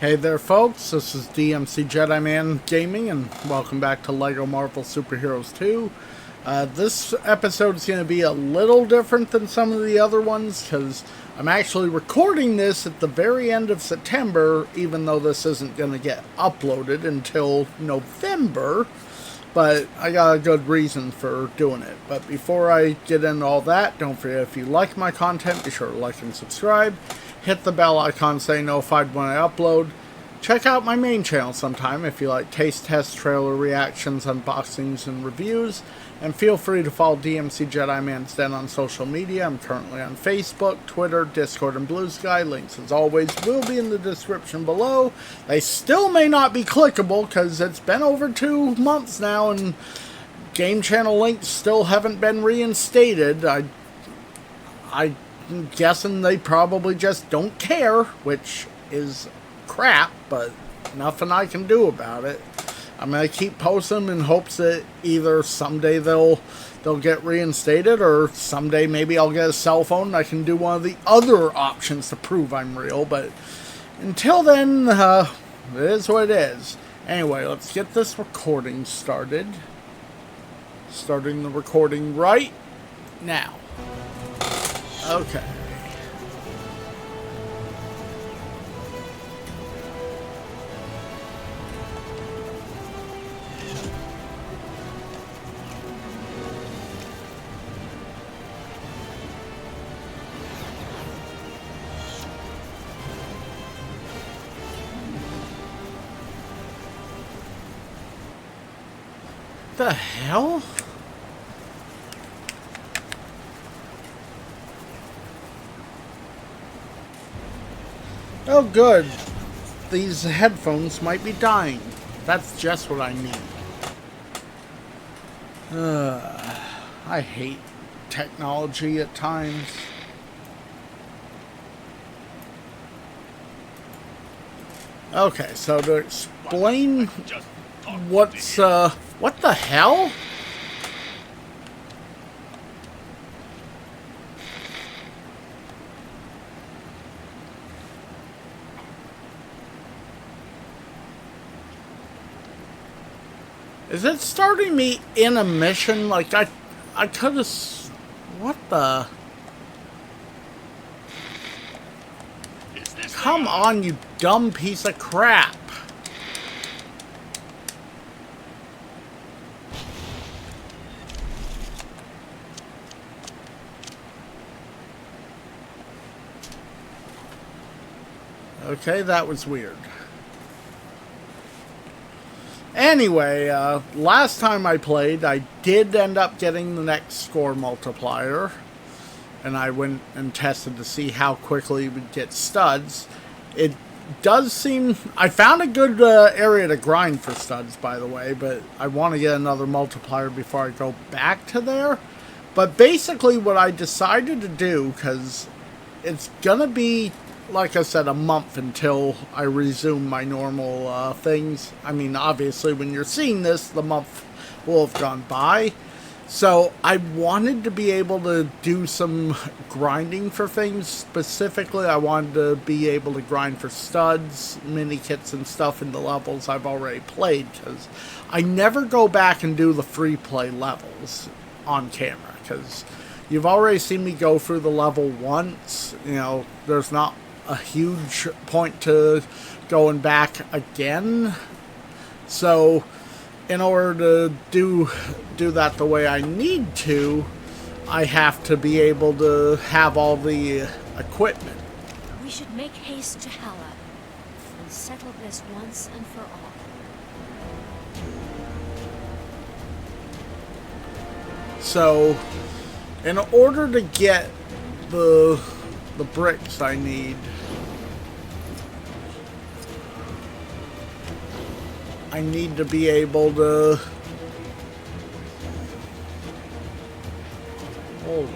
Hey there folks, this is DMC Jedi Man Gaming and welcome back to LEGO Marvel Superheroes 2. This episode is going to be a little different than some of the other ones because I'm actually recording this at the very end of September, even though this isn't going to get uploaded until November. But I got a good reason for doing it. But before I get into all that, don't forget, if you like my content, be sure to like and subscribe. Hit the bell icon so you're notified when I upload. Check out my main channel sometime if you like taste tests, trailer reactions, unboxings, and reviews. And feel free to follow DMC Jedi Man's Den on social media. I'm currently on Facebook, Twitter, Discord, and Blue Sky. Links, as always, will be in the description below. They still may not be clickable because it's been over 2 months now and game channel links still haven't been reinstated. I'm guessing they probably just don't care, which is crap, but nothing I can do about it. I'm gonna keep posting them in hopes that either someday they'll get reinstated, or someday maybe I'll get a cell phone and I can do one of the other options to prove I'm real. But until then, it is what it is. Anyway, let's get this recording started. Starting the recording right now. Okay. The hell? Oh good, these headphones might be dying. That's just what I need. I hate technology at times. Okay, so to explain what's, what the hell? Is it starting me in a mission? Like, I could have... What the... Come on, you dumb piece of crap. Okay, that was weird. Anyway, last time I played, I did end up getting the next score multiplier. And I went and tested to see how quickly we'd get studs. It does seem... I found a good area to grind for studs, by the way. But I want to get another multiplier before I go back to there. But basically what I decided to do, because it's going to be, like I said, a month until I resume my normal things. I mean, obviously, when you're seeing this, the month will have gone by. So, I wanted to be able to do some grinding for things. Specifically, I wanted to be able to grind for studs, mini kits, and stuff in the levels I've already played. Because I never go back and do the free play levels on camera. Because you've already seen me go through the level once. You know, there's not a huge point to going back again. So, in order to do that the way I need to, I have to be able to have all the equipment. We should make haste to Hala and settle this once and for all. So, in order to get the bricks I need, I need to be able to... Hold on.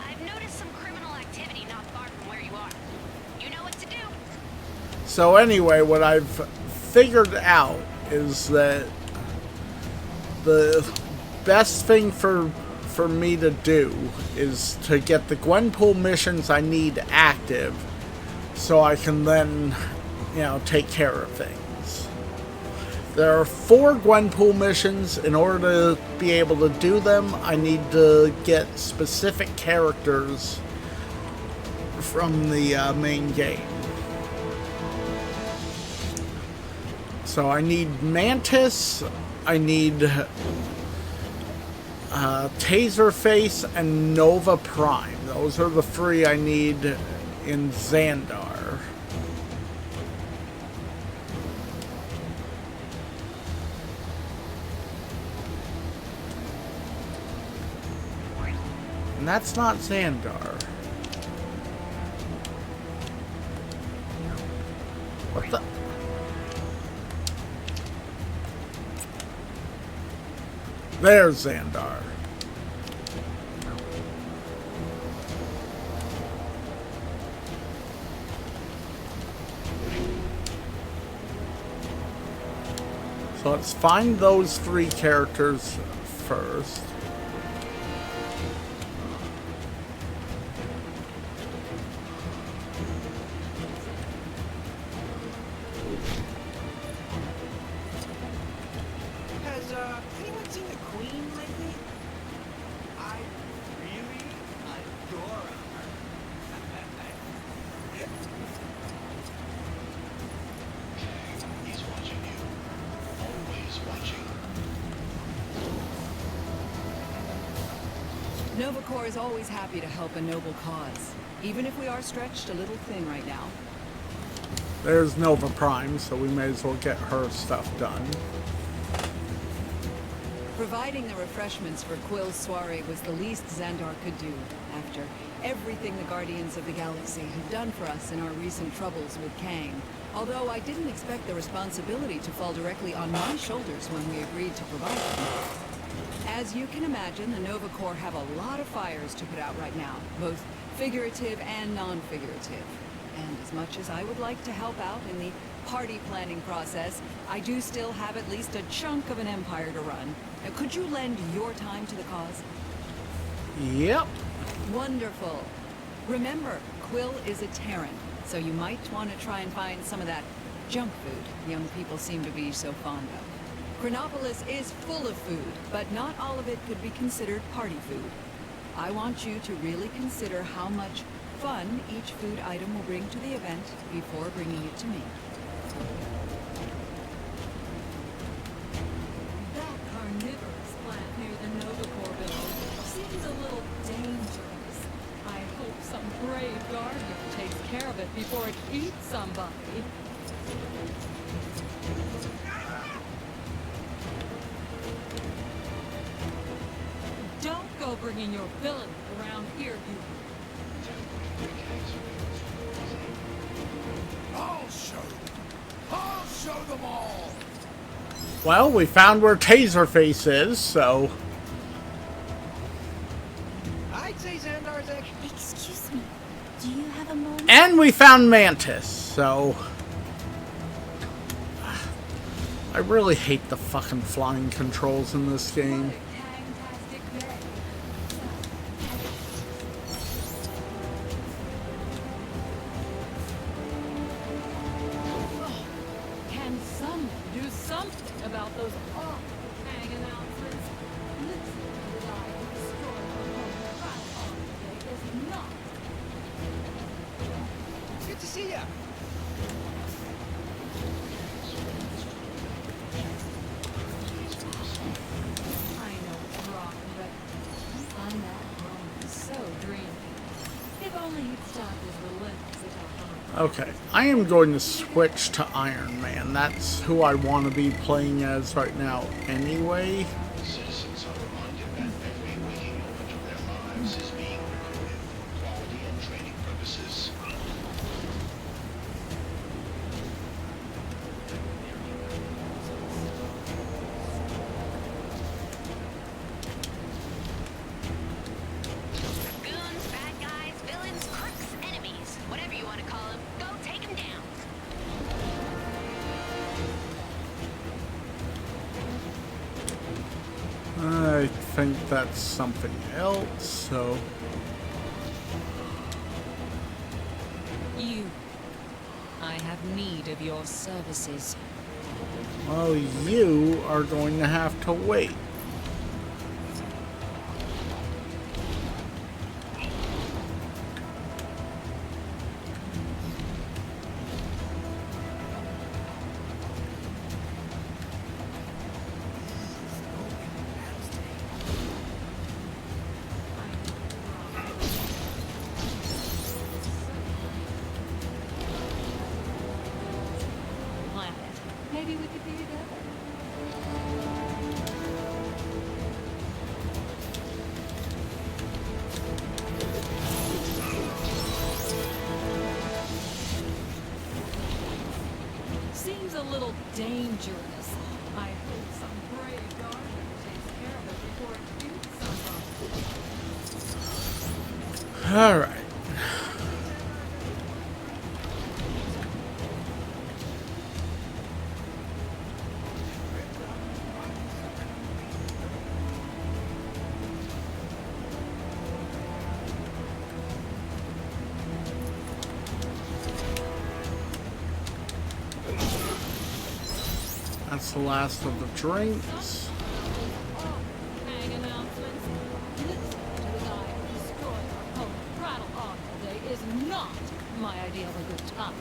I've noticed some criminal activity not far from where you are. You know what to do. So anyway, what I've figured out is that the best thing for for me to do is to get the Gwenpool missions I need active so I can then, take care of things. There are 4 Gwenpool missions. In order to be able to do them, I need to get specific characters from the main game. So I need Mantis, I need Taserface, and Nova Prime. Those are the 3 I need in Xandar. And that's not Xandar. What the? There's Xandar. So let's find those 3 characters first. Has anyone seen the Queen lately? I really adore her. He's watching you. Always watching. Nova Corps is always happy to help a noble cause, even if we are stretched a little thin right now. There's Nova Prime, so we may as well get her stuff done. Providing the refreshments for Quill's soiree was the least Xandar could do, after everything the Guardians of the Galaxy have done for us in our recent troubles with Kang. Although I didn't expect the responsibility to fall directly on my shoulders when we agreed to provide them. As you can imagine, the Nova Corps have a lot of fires to put out right now, both figurative and non-figurative. And as much as I would like to help out in the party planning process, I do still have at least a chunk of an empire to run. Now, could you lend your time to the cause? Yep. Wonderful. Remember, Quill is a Terran, so you might want to try and find some of that junk food young people seem to be so fond of. Chronopolis is full of food, but not all of it could be considered party food. I want you to really consider how much fun each food item will bring to the event before bringing it to me. That carnivorous plant near the Nova Corps building seems a little dangerous. I hope some brave guardian takes care of it before it eats somebody. Don't go bringing your villain around here, you... I'll show them. I'll show them all. Well, we found where Taserface is, so... I'd say Xandar's actually... Excuse me. Do you have a moment? And we found Mantis, so... I really hate the fucking flying controls in this game. Can someone do something about those awful Kang announcements? Literally alive and destroyed our home right on today is not. Good to see ya. I know it's wrong, but I find that home so dreamy. If only he'd stop his relentless attack on Okay, I am going to switch to Iron Man. That's who I want to be playing as right now anyway. Citizens are reminded that every waking moment of their lives is being recorded for quality and training purposes. Goons, bad guys, villains, crooks, enemies. Whatever you want to call them, go take them down. I think that's something else, so... You. I have need of your services. Well, you are going to have to wait. Maybe we could be together. Seems a little dangerous. I hope some brave guardian takes care of it before it shoots someone. Alright. That's the last of the drinks. Hang announcements. Listen to the guy who destroyed our home. Prattle on all day is not my idea of a good time.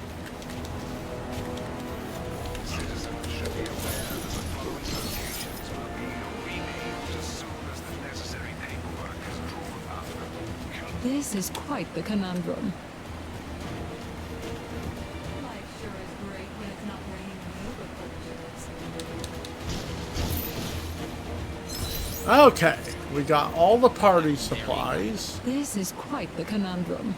Citizens should be aware that the following locations will be renamed as soon as the necessary paperwork is drawn up. This is quite the conundrum. Life sure is great when it's not raining Nova portraits. Okay, we got all the party supplies. This is quite the conundrum.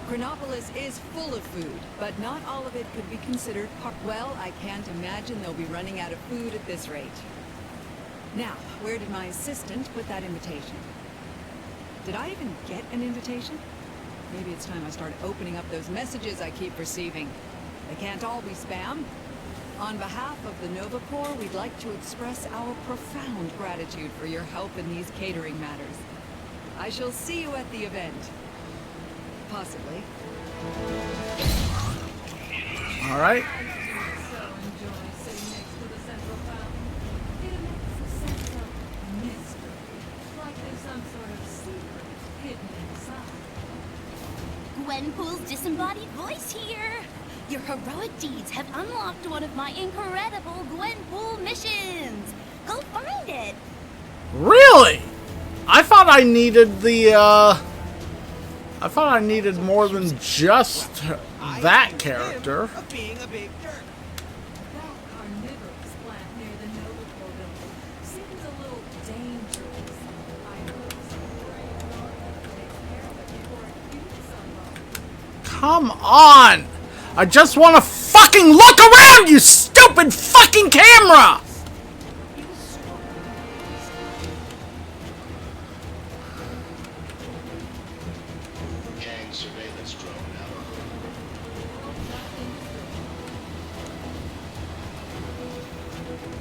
Chronopolis is full of food, but not all of it could be considered part. Well, I can't imagine they'll be running out of food at this rate. Now, where did my assistant put that invitation? Did I even get an invitation? Maybe it's time I started opening up those messages I keep receiving. They can't all be spam. On behalf of the Nova Corps, we'd like to express our profound gratitude for your help in these catering matters. I shall see you at the event. Possibly. Alright. So enjoy sitting next to the central fountain. It emits a sense of mystery, like there's some sort of secret hidden inside. Gwenpool's disembodied voice here. Your heroic deeds have unlocked one of my incredible Gwenpool missions. Go find it. Really? I thought I needed the, I thought I needed more than just that character. Of being a big jerk. That carnivorous plant near the Nova Corps building seems a little dangerous. I hope some brave guardian takes care of it before it shoots someone. Come on! I just want to fucking look around, you stupid fucking camera! Gang surveillance drone now.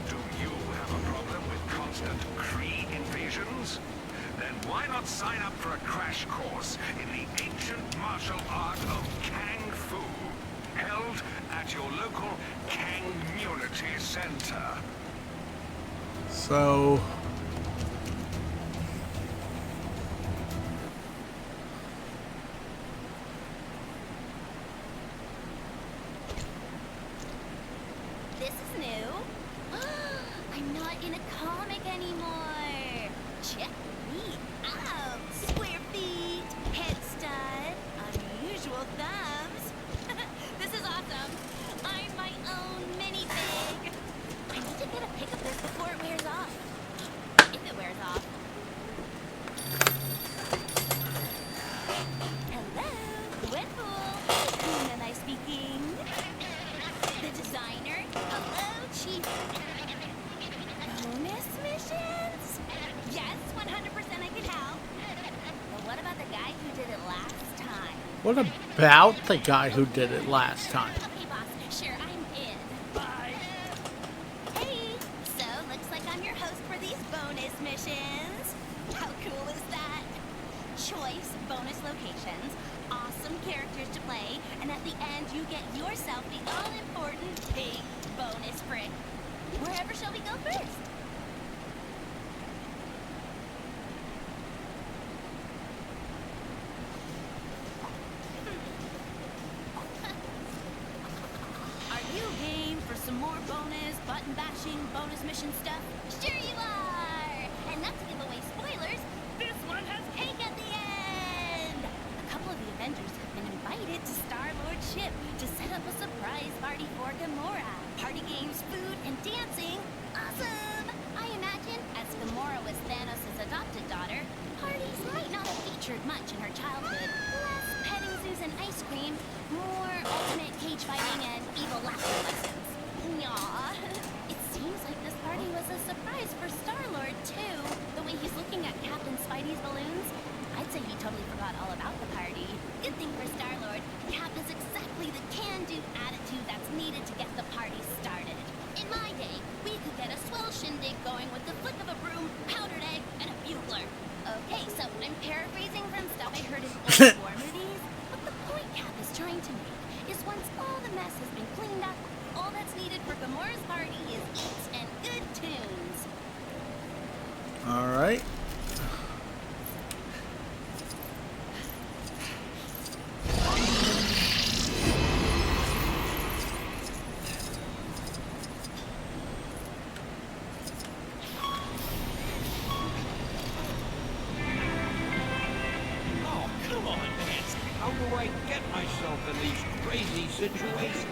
Do you have a problem with constant Kree invasions? Then why not sign up for a crash course in the ancient martial art of Kang Fu, held at your local Kangmunity Center? So... This is new. I'm not in a comic anymore. Check me out. Square feet, head stud, unusual thumbs. This is awesome. I'm my own minifig. I need to get a pic of this before it wears off. If it wears off. Hello, Gwenpool. Whom am I speaking? The designer? Hello, Chief. Bonus missions? Yes, 100% I can help. But what about the guy who did it last time? what about the guy who did it last time? Okay, boss. Sure, I'm in. Bye. choice bonus locations, awesome characters to play, and at the end you get yourself the all-important big bonus brick. Wherever shall we go first? Are you game for some more bonus, button-bashing, bonus mission stuff? Sure you are! And not to give away spoilers, this one has cake at the end! A couple of the Avengers have been invited to Star-Lord's ship to set up a surprise party for Gamora. Party games, food, and dancing. Awesome! I imagine, as Gamora was Thanos' adopted daughter, parties might not have featured much in her childhood. Less petting zoos and ice cream, more ultimate cage fighting and evil laughter lessons. Aw, it seems like this party was a surprise for Star-Lord, too. The way he's looking at Captain Spidey's balloons, I'd say he totally forgot all about the party. Good thing for Star-Lord, Cap has exactly the can-do attitude that's needed to get the party started. In my day, we could get a swell shindig going with the flick of a broom, powdered egg, and a bugler. Okay, so I'm paraphrasing from stuff I heard in old war movies, but the point Cap is trying to make is once all the mess has been cleaned up, all that's needed for Gamora's party is eats and good tunes. All right. Oh, come on, man. How do I get myself in these crazy situations?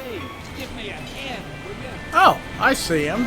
Hey, give me a hand, will ya? Oh, I see him.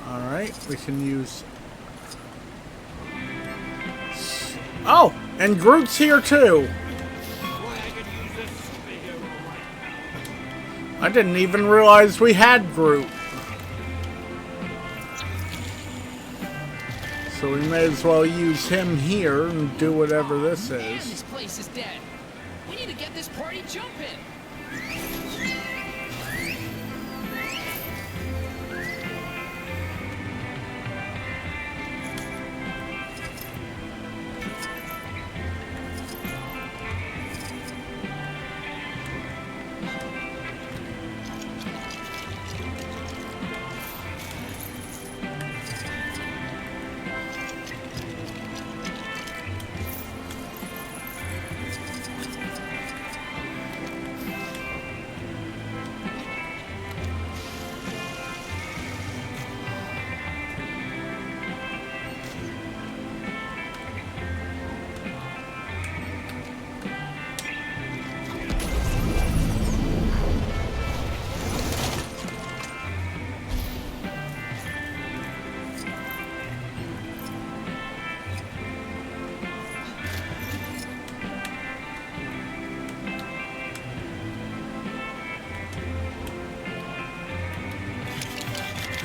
All right, we can use. Oh, and Groot's here too. Boy, I could use this superhero right now. I didn't even realize we had Groot. So we may as well use him here and do whatever this Man, is. this place is dead. We need to get this party jumping.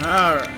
All right.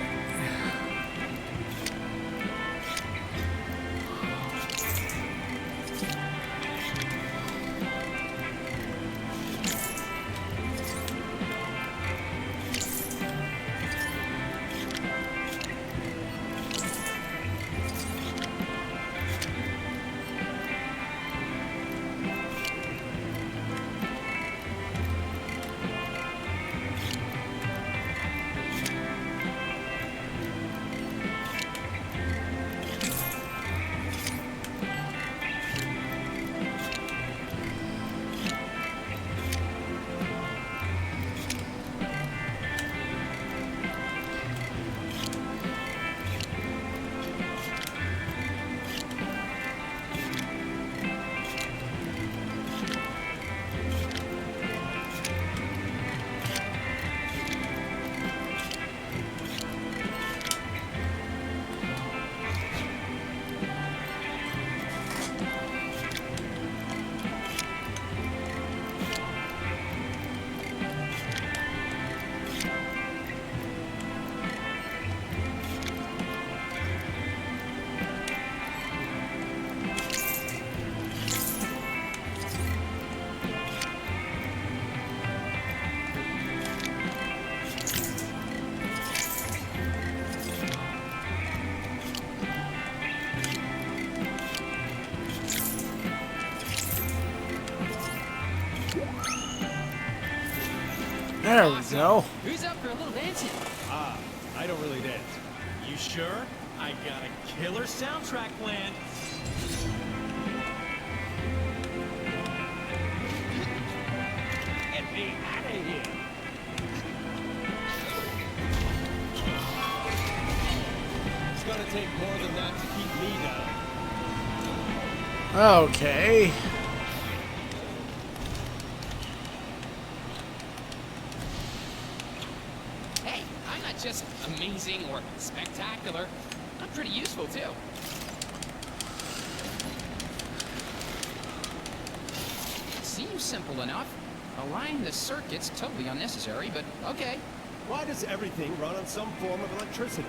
There we Awesome. go. Who's up for a little dancing? Ah, I don't really dance. You sure? I got a killer soundtrack planned. Get me out of here. It's gonna take more than that to keep me down. Okay. Hey, I'm not just amazing or spectacular. I'm pretty useful, too. Seems simple enough. Aligning the circuit's totally unnecessary, but okay. Why does everything run on some form of electricity?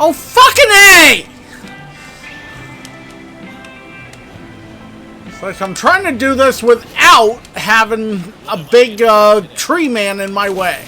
Oh, fucking A! It's like I'm trying to do this without having a big tree man in my way.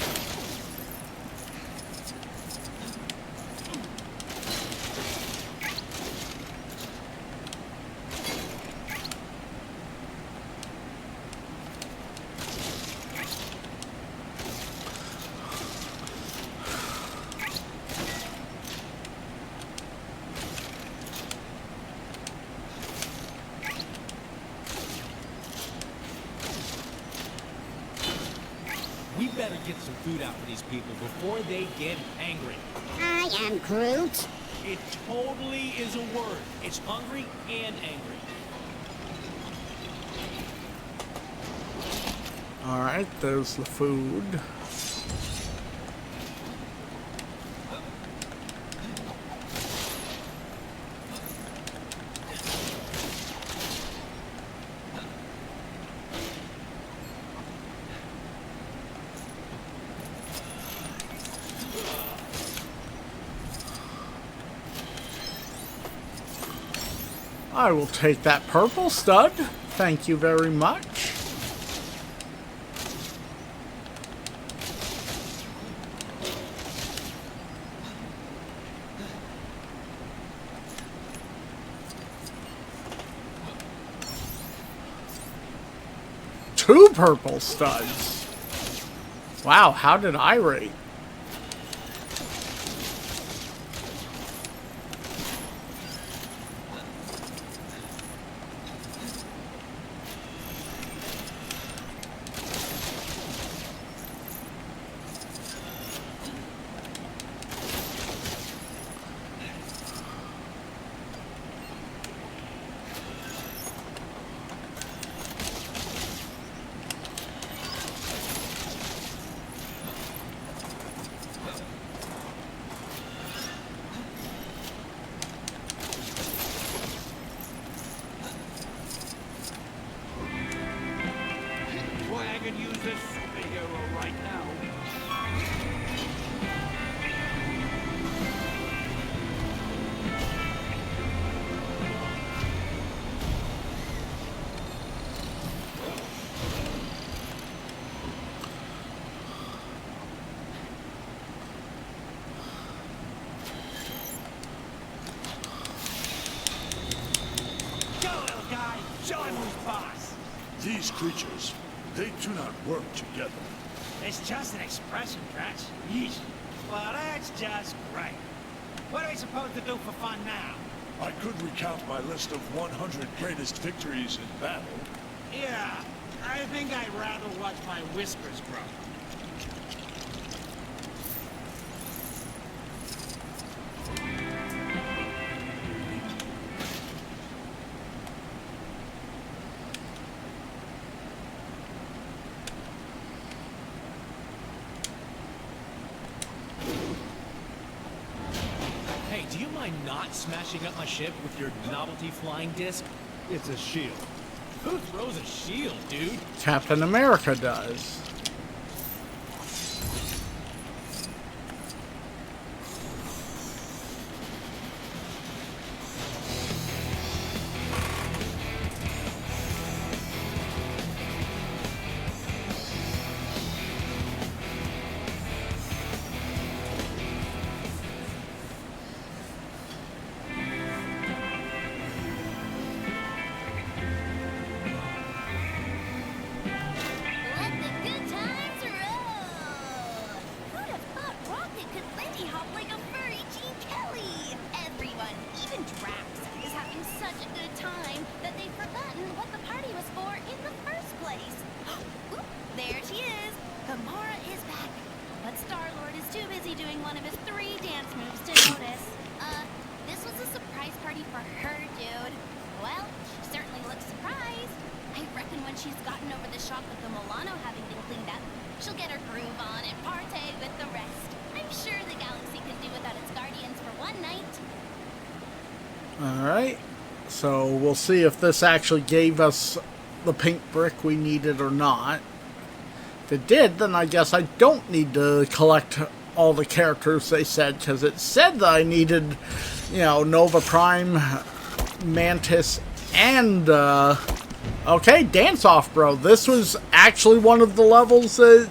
We better get some food out for these people before they get angry. I am Groot. It totally is a word. It's hungry and angry. Alright, there's the food. I will take that purple stud. Thank you very much. Two purple studs. Wow, how did I rate? Boy, I could use this superhero right now. Go, little guy. Show him who's boss. These creatures, they do not work together. It's just an expression, Dratch. Yeesh. Well, that's just great. What are we supposed to do for fun now? I could recount my list of 100 greatest victories in battle. Yeah, I think I'd rather watch my whiskers grow. Hey, do you mind not smashing up my ship with your novelty flying disc? It's a shield. Who throws a shield, dude? Captain America does. Let the good times roll! Who'd have thought Rocket could lindy hop like a furry Gene Kelly? Everyone, even Drax, is having such a good time that they've forgotten what the party was for in the first place. Oop, there she is! Gamora is back, but Star-Lord is too busy doing one of his 3 dance moves to notice. This was a surprise party for her, dude. Well, she certainly looks surprised. I reckon when she's gotten over the shock of the Milano having been cleaned up, she'll get her groove on and partay with the rest. I'm sure the galaxy could do without its guardians for one night. Alright, so we'll see if this actually gave us the pink brick we needed or not. If it did, then I guess I don't need to collect all the characters they said, because it said that I needed, you know, Nova Prime, Mantis, and, okay, Dance Off, bro. This was actually one of the levels that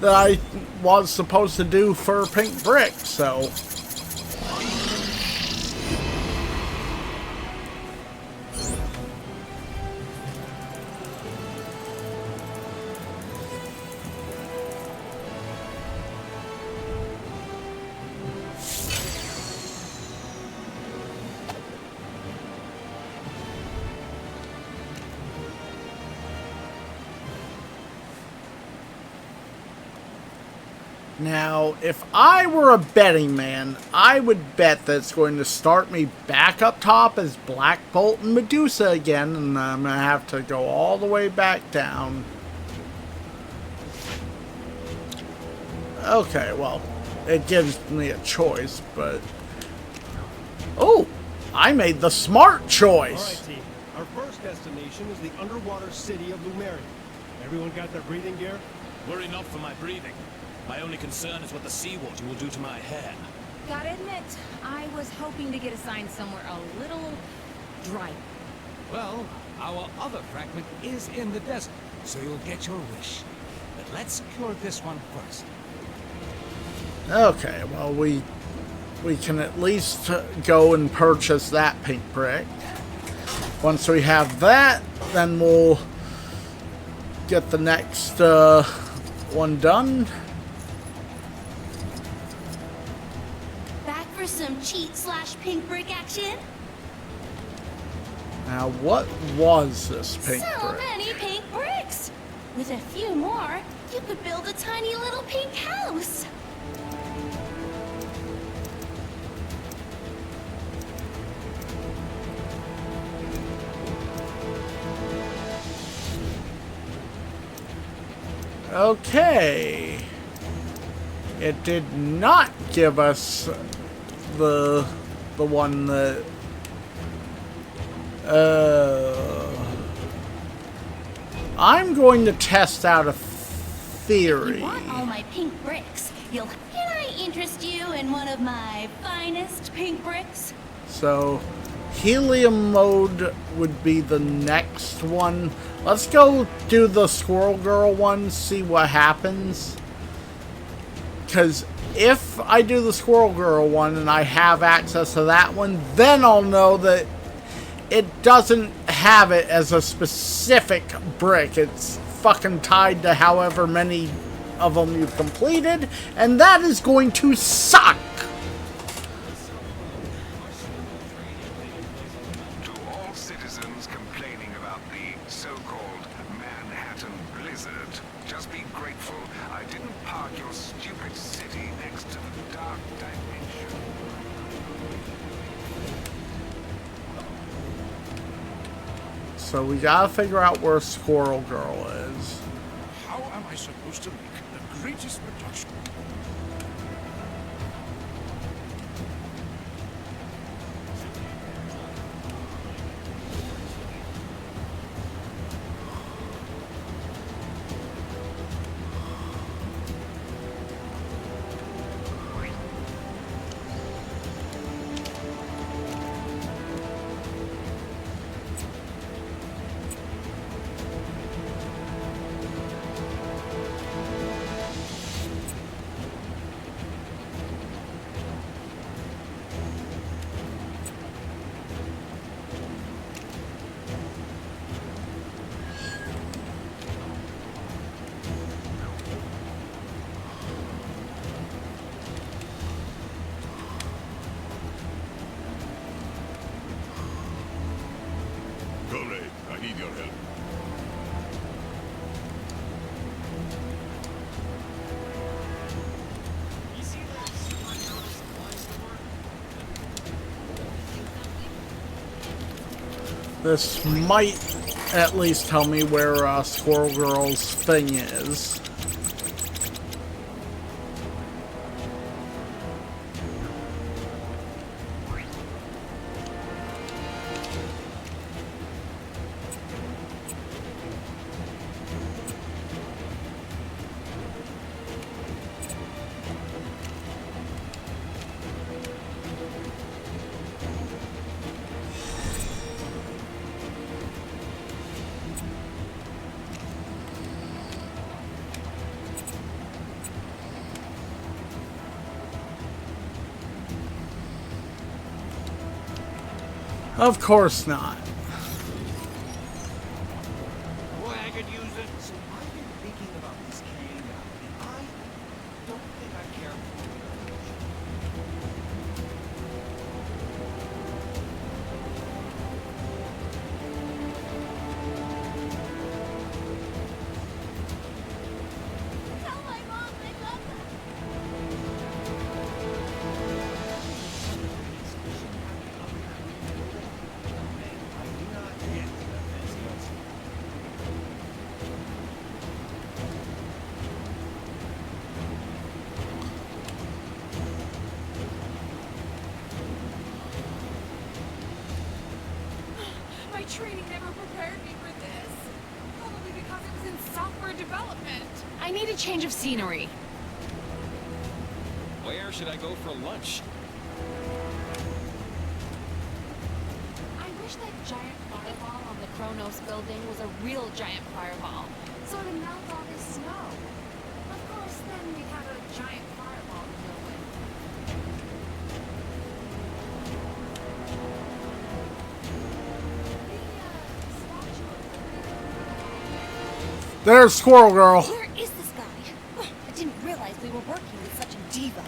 I was supposed to do for Pink Brick, so... Now, if I were a betting man, I would bet that it's going to start me back up top as Black Bolt and Medusa again, and I'm going to have to go all the way back down. Okay, well, it gives me a choice, but... Oh! I made the smart choice! Alright, team. Our first destination is the underwater city of Lumeria. Everyone got their breathing gear? Worry not for my breathing. My only concern is what the seawater will do to my hair. Gotta admit, I was hoping to get assigned somewhere a little dry. Well, our other fragment is in the desert, so you'll get your wish. But let's secure this one first. Okay, well, we can at least go and purchase that pink brick. Once we have that, then we'll get the next one done. Back for some cheat/pink brick action? Now, what was this pink So brick? many pink bricks! With a few more, you could build a tiny little pink house. Okay. It did not give us the one that I'm going to test out a theory. You want all my pink bricks? Can I interest you in one of my finest pink bricks? So, helium mode would be the next one. Let's go do the Squirrel Girl one, see what happens. Because if I do the Squirrel Girl one and I have access to that one, then I'll know that it doesn't have it as a specific brick. It's fucking tied to however many of them you've completed, and that is going to suck. To all citizens complaining about the so-called Manhattan blizzard, just be grateful I didn't park your stupid city next to the dark dimension. So we gotta figure out where Squirrel Girl is. How am I supposed to make the greatest production? This might at least tell me where Squirrel Girl's thing is. Of course not. Boy, I could use it. So I've been thinking about this Kang guy, and I don't think I care for him. Tell my mom I love her. I do not get that this goes. My training never prepared me for this. Probably because it was in software development. I need a change of scenery. Where should I go for lunch? I wish that giant fireball on the Kronos building was a real giant fireball, so it'd melt all this snow. Of course, then we'd have a giant fireball to deal with. There's Squirrel Girl. Where is this guy? Oh, I didn't realize we were working with such a diva.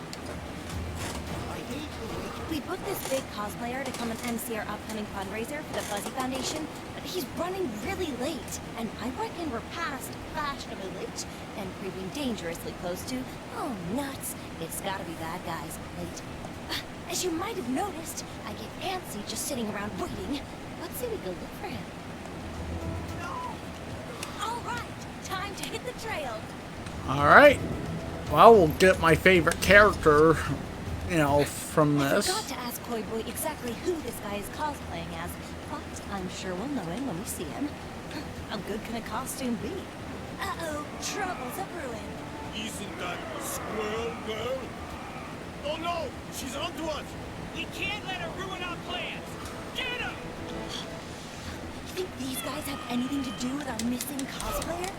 We booked this big cosplayer to come and MC our upcoming fundraiser for the Fuzzy Foundation, but he's running really late, and I reckon we're past fashionably late and creeping dangerously close to, oh nuts, it's gotta be bad guys late. As you might have noticed, I get antsy just sitting around waiting. Let's see we go look for him. All right, time to hit the trail. Alright. Well, we'll get my favorite character, you know, from I this. forgot to ask Koi Boy exactly who this guy is cosplaying as, but I'm sure we'll know him when we see him. How good can a costume be? Uh-oh, trouble's a brewing. Isn't that Squirrel Girl? Oh no! She's onto us! We can't let her ruin our plans. Get her! You think these guys have anything to do with our missing cosplayer?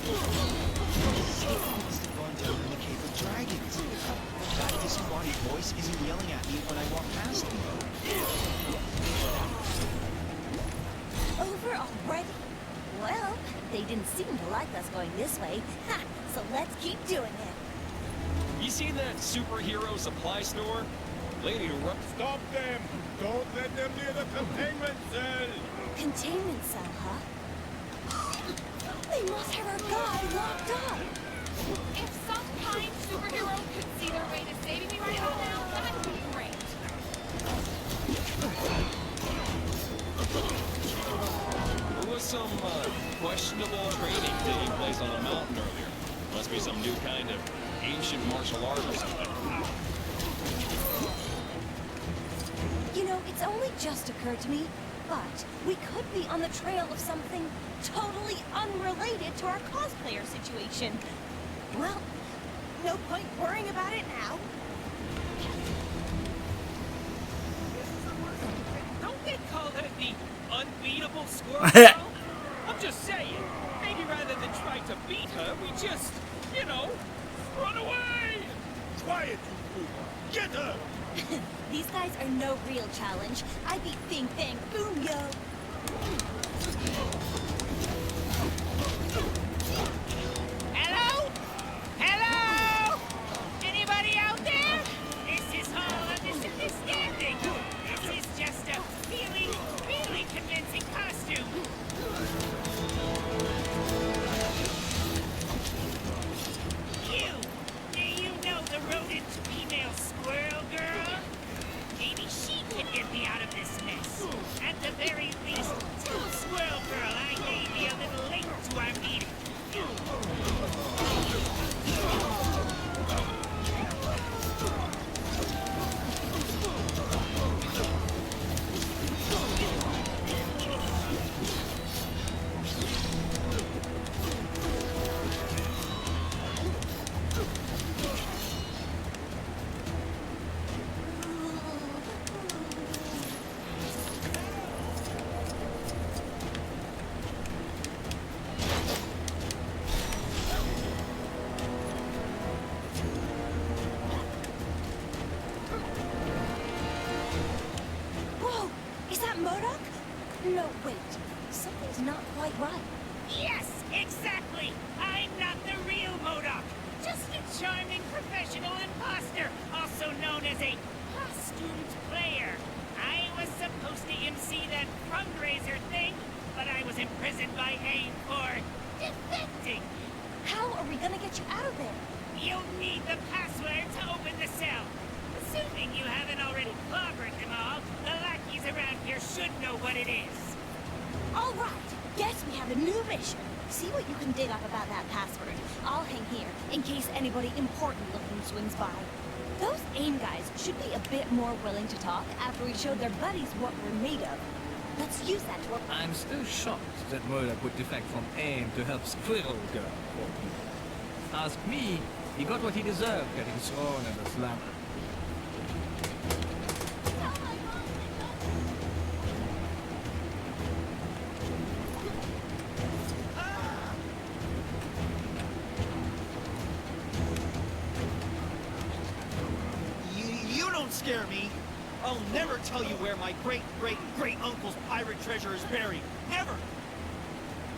She must have gone down in the Cave of Dragons. That disembodied voice isn't yelling at me when I walk past him, though. Over already? Well, they didn't seem to like us going this way. Ha! So let's keep doing it. You seen that superhero supply store? Lady run. Stop them! Don't let them near the containment cell! Containment cell, huh? They must have our guy locked up. If some kind superhero could see their way to saving me right about now, that would be great. There was some questionable training taking place on the mountain earlier. Must be some new kind of ancient martial art or something. You know, it's only just occurred to me, but we could be on the trail of something totally unrelated to our cosplayer situation. Well, no point worrying about it now. Don't they call her the unbeatable Squirrel Girl? I'm just saying, maybe rather than try to beat her, we just, you know, run away! Quiet, you fool! Get her! These guys are no real challenge. I beat Bing Bang Boom Yo. Hello? Hello? Anybody out there? This is all a misunderstanding. This is just a really convincing costume. Do you know the rodent female squirrel girl? Maybe she can get me out of this mess. At the very least, something's not quite right. Yes, exactly! I'm not the real MODOK. Just a charming professional imposter, also known as a costumed player. I was supposed to MC that fundraiser thing, but I was imprisoned by AIM for defecting. How are we gonna get you out of there? You'll need the password to open the cell. Assuming you haven't already clobbered them all, the lackeys around here should know what it is. All right, guess we have a new mission. See what you can dig up about that password. I'll hang here in case anybody important looking swings by. Those AIM guys should be a bit more willing to talk after we showed their buddies what we're made of. Let's use that to... I'm still shocked that MODOK would defect from AIM to help Squirrel go. Ask me, he got what he deserved getting thrown in the slammer. You don't scare me. I'll never tell you where my great-great-great-uncle's pirate treasure is buried. Ever!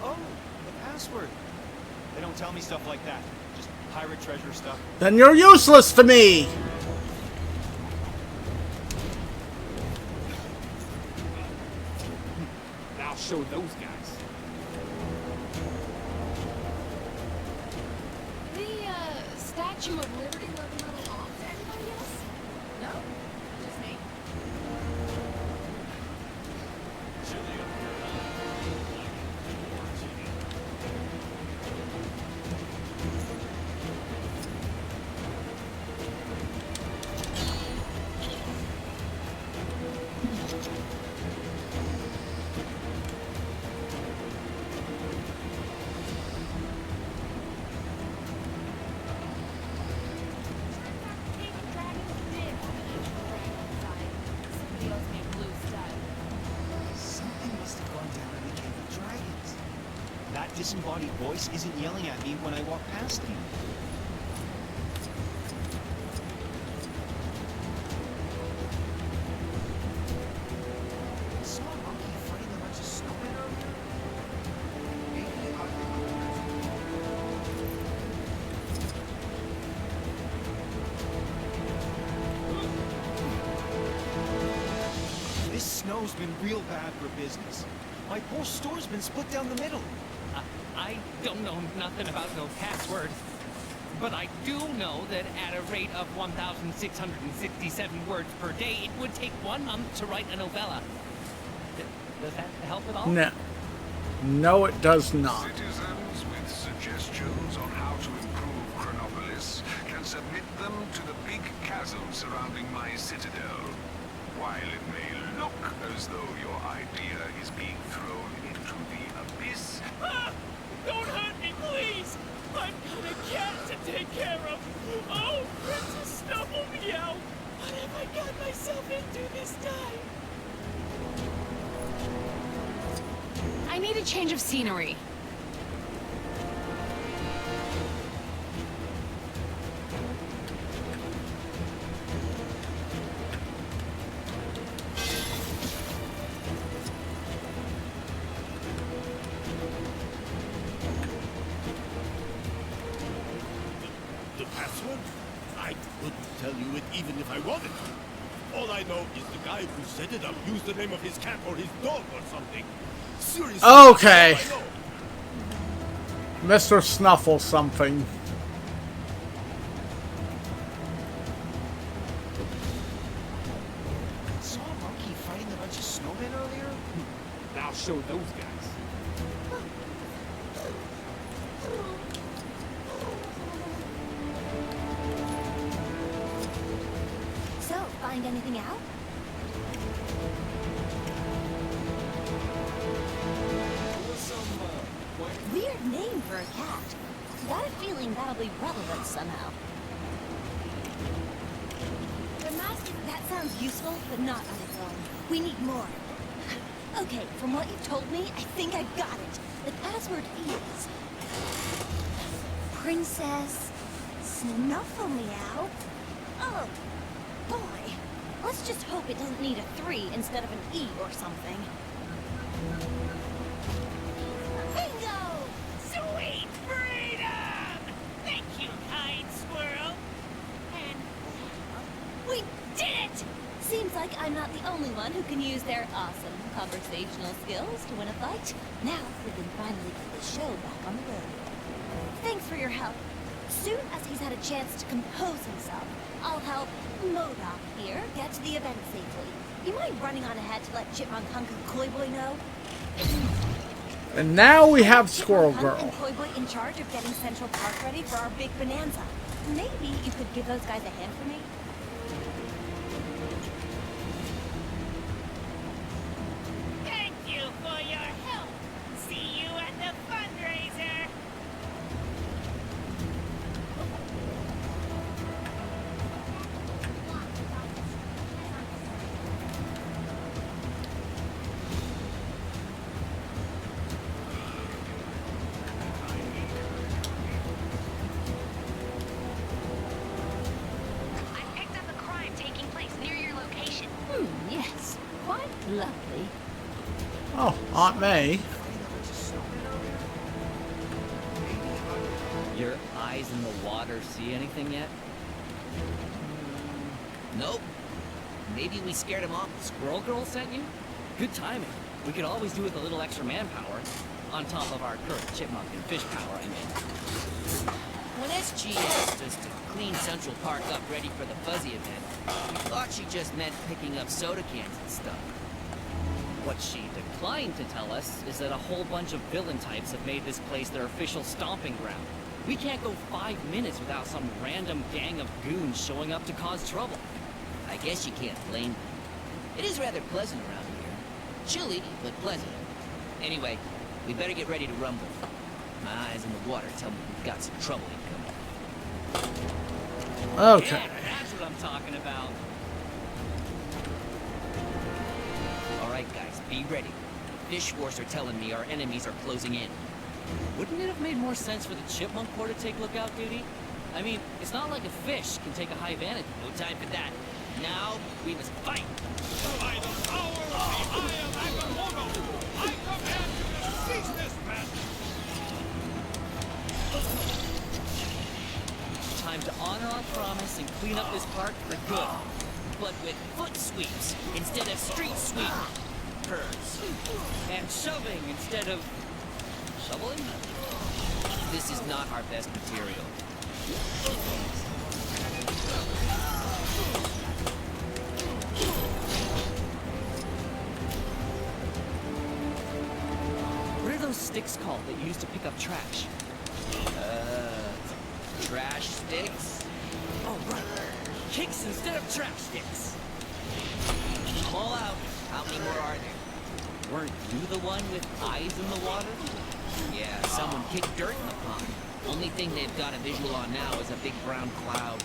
Oh, the password. They don't tell me stuff like that. Just pirate treasure stuff. Then you're useless to me! I'll show those guys. The, Statue of Liberty look a little off to anybody else? No? Just me? Something must have gone down in the Cave of Dragons. That disembodied voice isn't yelling at me when I walk past him. I saw a monkey fighting a bunch of snowmen earlier. Maybe This snow's been real bad for business. My poor store's been split down the middle. I don't know nothing about no password, but I do know that at a rate of 1,667 words per day, it would take 1 month to write a novella. Does that help at all? No. No, it does not. Citizens with suggestions on how to improve Chronopolis can submit them to the big chasm surrounding my citadel. While it may look as though your idea is being thrown into the abyss, Ah! Don't hurt me, please! I've got a cat to take care of! Oh, Princess Snubble Meow! What have I got myself into this time? I need a change of scenery. The password? I couldn't tell you it even if I wanted to. All I know is the guy who set it up used the name of his cat or his dog or something. Seriously. Okay. that's all I know. Mr. Snuffle something. I saw a monkey fighting a bunch of snowmen earlier. I'll show those guys. So, find anything out? Weird name for a cat. Got a feeling that'll be relevant somehow. The master, that sounds useful, but not on its own. We need more. Okay, from what you've told me, I think I've got it. The password is... Princess Snuffle Meow? Oh, boy. Let's just hope it. hope it doesn't need a 3 instead of an E or something. I'm not the only one who can use their awesome conversational skills to win a fight. Now we can finally get the show back on the road. Thanks for your help. Soon as he's had a chance to compose himself, I'll help MODOK here get to the event safely. You mind running on ahead to let Chipmunk Hunk and Koi Boy know? And now we have Squirrel Chipmunk Hunk Girl. and Koi Boy in charge of getting Central Park ready for our big bonanza. Maybe you could give those guys a hand for me? Thank you for your help. See you at the fundraiser. I picked up a crime taking place near your location. Yes. Quite lovely. Oh, Aunt May. Your eyes in the water see anything yet? Nope. Maybe we scared him off. Squirrel Girl sent you? Good timing. We could always do with a little extra manpower. On top of our current chipmunk and fish power, I mean. When SG asked us to clean Central Park up ready for the Fuzzy event, we thought she just meant picking up soda cans and stuff. What she declined to tell us is that a whole bunch of villain types have made this place their official stomping ground. We can't go 5 minutes without some random gang of goons showing up to cause trouble. I guess you can't blame them. It is rather pleasant around here. Chilly, but pleasant. Anyway, we better get ready to rumble. My eyes in the water tell me we've got some trouble incoming. Okay. Yeah, that's what I'm talking about. Alright guys, be ready. Fish Wars are telling me our enemies are closing in. Wouldn't it have made more sense for the Chipmunk Corps to take lookout duty? I mean, it's not like a fish can take a high vantage. No time for that. Now, we must fight! By the power of the Eye of Agamotto, I command you to seize this madness! Time to honor our promise and clean up this park for good. But with foot sweeps instead of street sweep. Purrs. And shoving instead of... shoveling? This is not our best material. What are those sticks called that you use to pick up trash? Trash sticks? Oh, right. Kicks instead of trash sticks. I'm all out. How many more are there? Weren't you the one with eyes in the water? Yeah, someone kicked dirt in the pond. Only thing they've got a visual on now is a big brown cloud.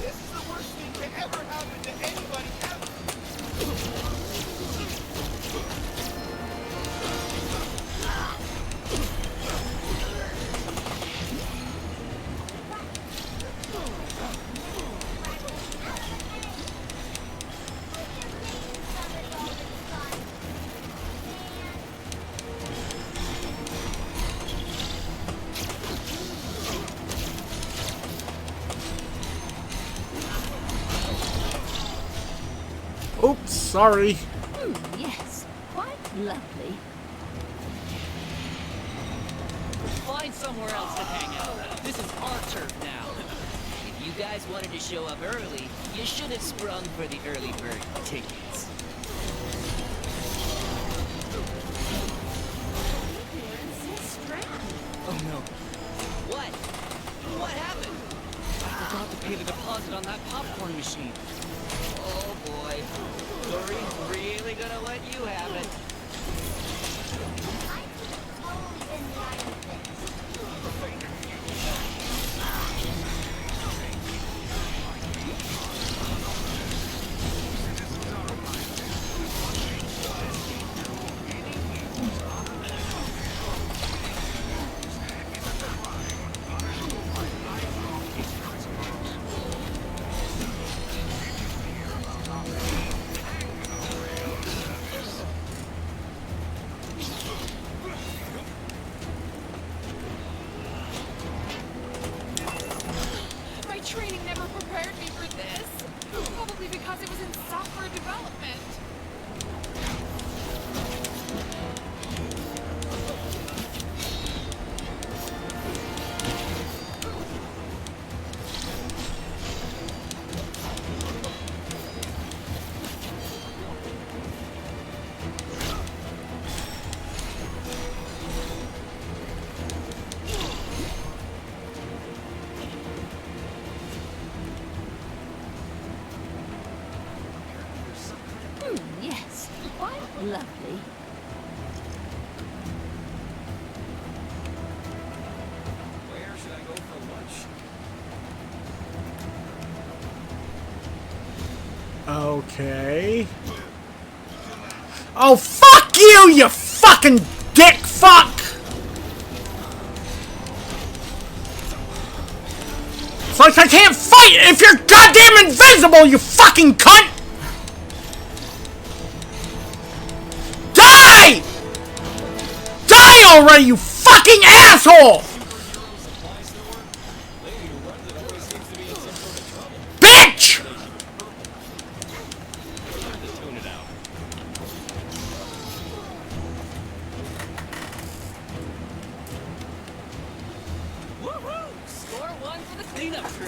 This is the worst thing to ever happen to anybody ever! Oops, sorry. Yes. Quite lovely. Find somewhere else to hang out. This is our turf now. If you guys wanted to show up early, you should have sprung for the early bird tickets. Oh no. What? What happened? I forgot to pay the deposit on that popcorn machine. Oh boy. Dory's really gonna let you have it. prepared me for this. Probably because it was in software development. Yes, quite lovely. Where should I go for lunch? Okay. Oh, fuck you, you fucking dick fuck! It's like I can't fight if you're goddamn invisible, you fucking cunt! Die! Die already, you fucking asshole! Bitch! Woohoo! Score one for the cleanup crew.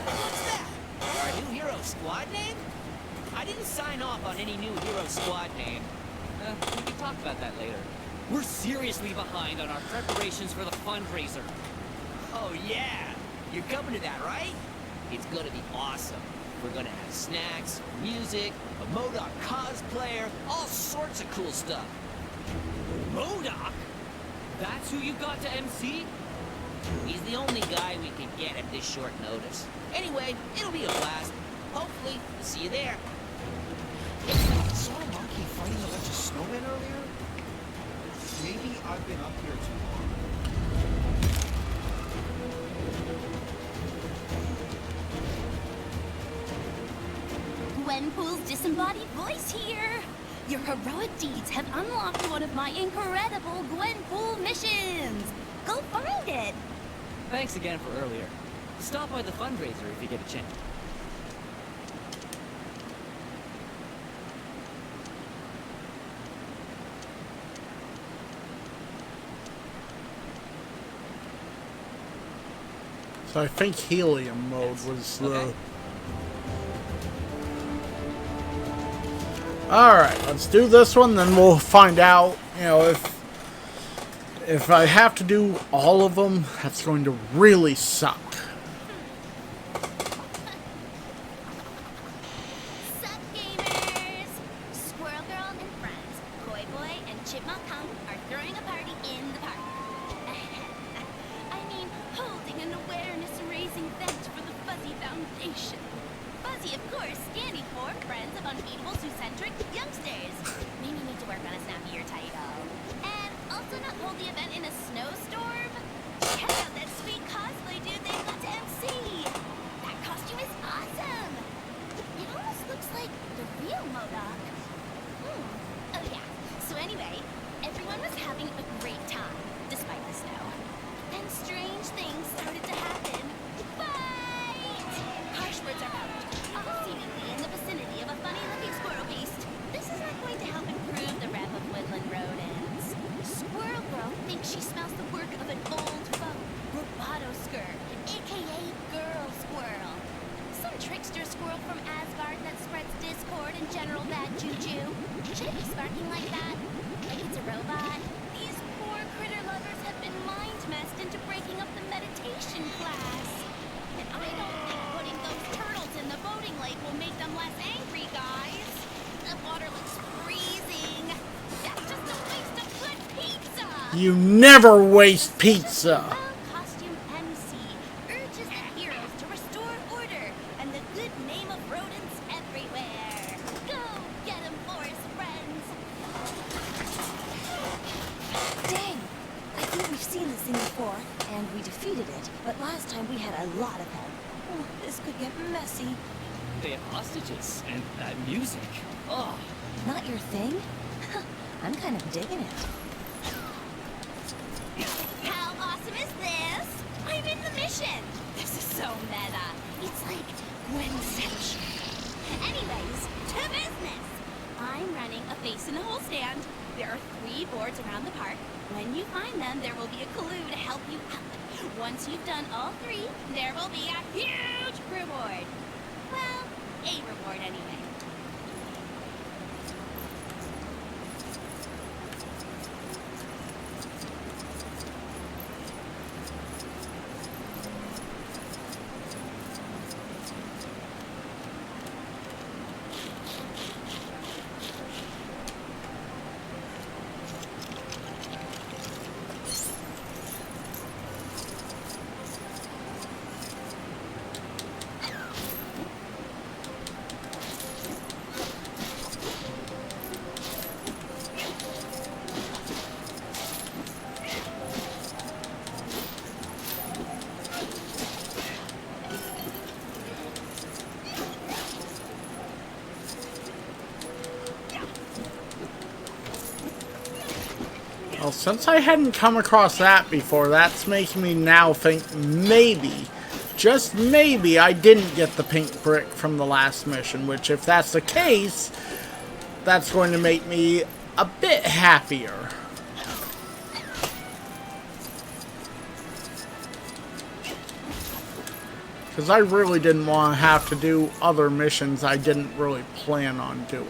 What's that? Our new hero squad name? I didn't sign off on any new hero squad name. We can talk about that later. We're seriously behind on our preparations for the fundraiser. Oh yeah! You're coming to that, right? It's gonna be awesome. We're gonna have snacks, music, a MODOK cosplayer, all sorts of cool stuff. MODOK? That's who you got to MC? He's the only guy we could get at this short notice. Anyway, it'll be a blast. Hopefully, we'll see you there. Saw a monkey fighting a bunch of snowmen earlier? Maybe I've been up here too long. Gwenpool's disembodied voice here. Your heroic deeds have unlocked one of my incredible Gwenpool missions. Go find it. Thanks again for earlier. Stop by the fundraiser if you get a chance. So I think helium mode was the... Okay. Alright, let's do this one, then we'll find out, you know, if I have to do all of them, that's going to really suck. Sup, gamers? Squirrel Girl and friends, Koi Boy and Chipmunk Kung are throwing a party in the park. I mean, holding an awareness-raising event for the Fuzzy Foundation. Fuzzy, of course, standing for Friends of Unbeatable Zoo-Centric Youngsters. Maybe need to work on a snappier title. And also not hold the event in a snowstorm. Check out that sweet cosplay dude they got to MC. That costume is awesome. It almost looks like the real MODOK. Oh yeah. So anyway, everyone was having a great time, despite the snow. Then strange things started to happen. Fight! Harsh words are out, all seemingly in the vicinity of a funny-looking squirrel beast. This is not going to help improve the rep of woodland rodents. Squirrel Girl thinks she smells the work of an old foe, Roboto Skirt, aka Girl Squirrel. Some trickster squirrel from Asgard that spreads discord and general bad juju. Should it be sparking like that? Like it's a robot? These poor critter lovers have been mind-messed into breaking up the meditation class. And I don't think putting those turtles in the voting lake will make them less angry, guys. The water looks freezing. That's just a waste of good pizza. You never waste pizza! Costume MC urges the heroes to restore order and the good name of rodents everywhere. Go get 'em, forest friends. Dang! I think we've seen this thing before, and we defeated it, but last time we had a lot of help. Oh, this could get messy. They have hostages and that music. Oh, Not your thing? I'm kind of digging it. How awesome is this? I'm in the mission. This is so meta. It's like when such. Anyways, to business. I'm running a face in the hole stand. There are 3 boards around the park. When you find them, there will be a clue to help you out. Once you've done all 3, there will be a huge reward. Well, a reward anyway. Well, since I hadn't come across that before, that's making me now think maybe, just maybe, I didn't get the pink brick from the last mission, which if that's the case, that's going to make me a bit happier. Because I really didn't want to have to do other missions I didn't really plan on doing.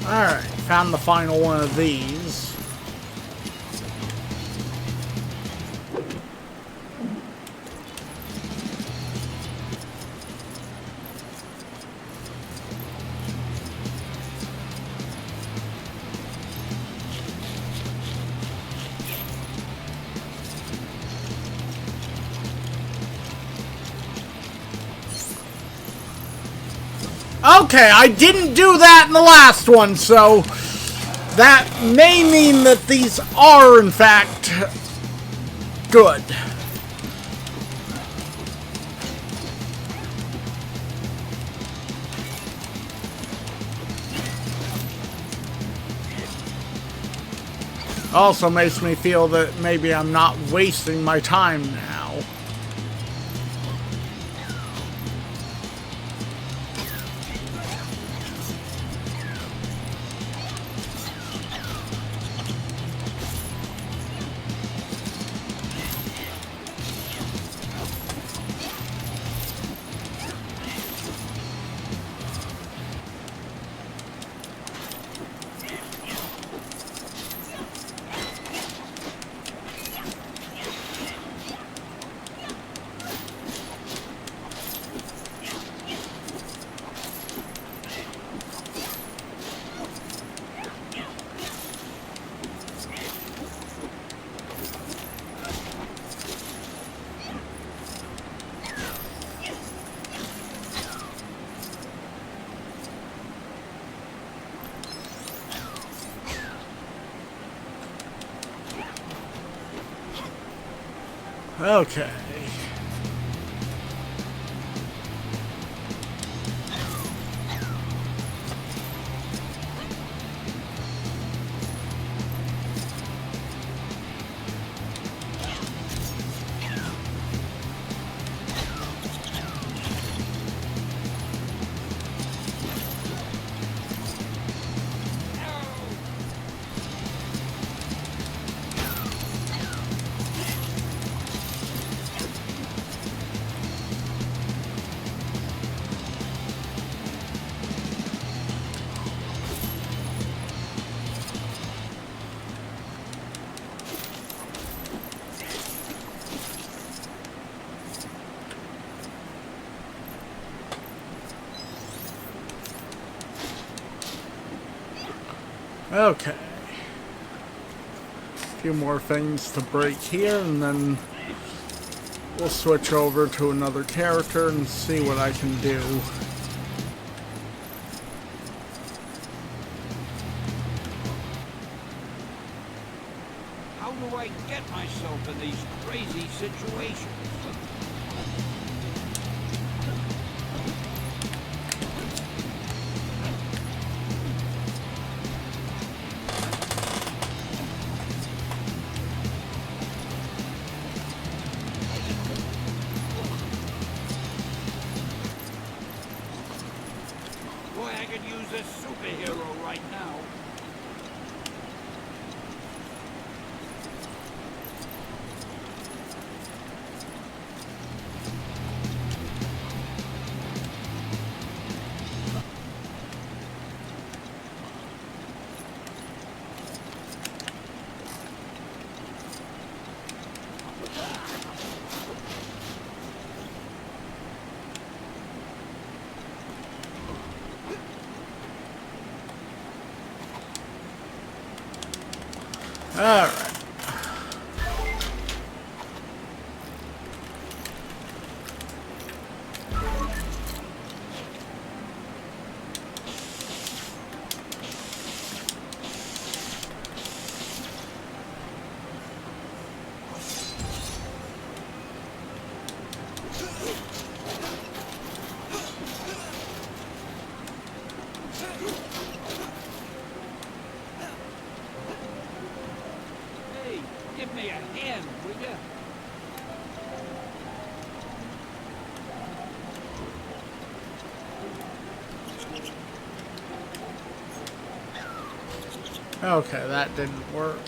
Alright, found the final one of these. Okay, I didn't do that in the last one, so that may mean that these are, in fact, good. Also makes me feel that maybe I'm not wasting my time now. Okay. Okay. A few more things to break here, and then we'll switch over to another character and see what I can do. How do I get myself in these crazy situations? Boy, I could use a superhero right now. Alright. Hey, give me a hand, will ya? Okay, that didn't work.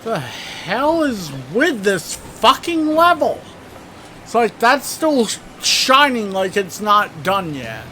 The hell is with this fucking level? It's like that's still shining like it's not done yet.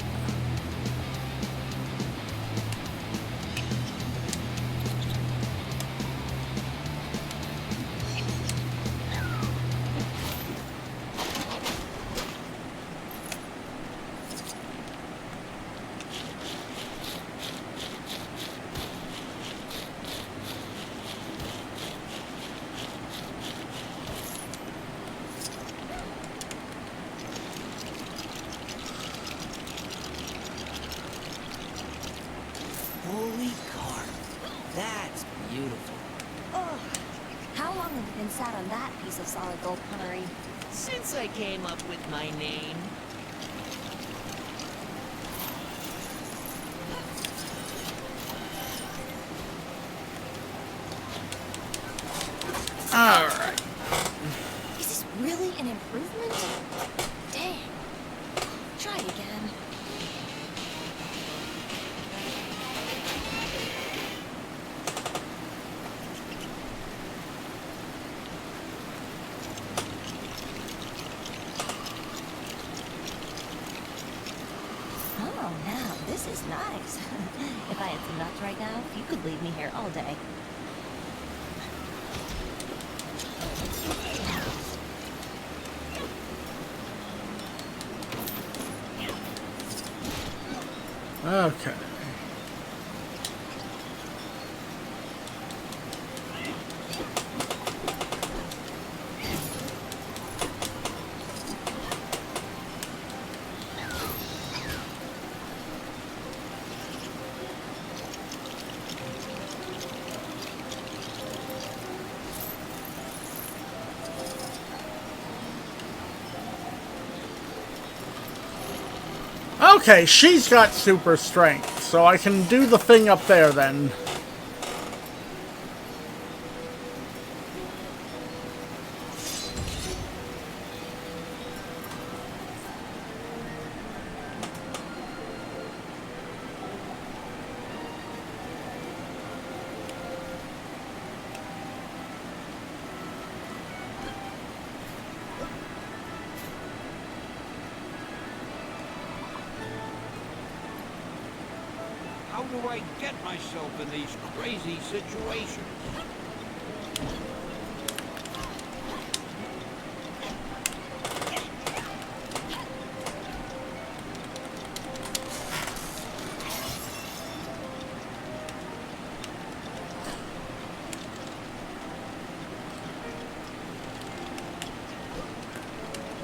That's beautiful. Oh, how long have you been sat on that piece of solid gold punnery? Since I came up with my name. Alright. Is this really an improvement? Dang. Try again. Oh, now this is nice. If I had some nuts right now, you could leave me here all day. Okay. Okay, she's got super strength, so I can do the thing up there then. How do I get myself in these crazy situations?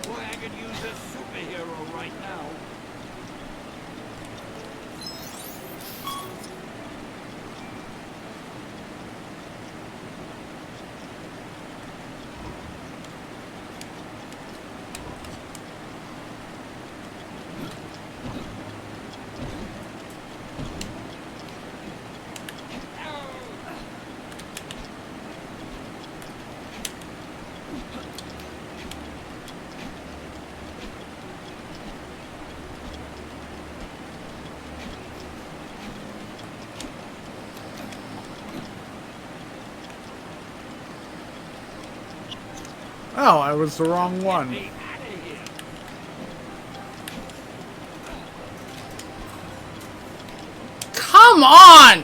Boy, I could use a superhero right now. Oh, I was the wrong one. Come on!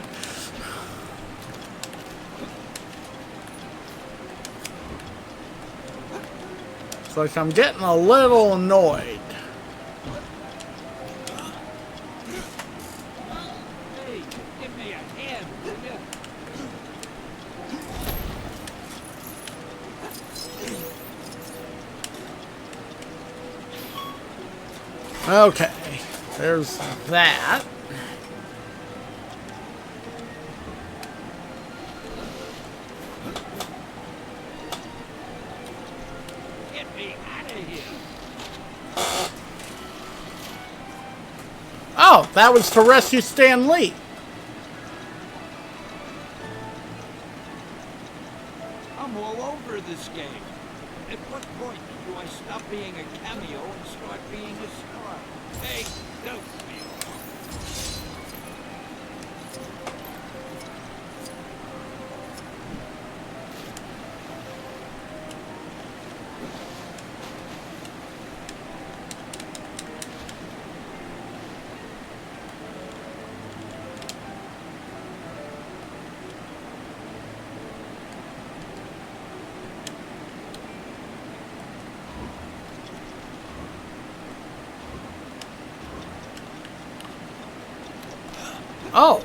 It's like I'm getting a little annoyed. Hey, give me a hand, will you? Okay, there's that. Get me out of here. Oh, that was to rescue Stan Lee. I'm all over this game. At what point do I stop being a cameo and start being a star? Hey, don't be. Oh.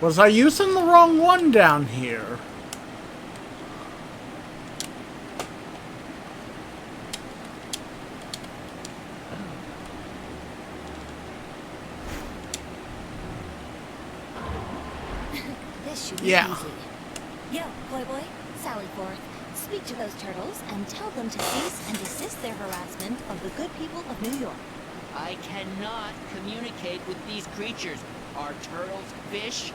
Was I using the wrong one down here? This should be Yeah. easy. Yo, Boy Boy, sally forth. Speak to those turtles and tell them to cease and desist their harassment of the good people of New York. I cannot communicate with these creatures. Are turtles fish?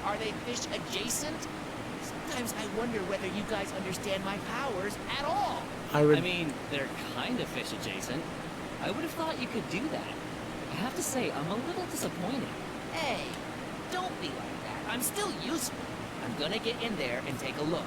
Are they fish adjacent? Sometimes I wonder whether you guys understand my powers at all. I would. I mean, they're kind of fish adjacent. I would have thought you could do that. I have to say, I'm a little disappointed. Hey, don't be like that. I'm still useful. I'm gonna get in there and take a look.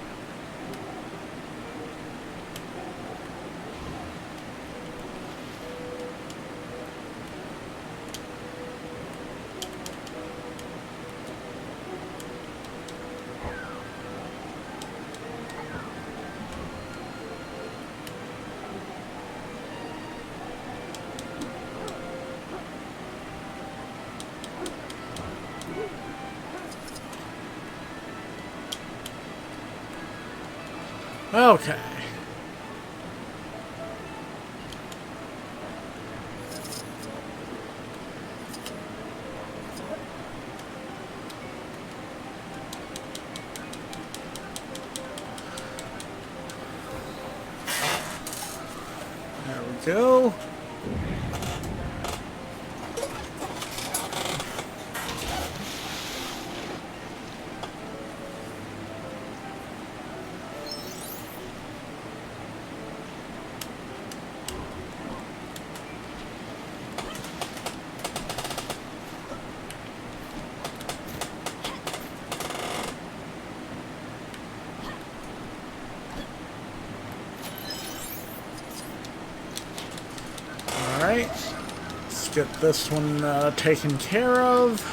Okay. There we go. Alright, let's get this one taken care of.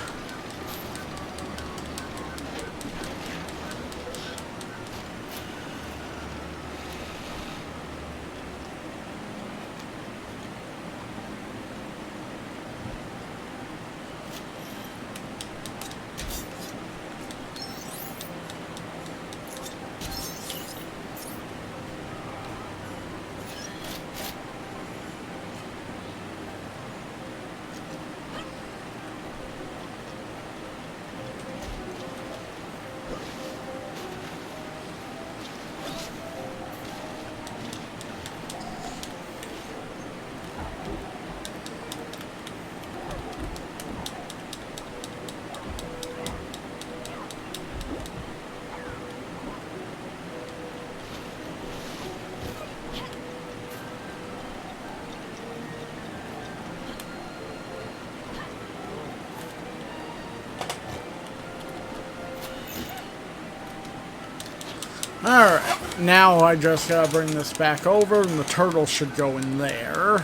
Alright, now I just gotta bring this back over and the turtle should go in there.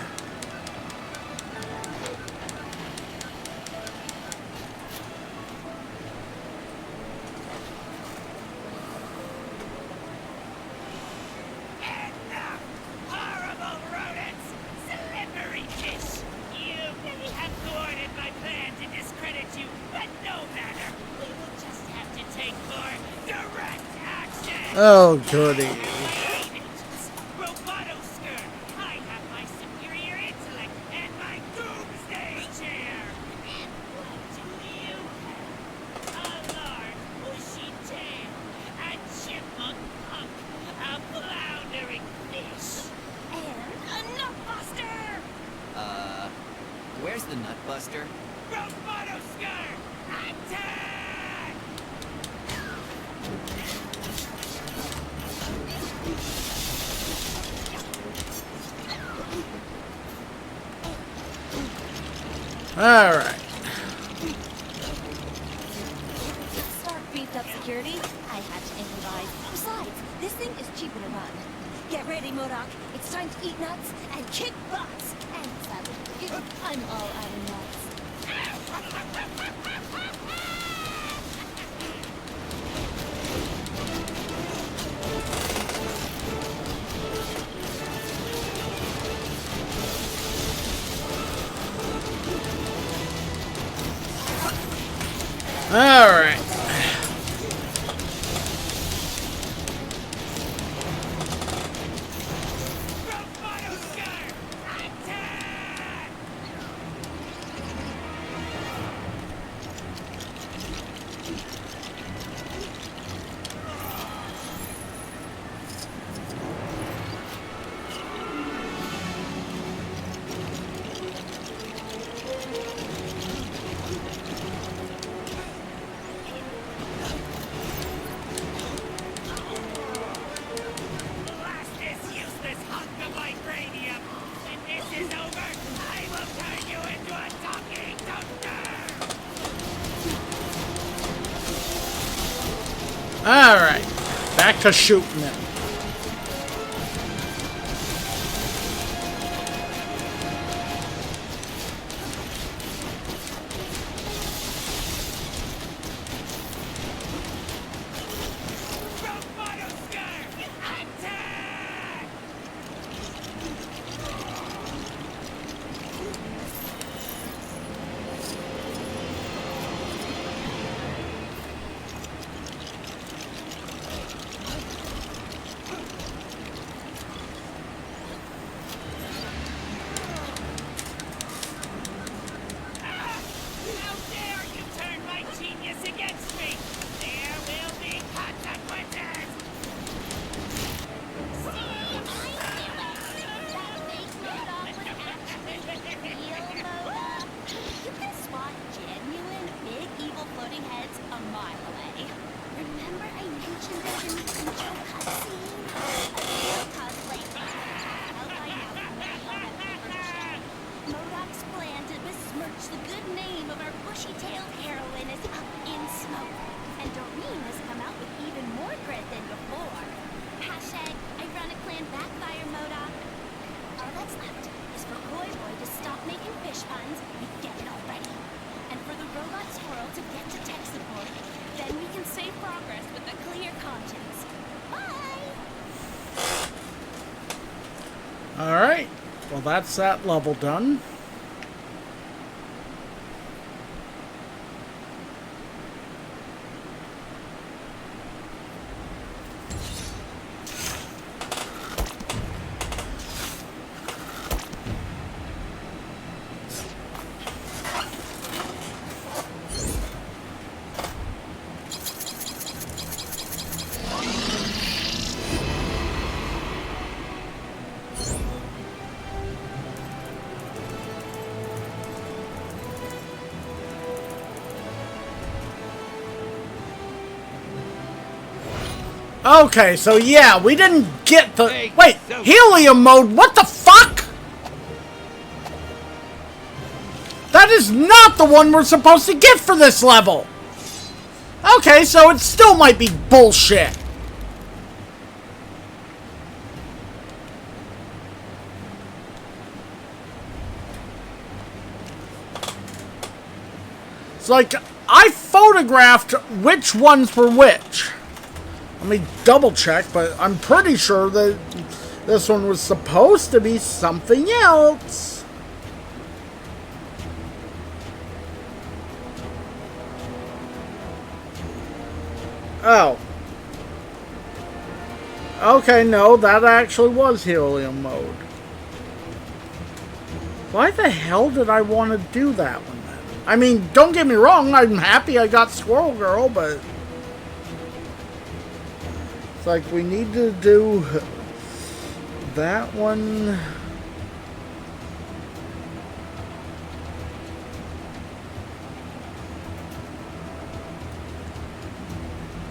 Horrible rodents! Slippery fish! You may have thwarted my plan to discredit you, but no matter. We will just have to take more direct action! Oh, goody. Robotosker! I have my superior intellect and my doomsday chair! And what do you have? A large, bushy tail, a chipmunk punk, a floundering fish, and a nutbuster! Where's the nutbuster? Robotosker! Attack! Alright. Stark beefed up security. I had to improvise. Besides, this thing is cheaper to run. Get ready, Modok. It's time to eat nuts and kick butts. And sadly, I'm all out of nuts. Alright. Alright. Back to shooting it. How dare you turn my genius against me! There will be consequences! You can spot genuine, big, evil floating heads a mile away. Remember I mentioned this in the intro cutscene? A real cosplay held by now on a paper shell. MODOK's plan to besmirch the good name of our bushy-tailed heroine is up in smoke. And Doreen has come out with even more grit than before. Hashtag, ironic plan backfire, MODOK. All that's left is for Koi Boy to stop making fish puns and get it all ready. And for the robot Squirrel to get to tech support, then we can save progress with a clear conscience. Bye! Alright. Well, that's that level done. Okay, so yeah, we didn't get the... Wait, helium mode? What the fuck? That is not the one we're supposed to get for this level. Okay, so it still might be bullshit. It's like, I photographed which ones were which. Let me double check, but I'm pretty sure that this one was supposed to be something else. Oh. Okay, no, that actually was helium mode. Why the hell did I want to do that one then? I mean, don't get me wrong, I'm happy I got Squirrel Girl, but... It's like we need to do that one.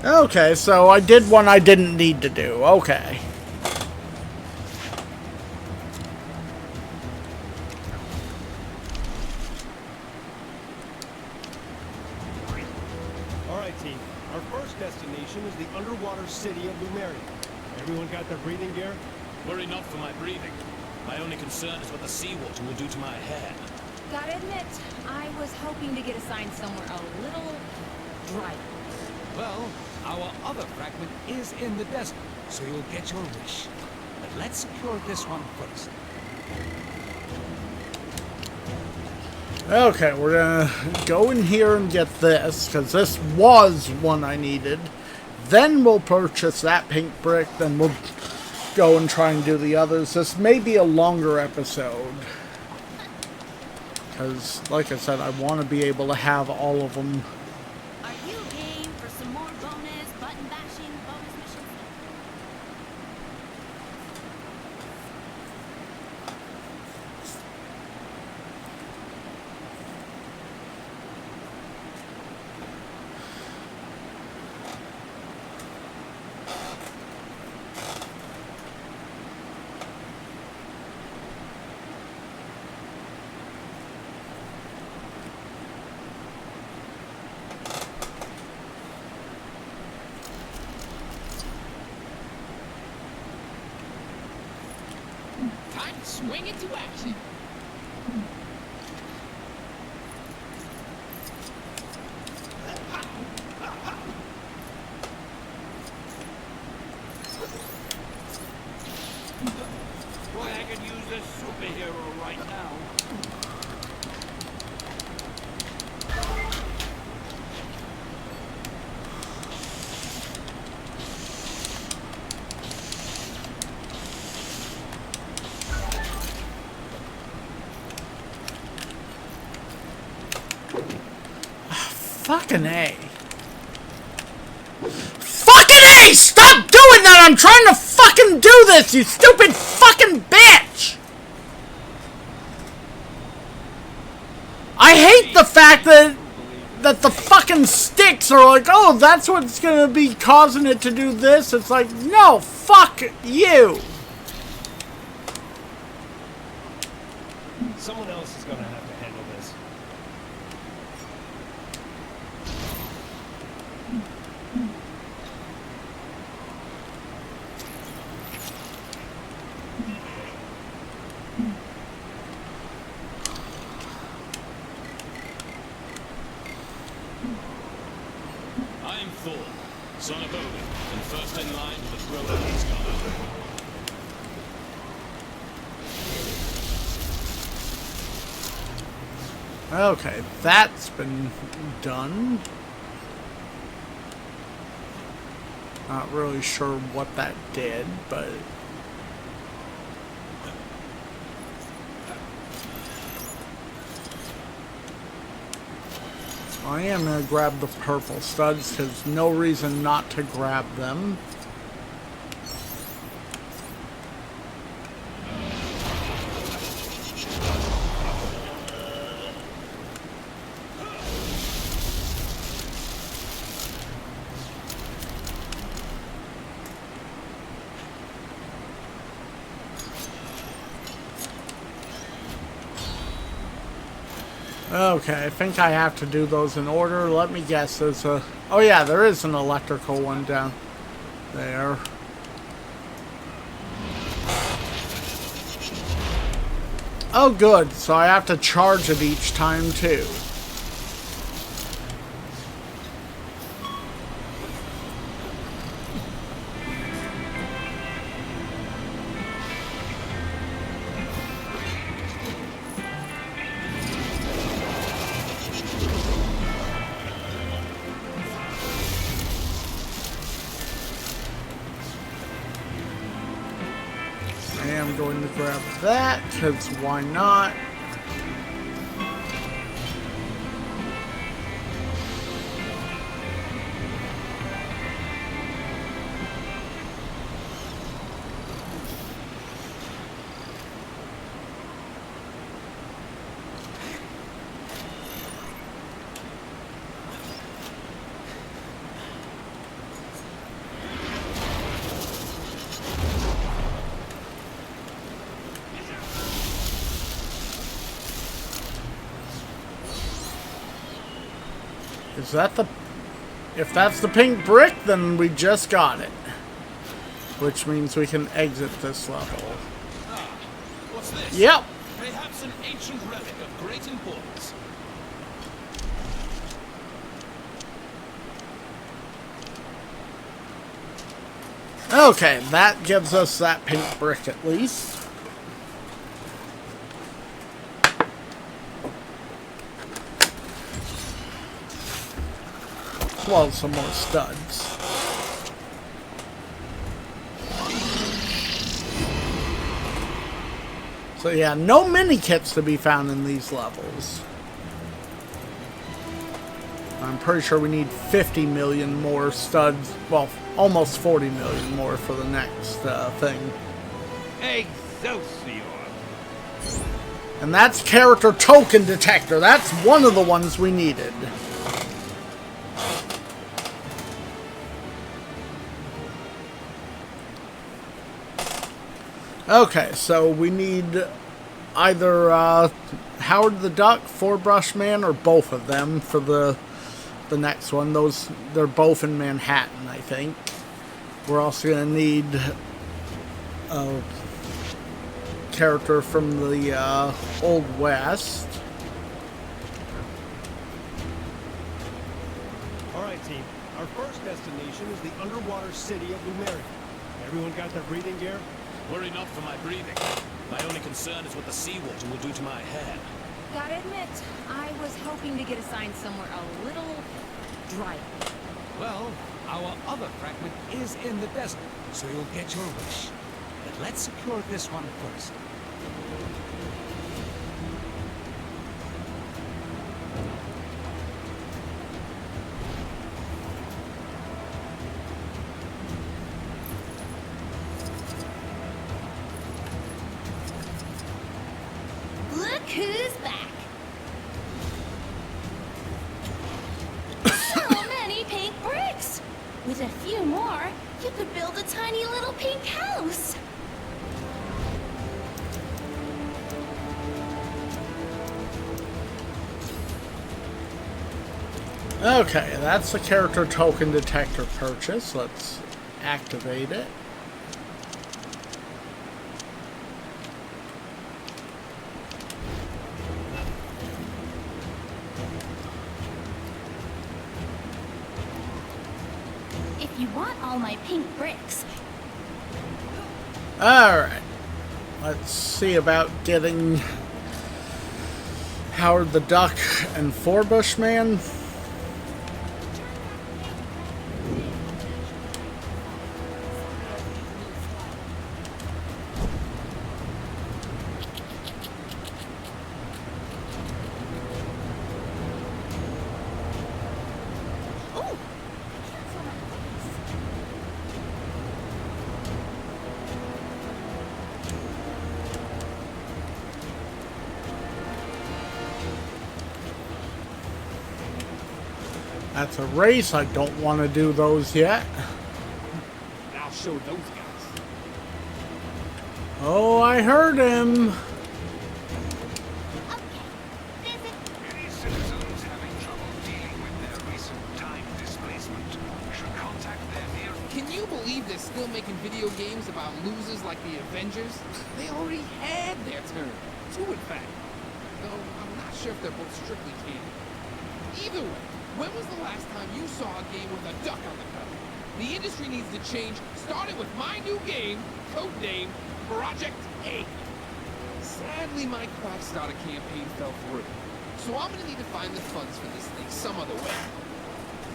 Okay, so I did one I didn't need to do. Okay. Alright, team. Our first destination is the underwater city of Lumeria. Everyone got their breathing gear? Worry not for my breathing. My only concern is what the seawater will do to my hair. Gotta admit, I was hoping to get assigned somewhere a little drier. Well, our other fragment is in the desert, so you'll get your wish. But let's secure this one first. Okay, we're gonna go in here and get this, because this was one I needed. Then we'll purchase that pink brick, then we'll go and try and do the others. This may be a longer episode. Because, like I said, I want to be able to have all of them. Are you game for some more bonus button bashing bonus missions? swing into action. Boy, I could use a superhero right now. Fucking A. Fucking A! Stop doing that! I'm trying to fucking do this, you stupid fucking bitch! I hate the fact that the fucking sticks are like, oh, that's what's gonna be causing it to do this. It's like, no, fuck you. Someone else is gonna have to handle this. I am Thor, son of Odin, and first in line to the throne of Asgard. Okay, that's been done. Not really sure what that did, but... I am going to grab the purple studs, because no reason not to grab them. Okay, I think I have to do those in order. Let me guess, there's a... Oh yeah, there is an electrical one down there. Oh good, so I have to charge it each time too. I am going to grab that, because why not? Is that the... If that's the pink brick, then we just got it. Which means we can exit this level. Ah, what's this? Yep. Perhaps an ancient relic of great importance. Okay, that gives us that pink brick at least. Well, some more studs. So yeah, no mini kits to be found in these levels. I'm pretty sure we need 50 million more studs. Well, almost 40 million more for the next thing. Excelsior! And that's character token detector. That's one of the ones we needed. Okay, so we need either Howard the Duck, Four Brush Man, or both of them for the next one. They're both in Manhattan, I think. We're also gonna need character from the Old West. Alright, team. Our first destination is the underwater city of Lumeria. Everyone got their breathing gear? Worry not for my breathing. My only concern is what the seawater will do to my hair. Gotta admit, I was hoping to get assigned somewhere a little drier. Well, our other fragment is in the desert, so you'll get your wish. But let's secure this one first. Look who's back. So many pink bricks. With a few more, you could build a tiny little pink house. Okay, that's the character token detector purchase. Let's activate it. If you want all my pink bricks, Alright. Let's see about getting Howard the Duck and Forbush Man. That's a race. I don't want to do those yet. I'll show those guys. Oh, I heard him. Any citizens having trouble dealing with their recent time displacement should contact their near... Can you believe they're still making video games about losers like the Avengers? They already had their turn. Two, in fact. Though I'm not sure if they're both strictly canon. Either way, when was the last time you saw a game with a duck on the cover? The industry needs to change, starting with my new game, codenamed Project A. Sadly, my Quackstarter campaign fell through, so I'm gonna need to find the funds for this thing some other way.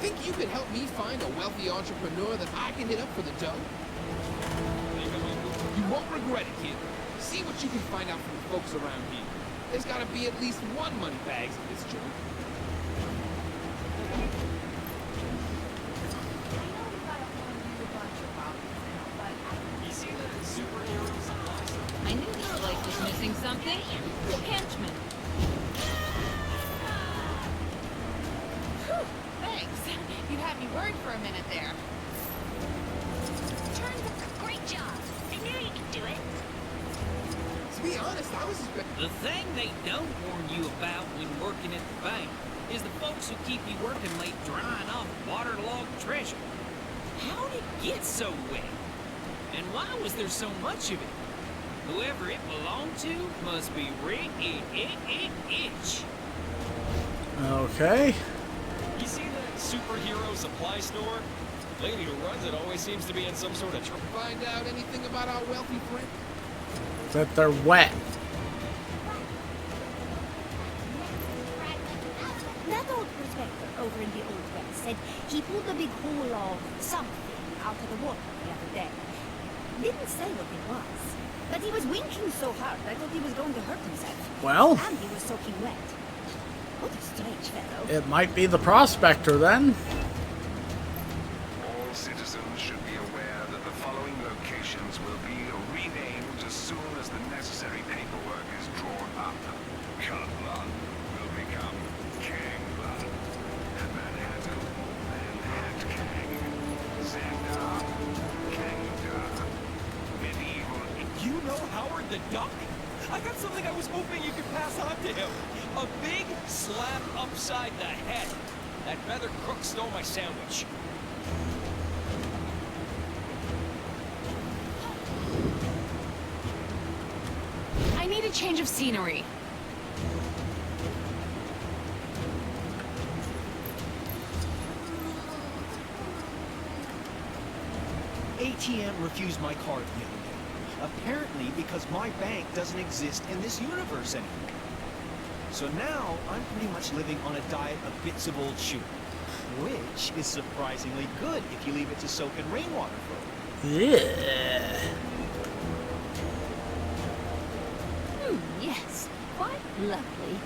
Think you could help me find a wealthy entrepreneur that I can hit up for the dough? You won't regret it, kid. See what you can find out from the folks around here. There's gotta be at least one moneybags in this joint. I knew this place was missing something. The henchman. Whew, thanks. You had me worried for a minute there. great job. I knew you could do it. To be honest, I was expecting... The thing they don't warn you about when working at the bank is the folks who keep you working late drying off waterlogged treasure. How did it get so wet? And why was there so much of it? Whoever it belonged to must be rich. Okay. You see that superhero supply store? The lady who runs it always seems to be in some sort of trouble. Find out anything about our wealthy friend? That they're wet. That old prospector over in the Old West said he pulled a big hole of something out of the water the other day. Didn't say what it was, but he was winking so hard I thought he was going to hurt himself. Well. And he was soaking wet. What a strange fellow. It might be the prospector then. All citizens should be aware that the following locations will be renamed as soon as the necessary paperwork is drawn up. Cutland will become Kangland. Manhattan, Manhattan. Xandar, Kangda. Medieval... You know Howard the Duck? I got something I was hoping you could pass on to him. A big slap upside the head. That feather crook stole my sandwich. need a change of scenery. ATM refused my card the other day. Apparently because my bank doesn't exist in this universe anymore. So now I'm pretty much living on a diet of bits of old shoe. Which is surprisingly good if you leave it to soak in rainwater for a while. Yeah. Yes, quite lovely.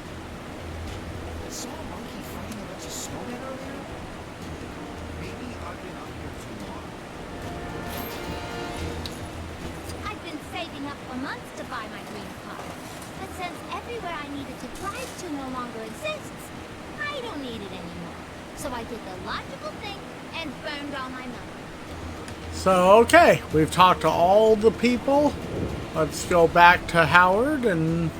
I saw a monkey fighting a bunch of snowmen earlier. Maybe I've been up here too long. I've been saving up for months to buy my green card. But since everywhere I needed to drive to no longer exists, I don't need it anymore. So I did the logical thing and burned all my money. So, okay, we've talked to all the people. Let's go back to Howard and...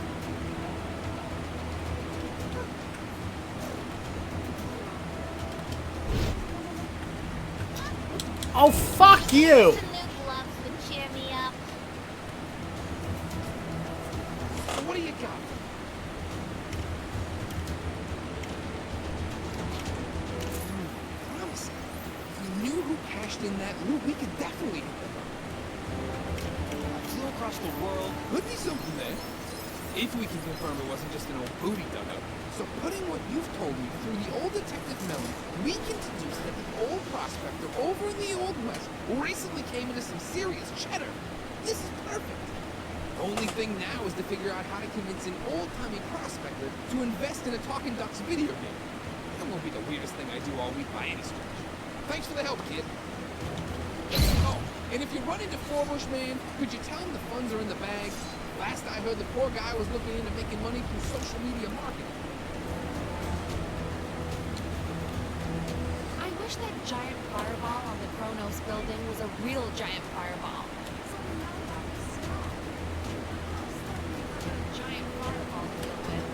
Oh, fuck you! Some new gloves would cheer me up. So what do you got? Promise. If we knew who cashed in that loot, we could definitely hit them up. I flew across the world. Could be something there. If we can confirm it wasn't just an old booty dugout. So putting what you've told me through the old detective Melon, we can deduce that the old prospector over in the Old West recently came into some serious cheddar. This is perfect. The only thing now is to figure out how to convince an old-timey prospector to invest in a Talking Ducks video game. That won't be the weirdest thing I do all week by any stretch. Thanks for the help, kid. Oh, and if you run into Forbush, man, could you tell him the funds are in the bag? Last I heard, the poor guy was looking into making money through social media marketing. I wish that giant fireball on the Kronos building was a real giant fireball. Giant fireball to deal with.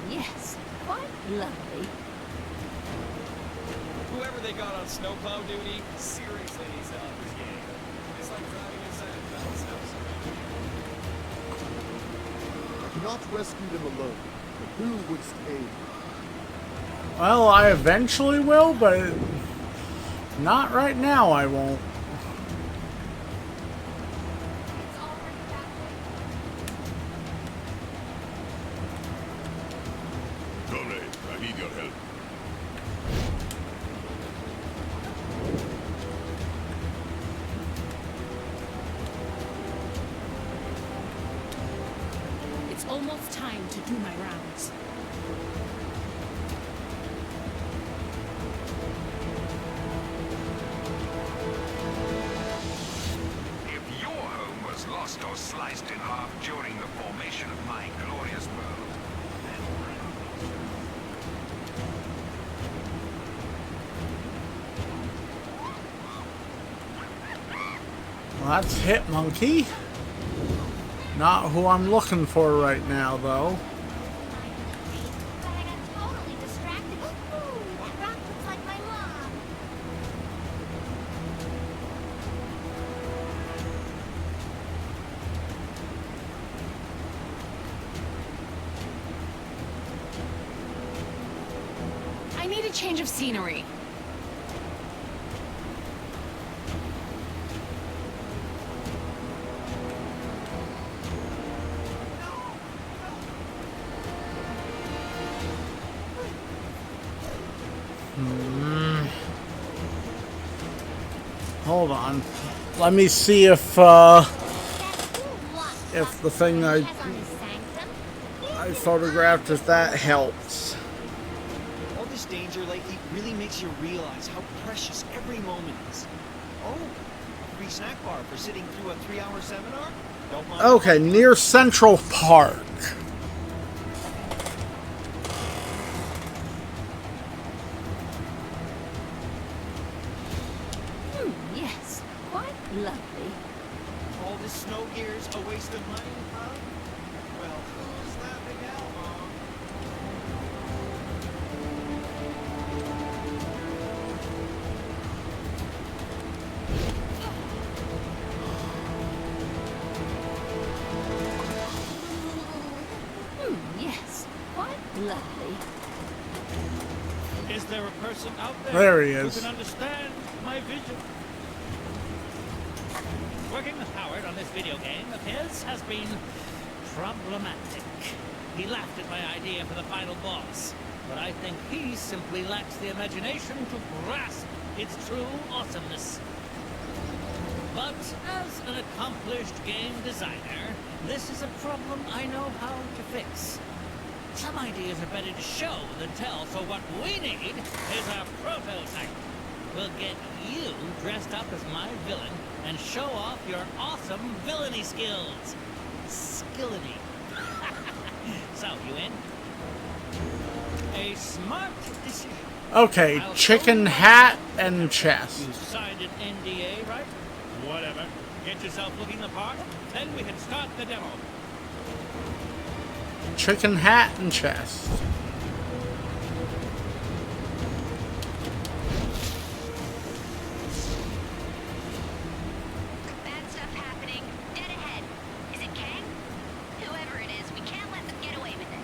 Yes, quite lovely. Whoever they got on snowplow duty, seriously needs to up his game. It's like driving inside a bounce house. I cannot rescue them alone, but who would stay? Well, I eventually will, but not right now I won't. Comrade, I need your help. It's almost time to do my rounds. If your home was lost or sliced in half during the formation of my glorious world, Well, that's Hit Monkey. Not who I'm looking for right now, though. But I got totally distracted. Ooh, that rock looks like my mom. I need a change of scenery. Hold on. Let me see if the thing I photographed, if that helps. All this danger lately really makes you realize how precious every moment is. Oh, free snack bar for sitting through a 3-hour seminar? Don't mind. Okay, near Central Park. Yes, quite lovely. All this snow gear's a waste of money, huh? Well, who's laughing now, Mom? Yes, quite lovely. Is there a person out there, There he is. who can understand my vision? Working with Howard on this video game of his has been problematic. He laughed at my idea for the final boss, but I think he simply lacks the imagination to grasp its true awesomeness. But as an accomplished game designer, this is a problem I know how to fix. Some ideas are better to show than tell, so what we need is a prototype. We'll get you dressed up as my villain and show off your awesome villainy skills. Skillity. So, you in? A smart decision. Okay, chicken hat and chest. You signed an NDA, right? Whatever. Get yourself looking the part, then we can start the demo. Chicken hat and chest. Bad stuff happening. Dead ahead. Is it Kang? Whoever it is, we can't let them get away with it.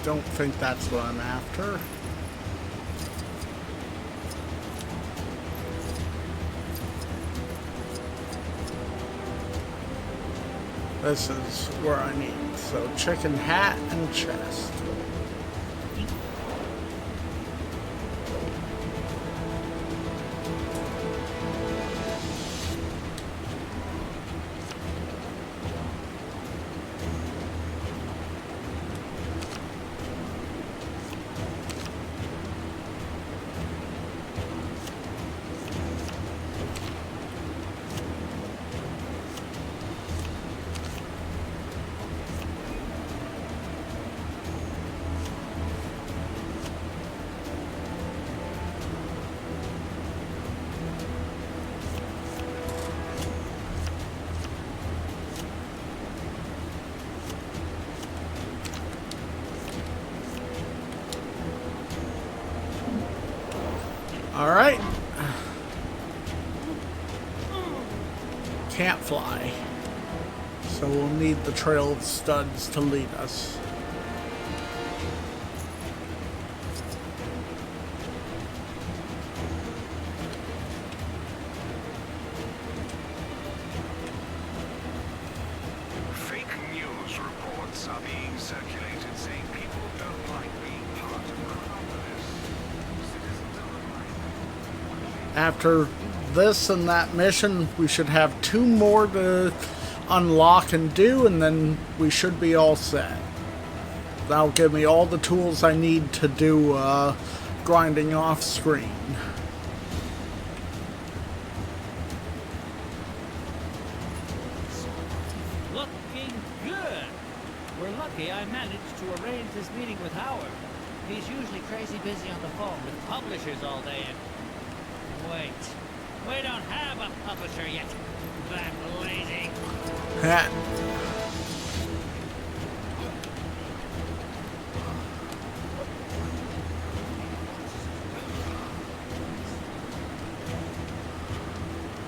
Don't think that's what I'm after. This is where I need. So chicken hat and chest. Alright. Can't fly. So we'll need the trail of studs to lead us. Fake news reports are being circulated saying people don't like being part of Metropolis. Citizens are After this and that mission, we should have 2 more to unlock and do, and then we should be all set. That'll give me all the tools I need to do grinding off screen. Looking good. We're lucky I managed to arrange this meeting with Howard. He's usually crazy busy on the phone with publishers all day and... Wait. We don't have a publisher yet. That lazy. Hat.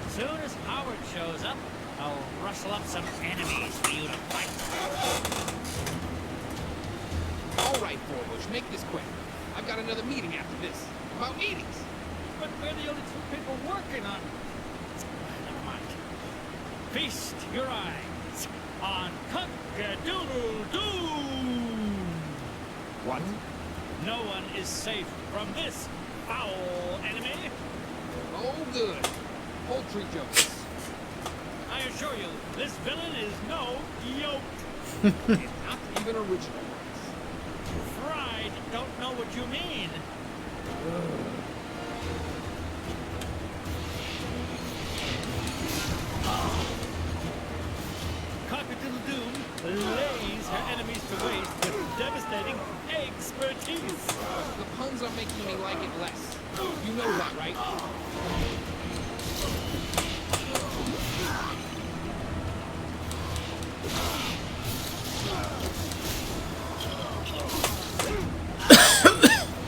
Soon as Howard shows up, I'll rustle up some enemies for you to fight. All right, Forbush, make this quick. I've got another meeting after this. About meetings. But we're the only 2 people working on... Never mind. Feast your eyes on Cock-a-doodle-doo! What? No one is safe from this foul enemy. Oh, good. Poultry jokes. I assure you, this villain is no yoke. And not even original ones. Fried don't know what you mean. Cock-a-doodle-doom lays her enemies to waste with devastating fascinating expertise. The puns are making me like it less. You know that, right?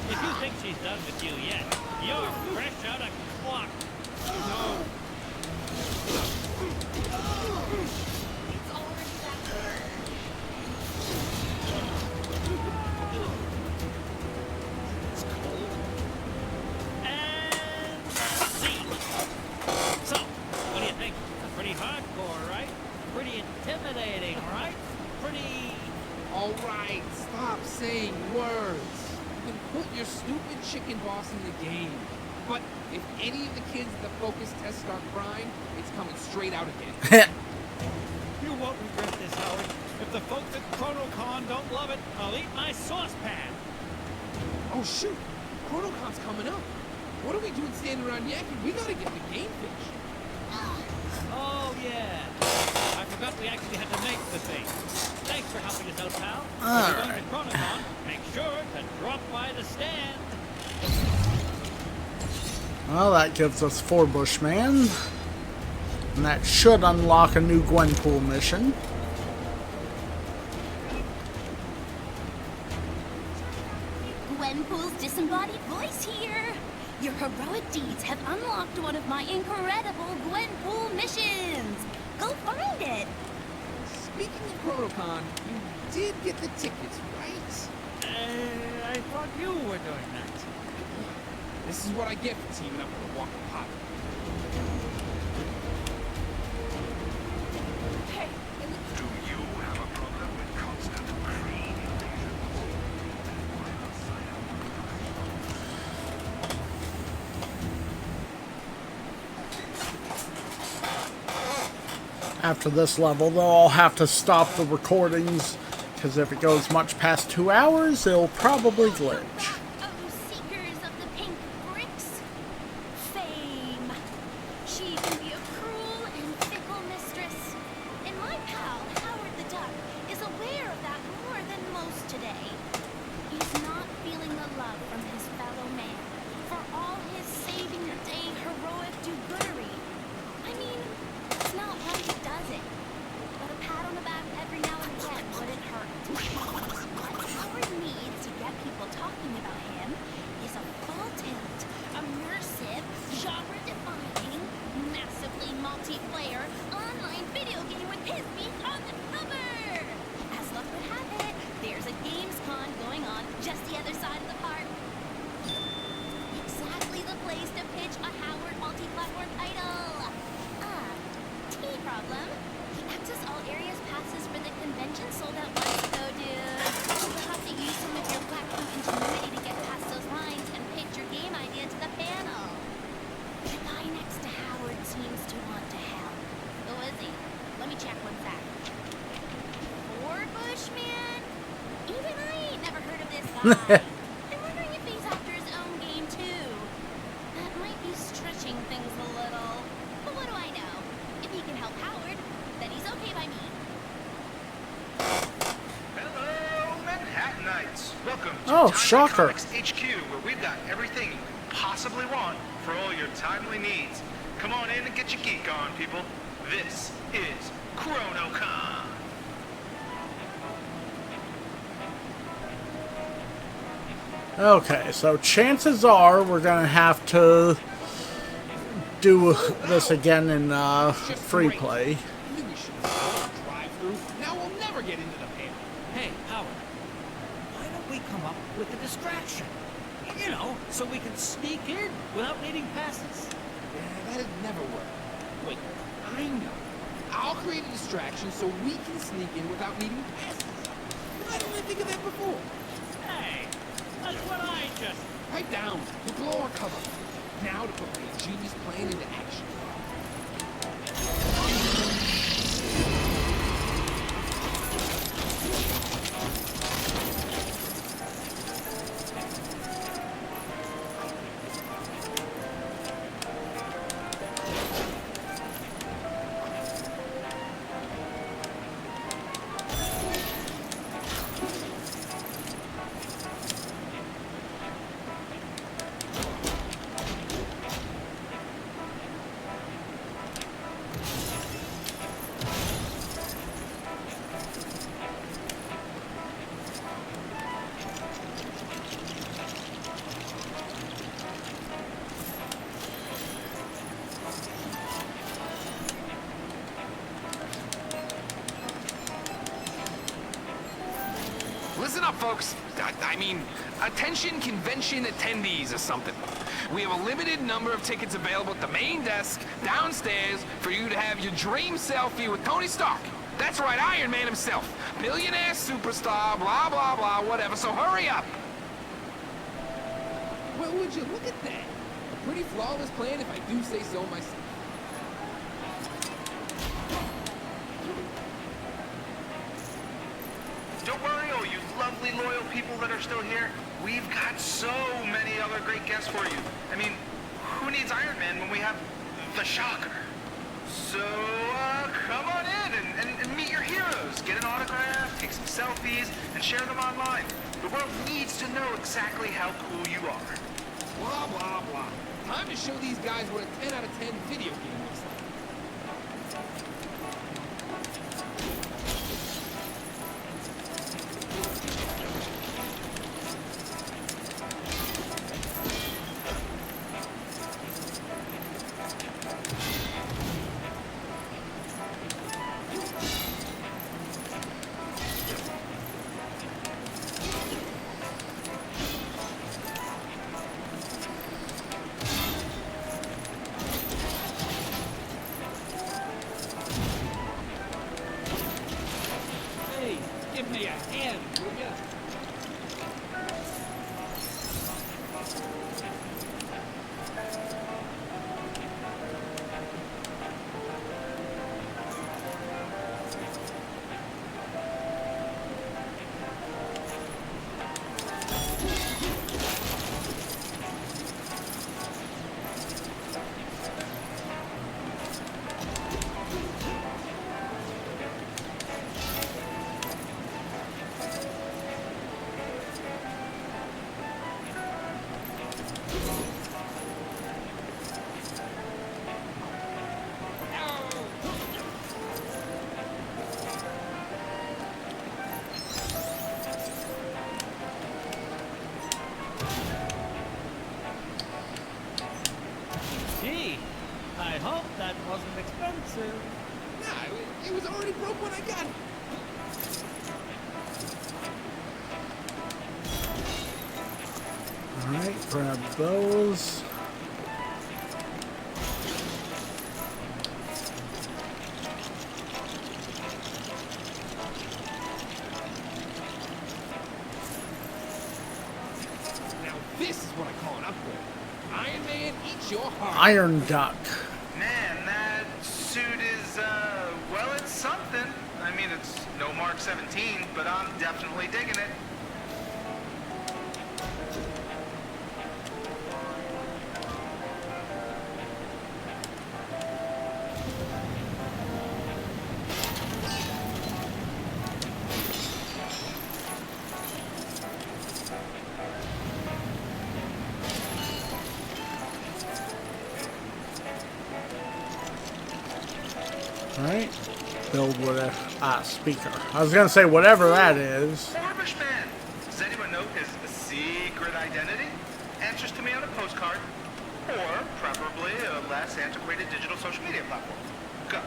If you think she's done with you yet, you're fresh out of clock. No. And see. So, what do you think? Pretty hardcore, right? Pretty intimidating, right? Pretty... All right, stop saying words. You can put your stupid chicken boss in the game. But if any of the kids at the focus test start crying, it's coming straight out again. You won't regret this, Howard. If the folks at ChronoCon don't love it, I'll eat my saucepan. Oh shoot, ChronoCon's coming up. What are we doing standing around yakking? We gotta get the game finished. Oh, yeah. I forgot we actually had to make the thing. Thanks for helping us out, pal. All If you're going to ChronoCon, make sure to drop by the stand. Well, that gives us 4 Bushman. And that should unlock a new Gwenpool mission. Gwenpool's disembodied voice here. Your heroic deeds have unlocked one of my incredible Gwenpool missions. Go find it. Speaking of ChronoCon, you did get the tickets, right? I thought you were doing that. This is what I get for teaming up with a walking pot. Hey, Do you have a problem with constant Kree invasions? Why not sign up for After this level, they'll all have to stop the recordings, because if it goes much past 2 hours, it'll probably glitch. Oh, seekers of the pink bricks. Fame. She can be a cruel and fickle mistress. And my pal, Howard the Duck, is aware of that more than most today. He's not feeling the love from his fellow man for all his saving the day heroic do-goodery. I mean, it's not why he does it. But a pat on the back every now and again wouldn't hurt. What Howard needs to get people talking about him is a full-tilt, immersive, genre-defining, massively multiplayer online video game with his beat on the cover. As luck would have it, there's a Gamescom going on just the other side of the park. Exactly the place to pitch a Howard multi-platform title. Problem. The access all areas passes for the convention sold out months ago, dude. You'll have to use some of your black boot ingenuity to get past those lines and pitch your game idea to the panel. The guy next to Howard seems to want to help. Who is he? Let me check one sec. 4 Bushman? Even I ain't never heard of this guy. I'm wondering if he's after his own game, too. That might be stretching things a little. But what do I know? If he can help Howard, then he's okay by me. Hello, Manhattanites! Welcome to Oh, Timely shocker. Comics HQ, where we've got everything you could possibly want for all your timely needs. Come on in and get your geek on, people. This is ChronoCon. Okay, so chances are we're gonna have to do this again in free play. Knew we should have drive-through. Now we'll never get into the panel. Hey, Howard, why don't we come up with a distraction? You know, so we can sneak in without needing passes. Yeah, that'd never work. Wait, I know. I'll create a distraction so we can sneak in without needing passes. Why didn't I think of that before? Hey, that's what I just... Pipe down. We'll blow our cover. Now to put my genius plan into action. Listen up, folks. I mean, attention convention attendees or something. We have a limited number of tickets available at the main desk downstairs for you to have your dream selfie with Tony Stark. That's right, Iron Man himself. Billionaire superstar, blah, blah, blah, whatever. So hurry up. Well, would you look at that? A pretty flawless plan if I do say so myself. Don't worry, all you lovely, loyal people that are still here. We've got so many other great guests for you. I mean, who needs Iron Man when we have the Shocker? So, come on in and meet your heroes. Get an autograph, take some selfies, and share them online. The world needs to know exactly how cool you are. Blah, blah, blah. Time to show these guys what a 10 out of 10 video game looks like. Hey, give me a hand, will ya? Gee, I hope that wasn't expensive. Nah, it was already broke when I got it. Alright, grab those. Now this is what I call an upgrade. Iron Man, eat your heart. Iron Duck. Man, that suit is, well, it's something. I mean, it's no Mark 17, but I'm definitely digging it. Alright. Build with a speaker. I was gonna say whatever that is. Orbishman! Does anyone know his secret identity? Answers to me on a postcard, or preferably a less antiquated digital social media platform. Go.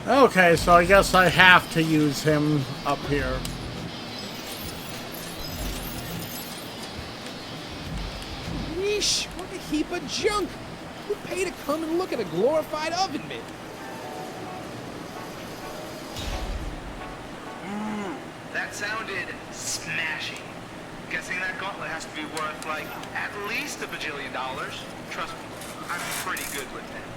Okay, so I guess I have to use him up here. Yeesh, what a heap of junk. Who paid to come and look at a glorified oven mitt? That sounded smashing. Guessing that gauntlet has to be worth, like, at least $1 bajillion. Trust me, I'm pretty good with things.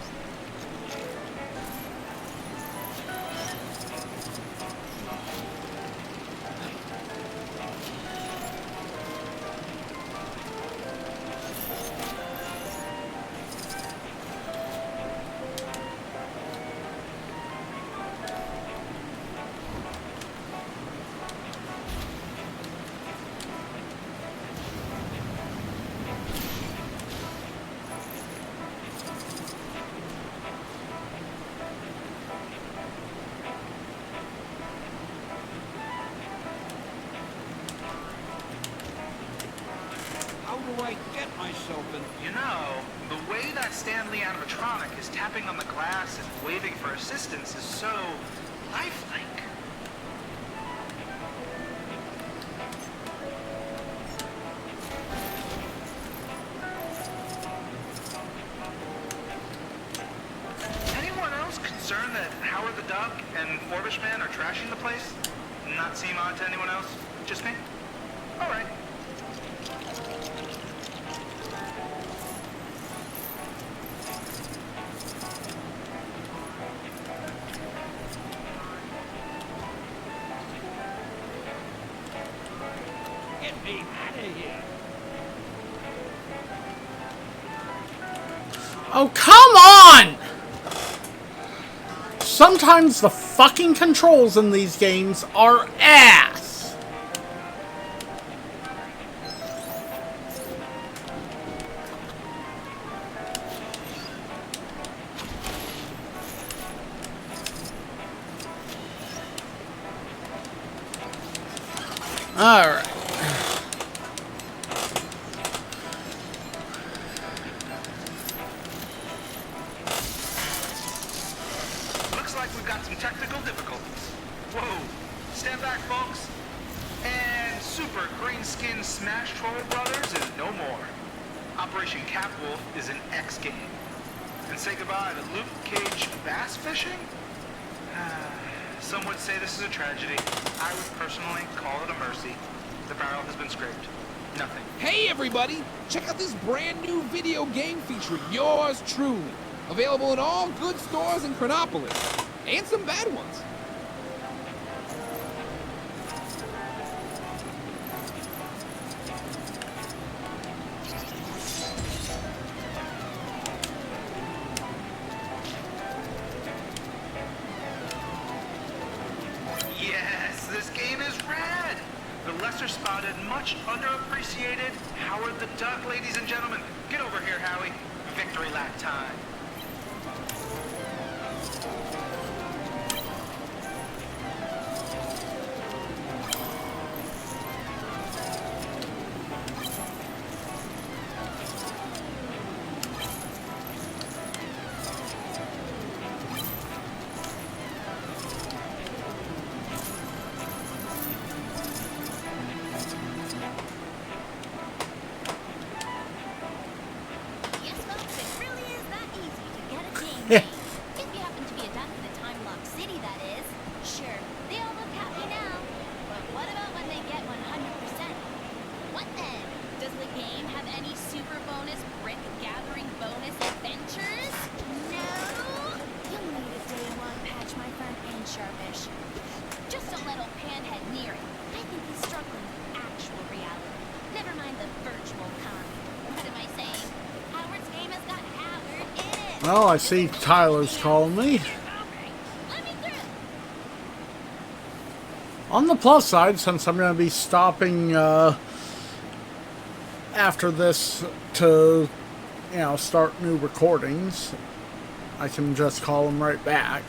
I get myself in? You know, the way that Stanley animatronic is tapping on the glass and waving for assistance is so lifelike. Anyone else concerned that Howard the Duck and Forbish Man are trashing the place? Not seem odd to anyone else? Just me? All right. Get me out of here. Oh, come on! Sometimes the fucking controls in these games are ass! Alright. Looks like we've got some technical difficulties. Whoa, stand back, folks. And Super Green Skin Smash Troll Brothers is no more. Operation Catwolf is an X game. And say goodbye to Luke Cage bass fishing? Some would say this is a tragedy. I would personally call it a mercy. The barrel has been scraped. Nothing. Hey everybody! Check out this brand new video game featuring yours truly. Available in all good stores in Chronopolis. And some bad ones. Yes, this game is rad! The lesser spotted, much underappreciated Howard the Duck, ladies and gentlemen. Get over here, Howie. Victory lap time. Yes, folks, it really is that easy to get a game made. If you happen to be a duck in a time-locked city, that is. Sure, they all look happy now. But what about when they get 100%? What then? Does the game have any super bonus brick-gathering bonus adventures? No? You'll need a day one patch, my friend, and sharpish. Just don't let old Panhead near it. I think he's struggling with actual reality. Never mind the virtual con. What am I saying? Howard's game has got Howard in it. Well, I see Tyler's calling me. Let me through. On the plus side, since I'm going to be stopping after this to, you know, start new recordings, I can just call him right back.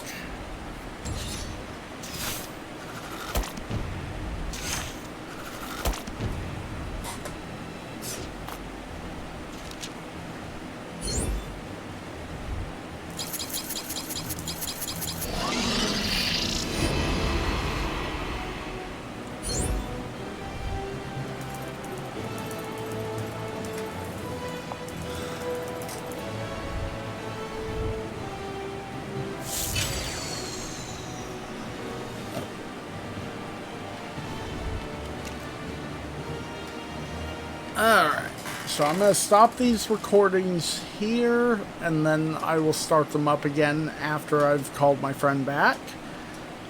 Alright, so I'm going to stop these recordings here, and then I will start them up again after I've called my friend back.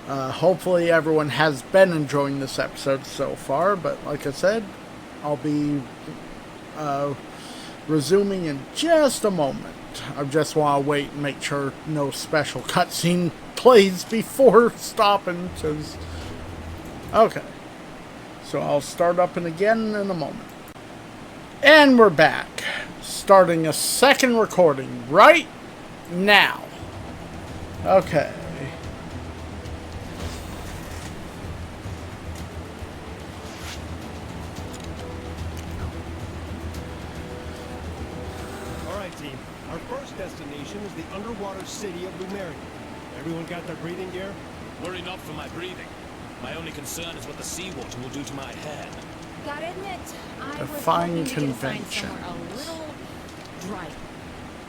Hopefully everyone has been enjoying this episode so far, but like I said, I'll be resuming in just a moment. I just want to wait and make sure no special cutscene plays before stopping, because... Okay. So I'll start up and again in a moment. And we're back. Starting a second recording right now. Okay. Our first destination is the underwater city of Lumeria. Everyone got their breathing gear? Worry not for my breathing. My only concern is what the seawater will do to my head. Gotta admit, I was Define hoping to get assigned convention. somewhere a little dry.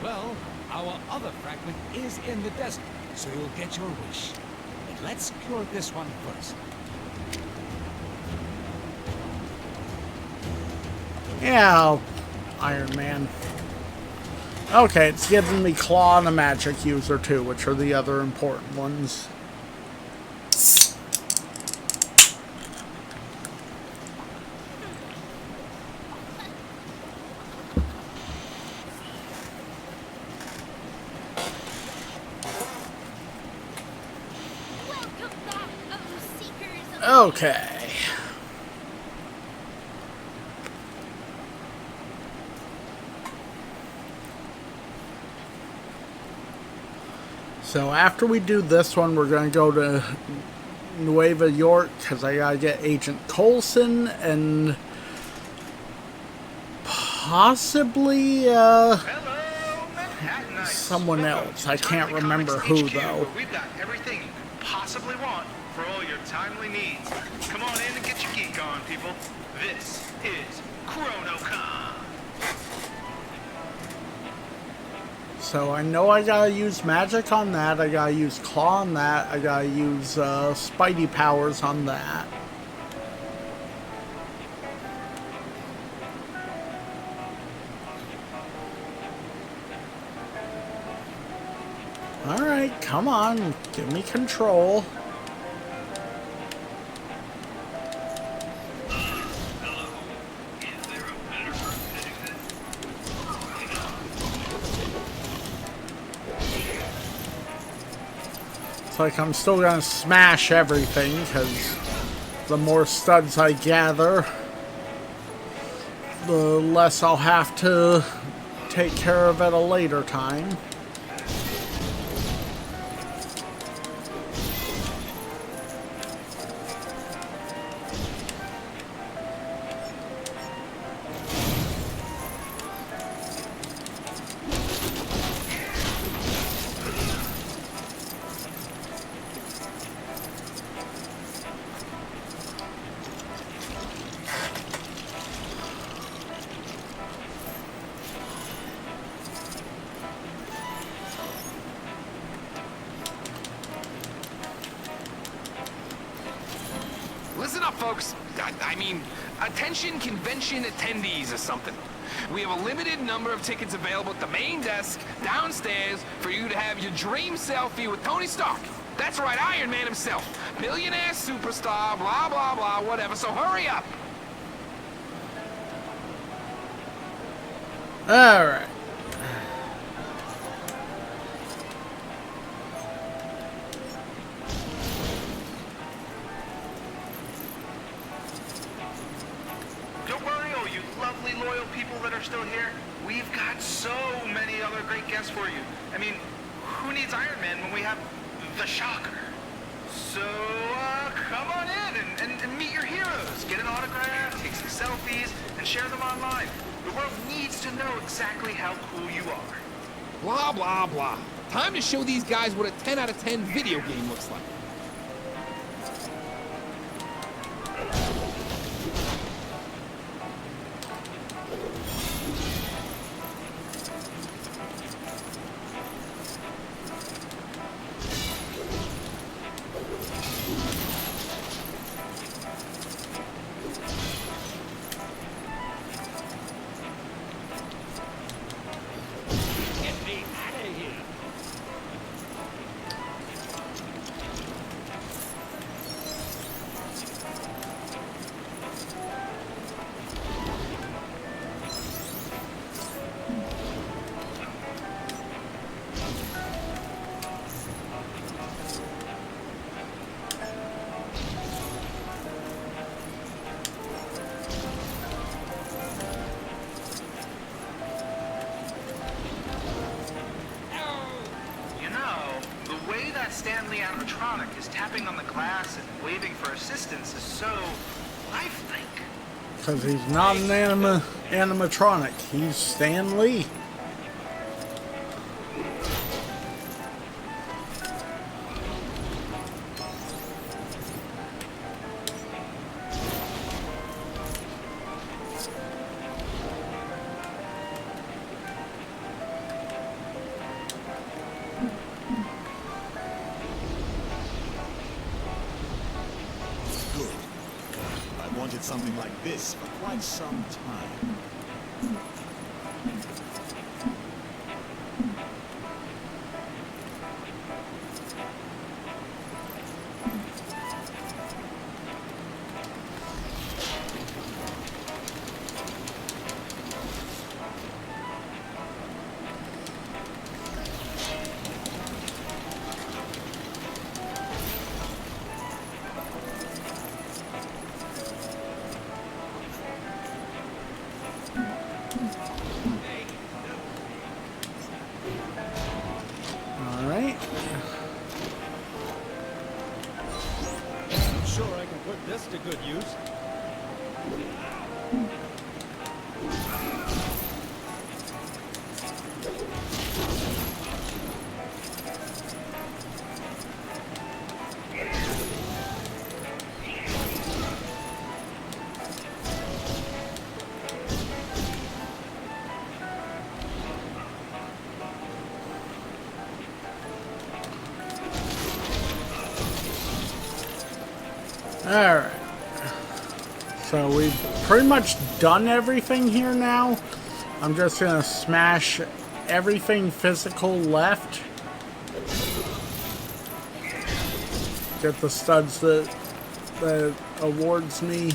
Well, our other fragment is in the desert, so you'll get your wish. But let's secure this one first. Yeah, Iron Man. Okay, it's giving me Claw and a Magic User too, which are the other important ones. Welcome back, oh seekers of Okay. So after we do this one, we're going to go to Nueva York because I got to get Agent Coulson and possibly someone else. I can't remember who though. We've got everything you could possibly want for all your timely needs. Come on in and get your geek on, people. This is ChronoCon. So I know I gotta use magic on that, I gotta use claw on that, I gotta use Spidey powers on that. Alright, come on, give me control. Like I'm still gonna smash everything because the more studs I gather, the less I'll have to take care of at a later time. Listen up, folks. I mean, attention convention attendees or something. We have a limited number of tickets available at the main desk downstairs for you to have your dream selfie with Tony Stark. That's right, Iron Man himself. Billionaire superstar, blah, blah, blah, whatever. So hurry up. Alright. Don't worry, oh you lovely, loyal people that are still here. We've got so many other great guests for you. I mean, who needs Iron Man when we have the Shocker? So, come on in and meet your heroes. Get an autograph, take some selfies, and share them online. The world needs to know exactly how cool you are. Blah, blah, blah. Time to show these guys what a 10 out of 10 video game looks like. Get me out of here. You know, the way that Stanley animatronic is tapping on the glass and waving for assistance is so lifelike. Because he's not an animatronic, he's Stan Lee. I've wanted something like this for quite some time. Alright. I'm sure I can put this to good use. Alright. So we've pretty much done everything here now. I'm just gonna smash everything physical left. Get the studs that awards me.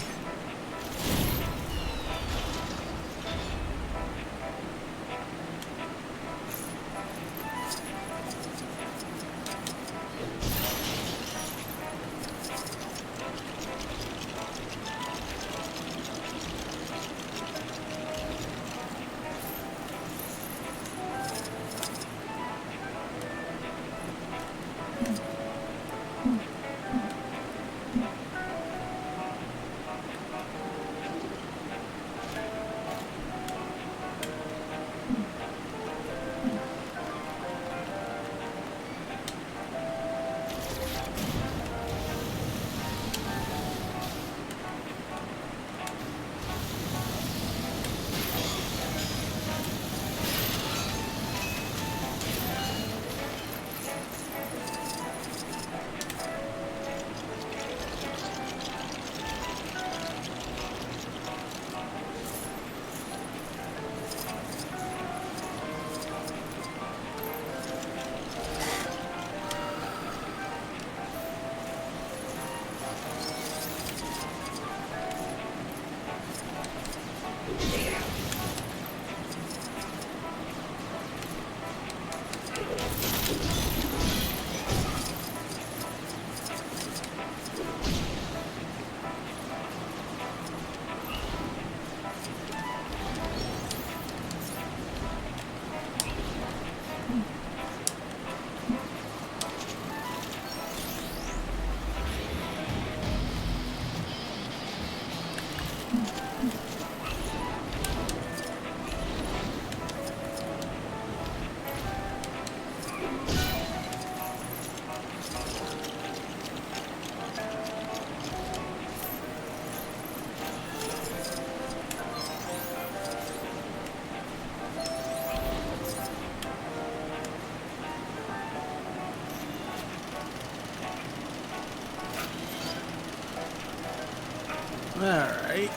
Alright.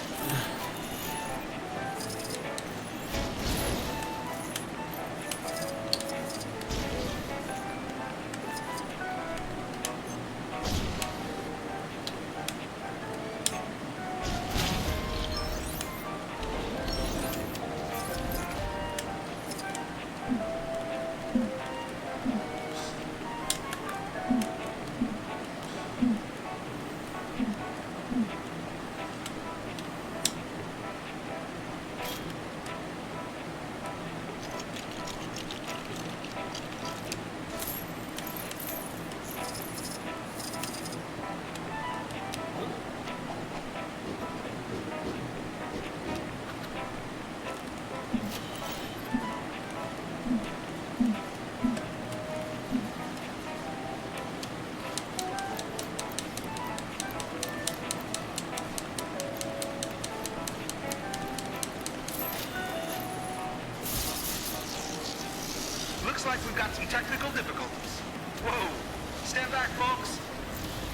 Looks like we've got some technical difficulties. Whoa. Stand back, folks.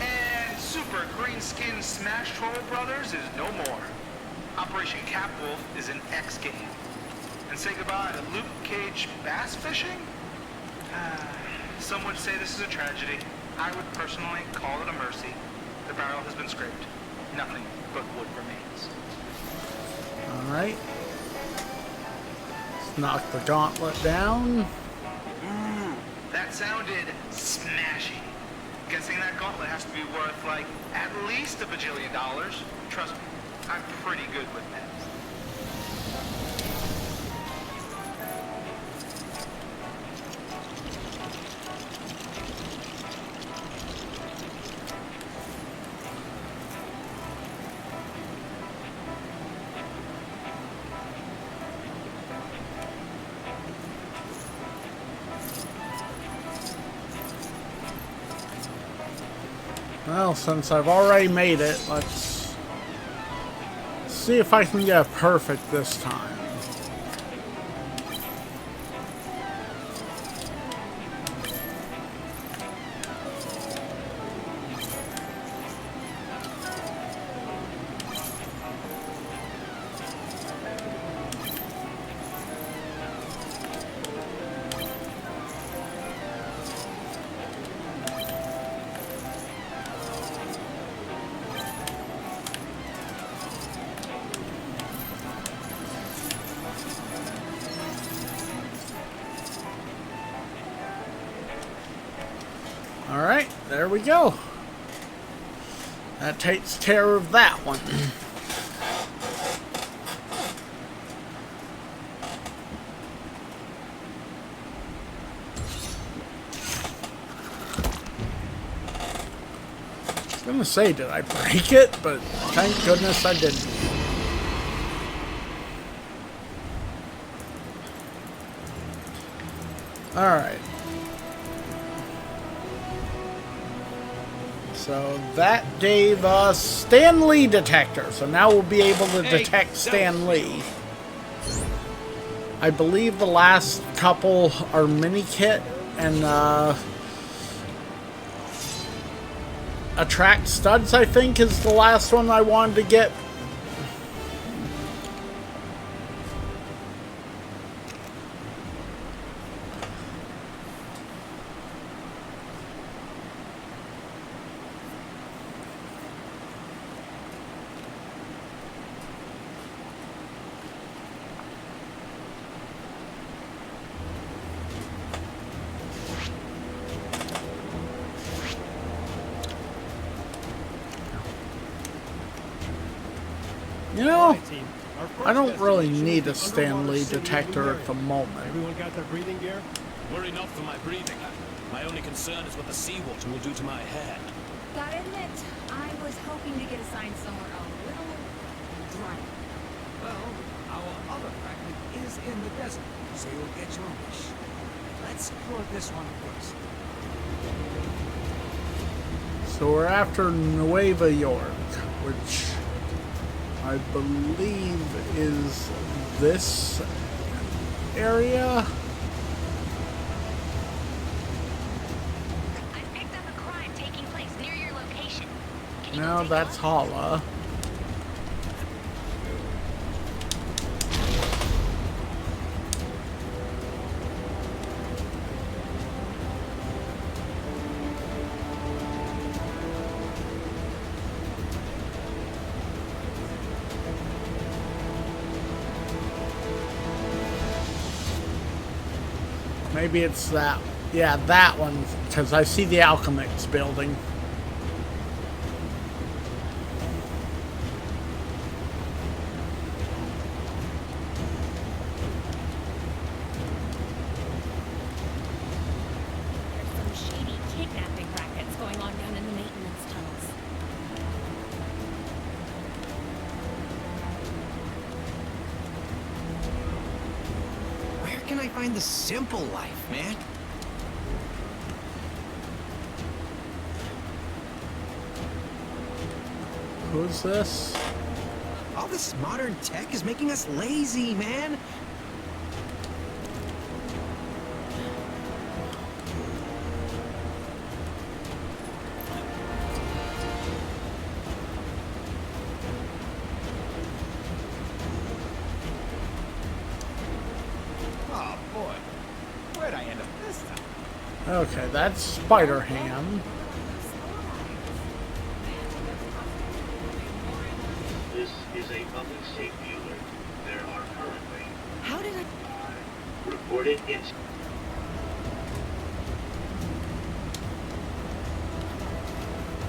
And super green-skinned Smash Troll Brothers is no more. Operation Capwolf is an X game. And say goodbye to Luke Cage bass fishing? Some would say this is a tragedy. I would personally call it a mercy. The barrel has been scraped. Nothing but wood remains. Alright. Let's knock the gauntlet down. That sounded smashy. Guessing that gauntlet has to be worth, like, at least $1 bajillion. Trust me, I'm pretty good with math. Well, since I've already made it, let's see if I can get a perfect this time. Alright, there we go. That takes care of that one. I was gonna say, did I break it? But thank goodness I didn't. Alright. So that gave us Stan Lee detector. So now we'll be able to detect Stan Lee. I believe the last couple are mini kit and attract studs, I think, is the last one I wanted to get. You know, I don't really need a Stan Lee detector at the moment. Everyone got their breathing gear? Worry not for my breathing. My only concern is what the seawater will do to my hair. Gotta admit, I was hoping to get assigned somewhere a little dry. Well, our other fragment is in the desert, so you'll get your wish. Let's secure this one first. So we're after Nueva York, which I believe is this area. I picked up a crime taking place near your location. No, that's Hala. Maybe it's that. Yeah, that one, because I see the Alchemix building. There's some shady kidnapping rackets going on down in the maintenance tunnels. Where can I find the simple life, man? Who's this? All this modern tech is making us lazy, man. Okay, that's Spider Ham. This is a public safety alert. There are currently... How did I... reported incidents.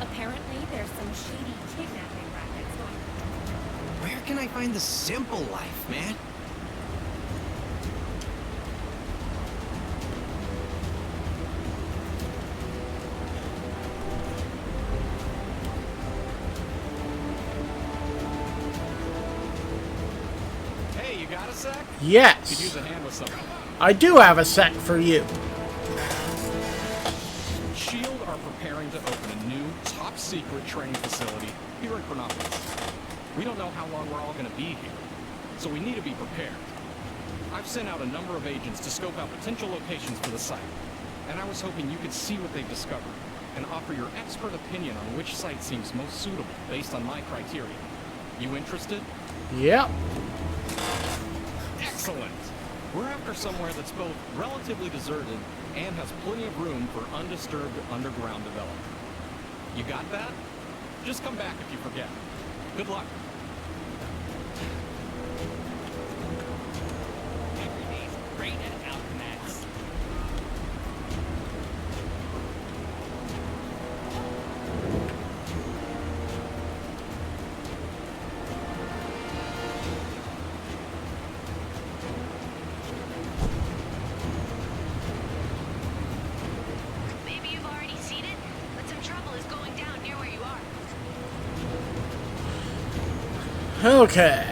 Apparently, there's some shady kidnapping rackets going on. Where can I find the simple life, man? Hey, you got a sec? Yes. Could use a hand with something. I do have a sec for you. SHIELD are preparing to open a new, top-secret training facility here in Chronopolis. We don't know how long we're all going to be here, so we need to be prepared. I've sent out a number of agents to scope out potential locations for the site, and I was hoping you could see what they've discovered and offer your expert opinion on which site seems most suitable based on my criteria. You interested? Yep. Excellent! We're after somewhere that's both relatively deserted and has plenty of room for undisturbed underground development. You got that? Just come back if you forget. Good luck. Every day's great at Alchemax. Maybe you've already seen it, but some trouble is going down near where you are. Okay.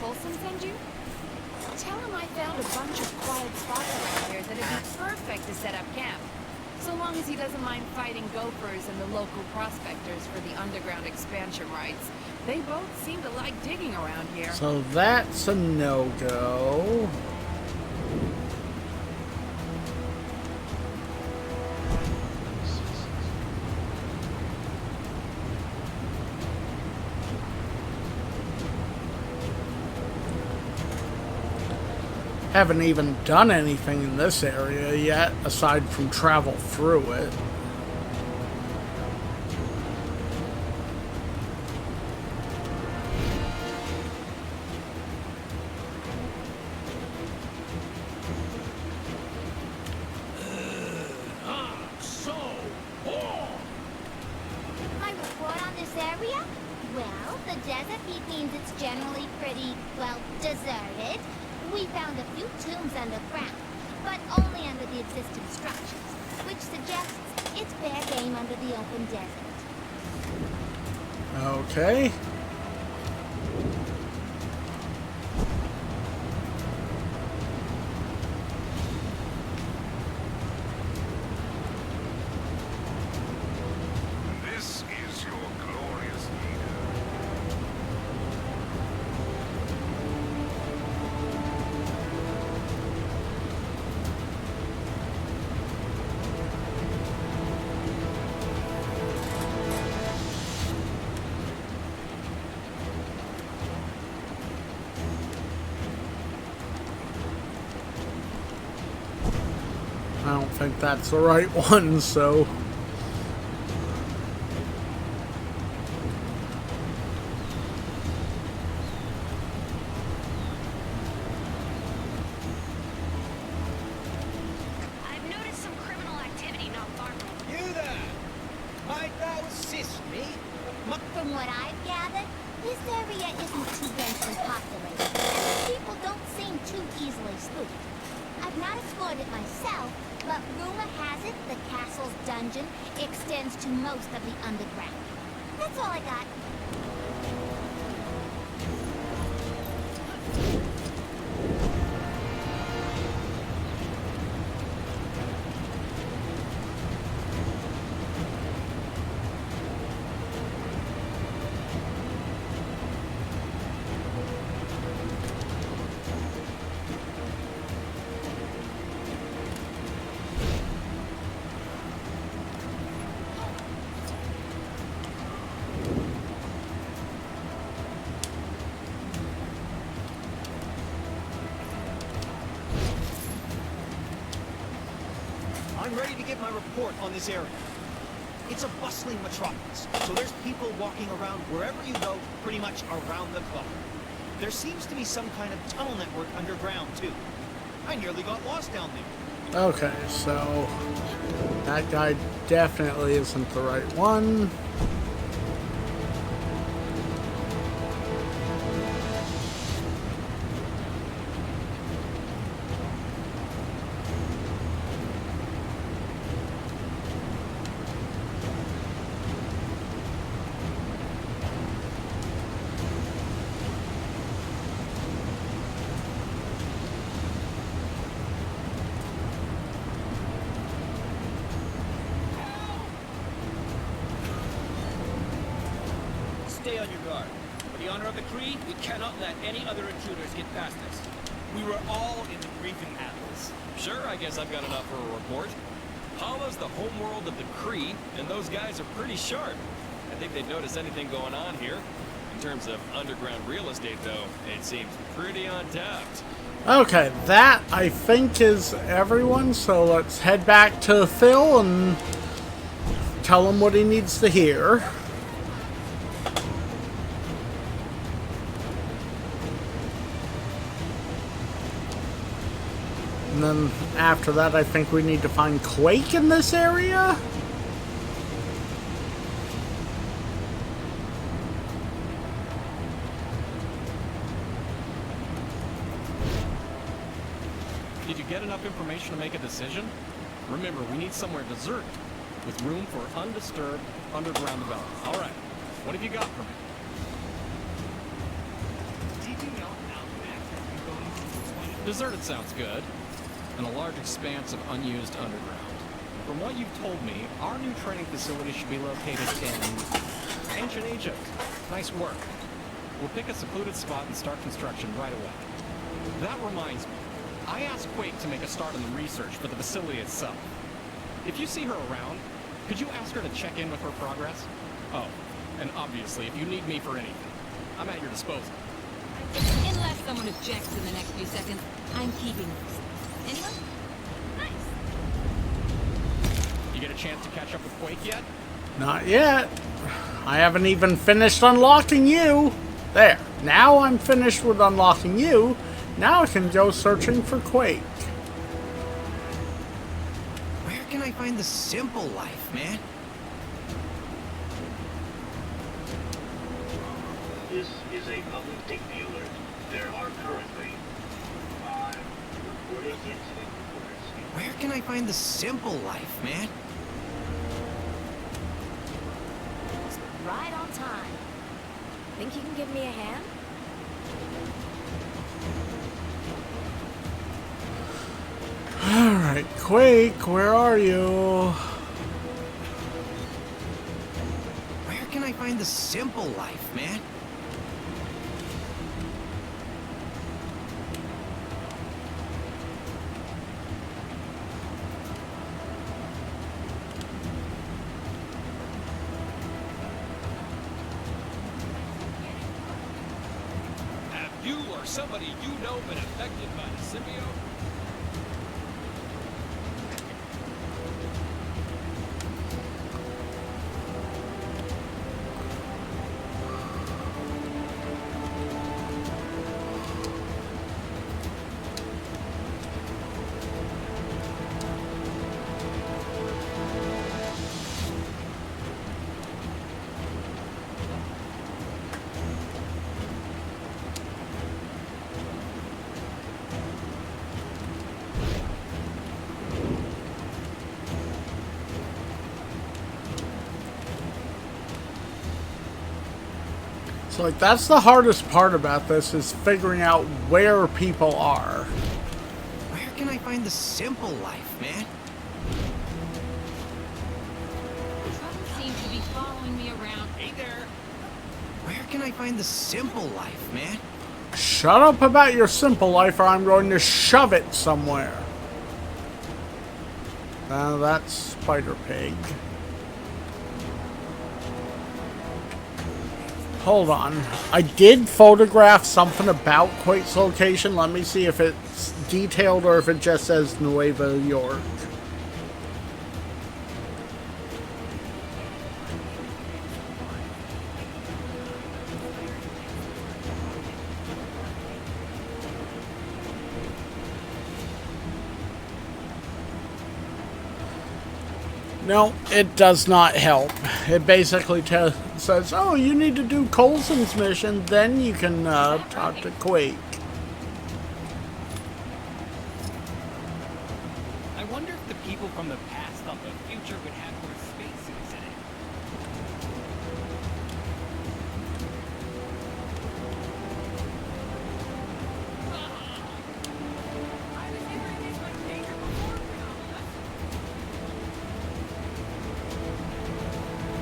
Colson send you? Tell him I found a bunch of quiet spots around here that'd be perfect to set up camp. So long as he doesn't mind fighting gophers and the local prospectors for the underground expansion rights. They both seem to like digging around here. So that's a no-go. Haven't even done anything in this area yet, aside from travel through it. My report on this area? Well, the desert heat means it's generally pretty, well, deserted. We found a few tombs underground, but only under the existing structures, which suggests it's fair game under the open desert. Okay. This is your glorious leader. I don't think that's the right one, so... I've noticed some criminal activity not far from You there! Might thou assist me? From what I've gathered, this area isn't too densely populated, and the people don't seem too easily spooked. I've not explored it myself, but rumor has it the castle's dungeon extends to most of the underground. That's all I got. I'm ready to give my report on this area. It's a bustling metropolis, so there's people walking around wherever you go, pretty much around the clock. There seems to be some kind of tunnel network underground, too. I nearly got lost down there. Okay, so that guy definitely isn't the right one. Stay on your guard. For the honor of the Cree, we cannot let any other intruders get past us. We were all in the briefing atlas. Sure, I guess I've got enough for a report. Hala's the homeworld of the Cree, and those guys are pretty sharp. I think they'd notice anything going on here. In terms of underground real estate, though, it seems pretty untapped. Okay, that I think is everyone, so let's head back to Phil and tell him what he needs to hear. And then after that, I think we need to find Quake in this area? Did you get enough information to make a decision? Remember, we need somewhere deserted, with room for undisturbed underground development. All right, what have you got for me? Did you know Outback has been going since 20... Deserted sounds good. And a large expanse of unused underground. From what you've told me, our new training facility should be located in ancient Egypt. Nice work. We'll pick a secluded spot and start construction right away. That reminds me. I asked Quake to make a start on the research for the facility itself. If you see her around, could you ask her to check in with her progress? Oh, and obviously, if you need me for anything, I'm at your disposal. Unless someone objects in the next few seconds, I'm keeping this. Anyone? Nice. You get a chance to catch up with Quake yet? Not yet. I haven't even finished unlocking you. There. Now I'm finished with unlocking you. Now I can go searching for Quake. Where can I find the simple life, man? This is a public safety alert. There are currently 5 reported incident reports. Where can I find the simple life, man? Right on time. Think you can give me a hand? Alright, Quake, where are you? Where can I find the simple life, man? Have you or somebody you know been affected by the symbiote? So, like, that's the hardest part about this, is figuring out where people are. Where can I find the simple life, man? Seems to be following me around. Hey there. Where can I find the simple life, man? Shut up about your simple life or I'm going to shove it somewhere. Now that's Spider Pig. Hold on. I did photograph something about Quake's location. Let me see if it's detailed or if it just says Nueva York. No, it does not help. It basically says, oh, you need to do Coulson's mission, then you can talk to Quake. I wonder if the people from the past thought the future would have more spacesuits in it.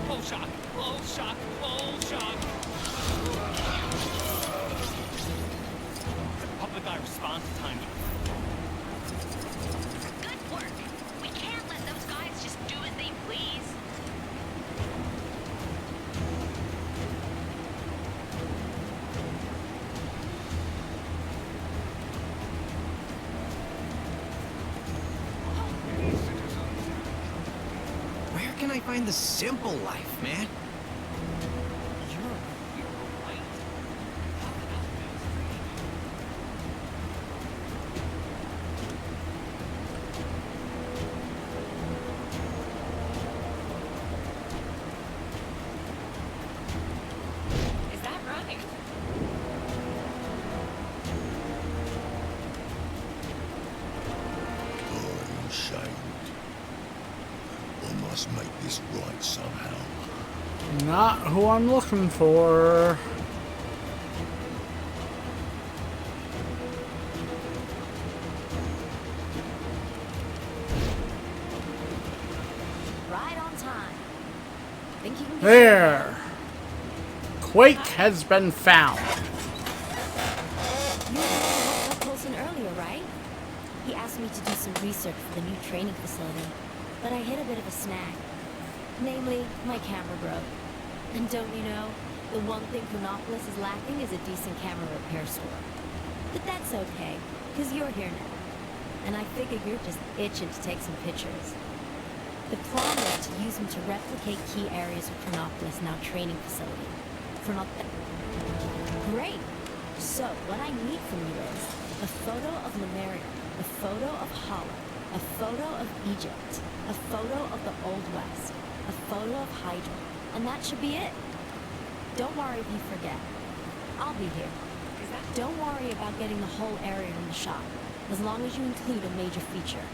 Oh shock! Oh shock! Oh shock! The public eye response time. Good work. We can't let those guys just do as they please. Where can I find the simple life, man? Is that right? I'm ashamed. I must make this right somehow. Not who I'm looking for. Right on time. Think you can get There. Quake has been found. You met Coulson earlier, right? He asked me to do some research for the new training facility, but I hit a bit of a snag. Namely, my camera broke. And don't you know, the one thing Chronopolis is lacking is a decent camera repair store. But that's okay, because you're here now. And I figure you're just itching to take some pictures. The plan was to use them to replicate key areas of Chronopolis' now training facility. Great! So, what I need from you is a photo of Lemuria, a photo of Hala, a photo of Egypt, a photo of the Old West, a photo of Hydra, and that should be it. Don't worry if you forget. I'll be here. Don't worry about getting the whole area in the shot, as long as you include a major feature.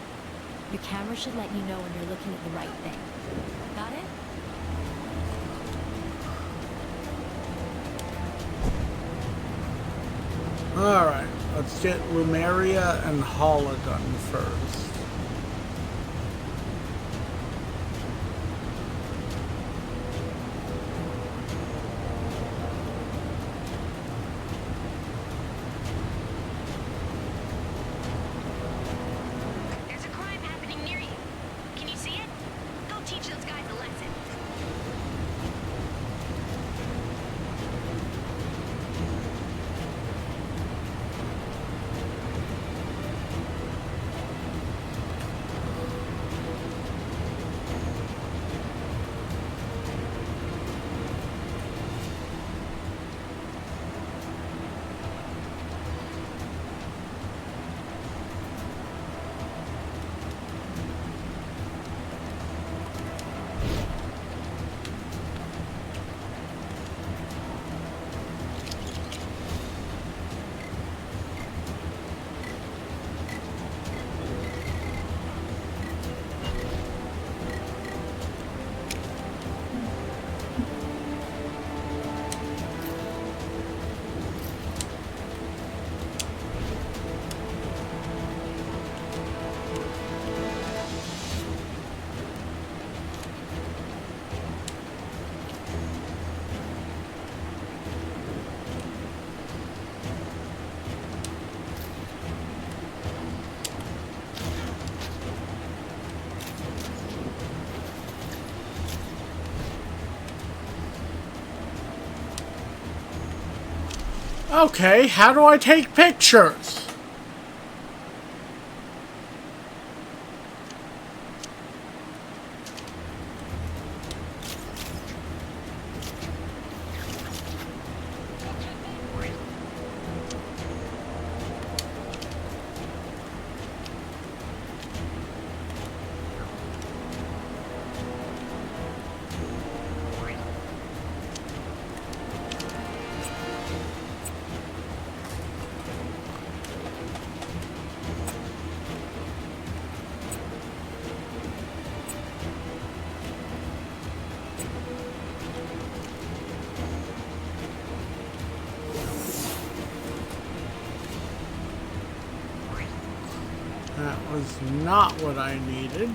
Your camera should let you know when you're looking at the right thing. Got it? Alright, let's get Lemuria and Hala done first. There's a crime happening near you. Can you see it? Go teach those guys a lesson. Okay, how do I take pictures? That was not what I needed.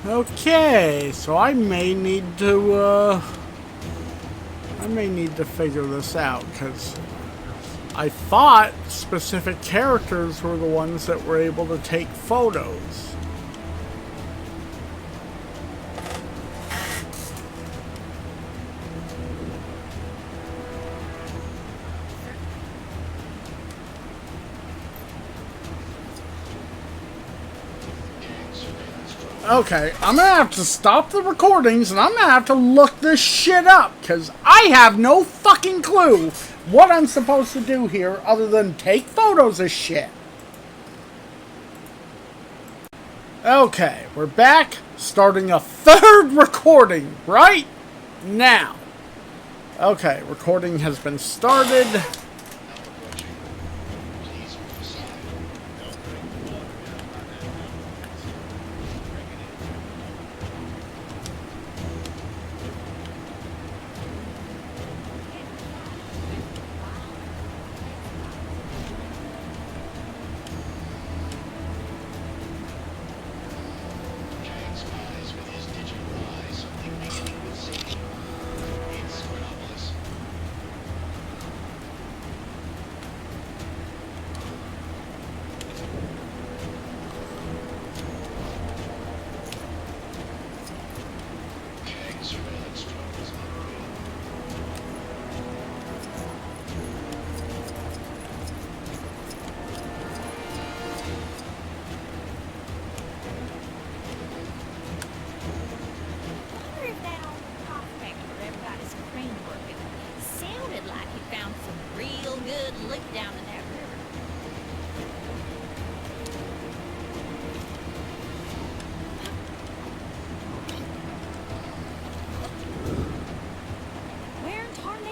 Okay, so I may need to figure this out, because I thought specific characters were the ones that were able to take photos. Okay, I'm gonna have to stop the recordings and I'm gonna have to look this shit up, because I have no fucking clue what I'm supposed to do here other than take photos of shit. Okay, we're back, starting a third recording right now. Okay, recording has been started.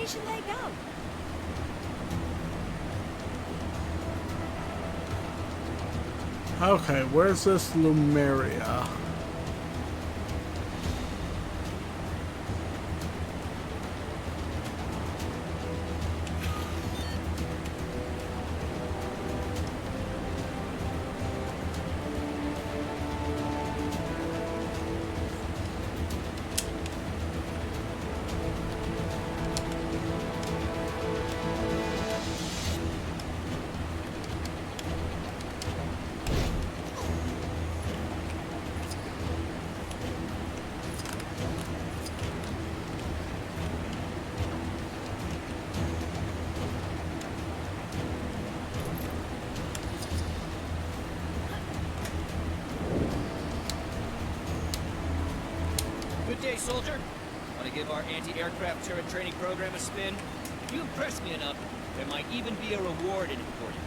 They go. Okay, where's this Lumeria? Good day, soldier. Want to give our anti-aircraft turret training program a spin? If you impress me enough, there might even be a reward in it for you.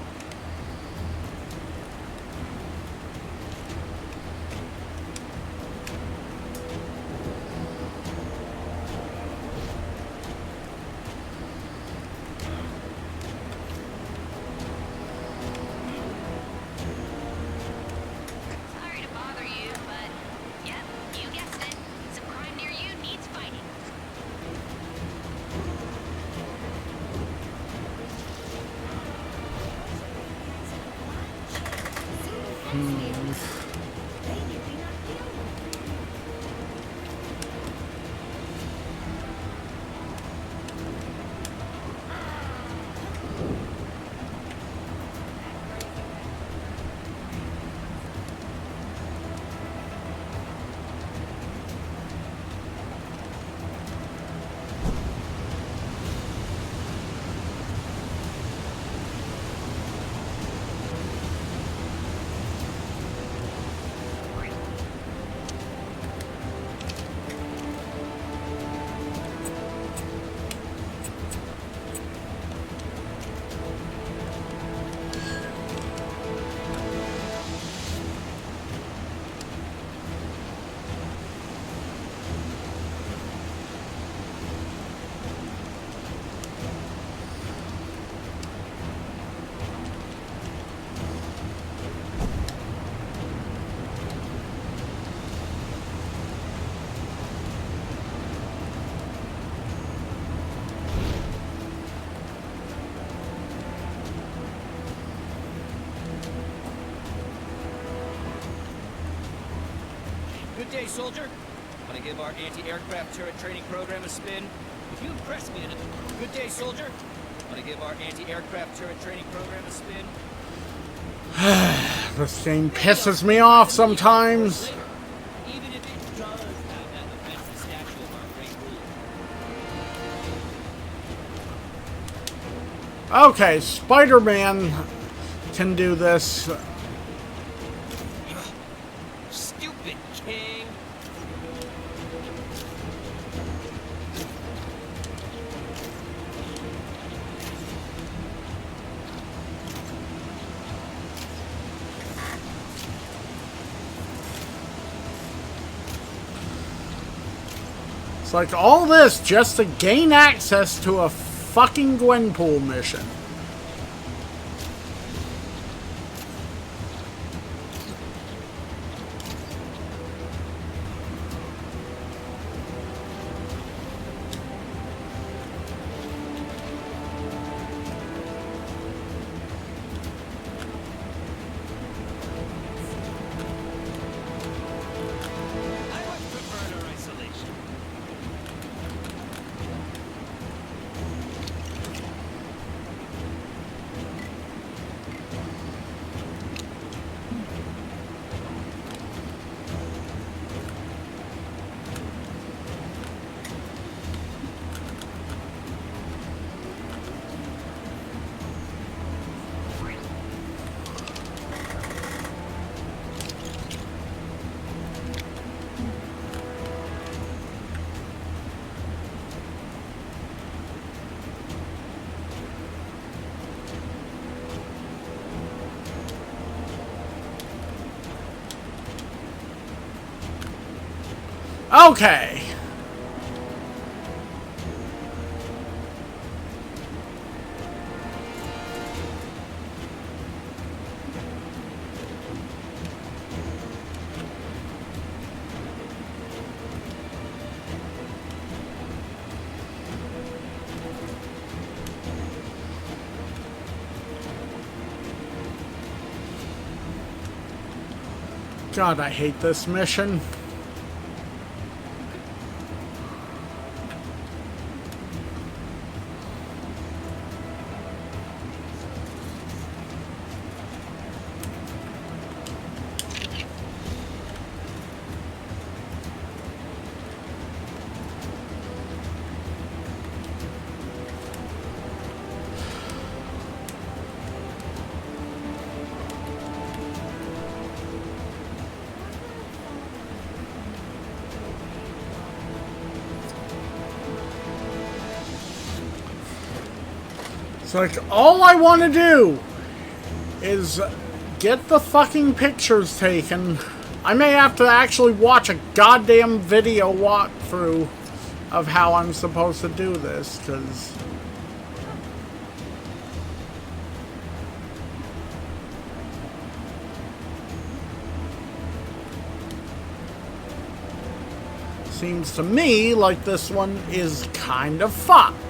Good day, soldier. Want to give our anti-aircraft turret training program a spin? If you impress me enough... Good day, soldier. Want to give our anti-aircraft turret training program a spin? This game pisses me off sometimes. Even if it does have that offensive statue of our great ruler. Okay, Spider-Man can do this. Stupid king. It's like all this just to gain access to a fucking Gwenpool mission. Okay. God, I hate this mission. It's like, all I want to do is get the fucking pictures taken. I may have to actually watch a goddamn video walkthrough of how I'm supposed to do this, because... seems to me like this one is kind of fucked.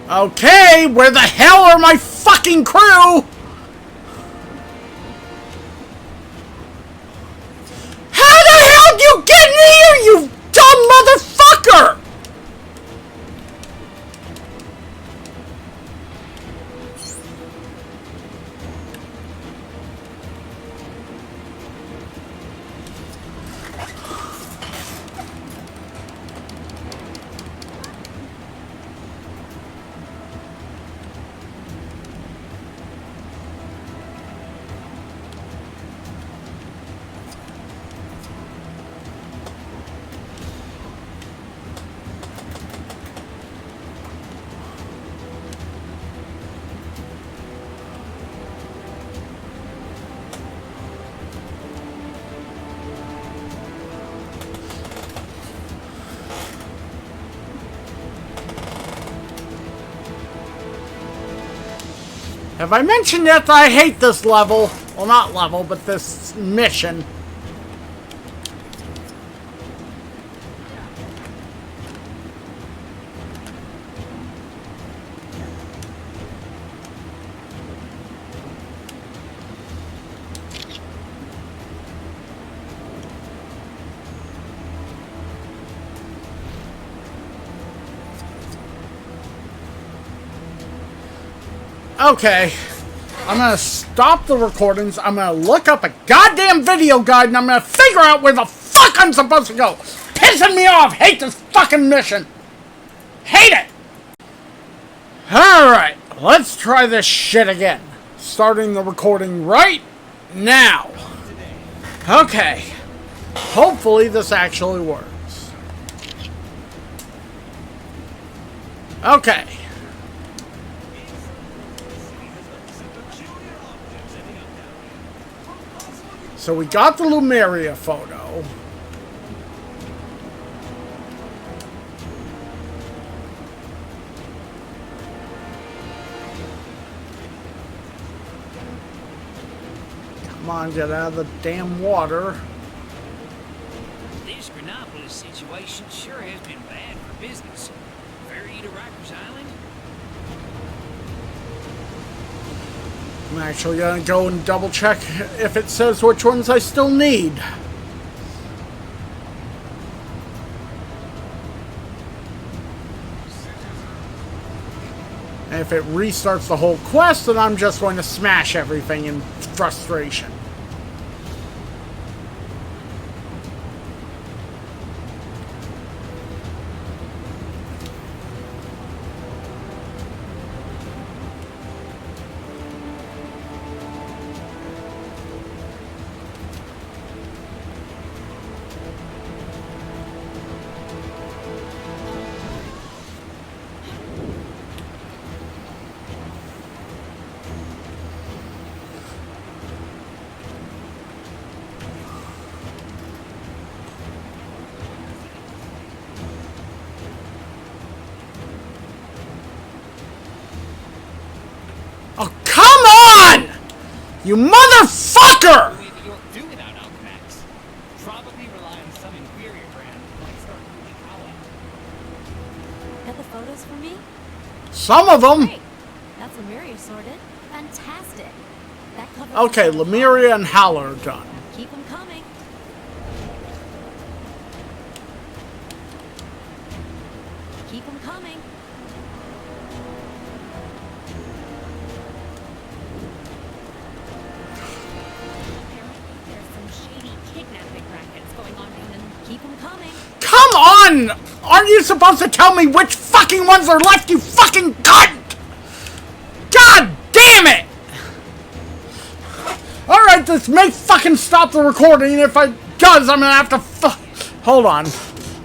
Okay, where the hell are my fucking crew? How the hell did you get in here, you dumb motherfucker? Have I mentioned yet that I hate this level? Well, not level, but this mission. Okay, I'm gonna stop the recordings, I'm gonna look up a goddamn video guide, and I'm gonna figure out where the fuck I'm supposed to go! Pissing me off! Hate this fucking mission! Hate it! Alright, let's try this shit again. Starting the recording right now. Okay, hopefully this actually works. Okay. So we got the Lumeria photo. Come on, get out of the damn water. This Granopolis situation sure has been bad for business. Ferry to Rikers Island? I'm actually gonna go and double check if it says which ones I still need. And if it restarts the whole quest, then I'm just going to smash everything in frustration. Oh, come on! You motherfucker! You'll do without Alchemax. Probably rely on some inferior brand, like Star Got the photos for me? Some of them. Great. That's Lemuria sorted. Fantastic. That covers Okay, Lemuria and Howler are done. Keep them coming. Keep them coming. There's some shady kidnapping rackets going on down in. Keep them coming. Come on! Aren't you supposed to tell me which fucking ones are left, you fucking cunt? God damn it! Alright, this may fucking stop the recording, and if it does, I'm gonna have to hold on.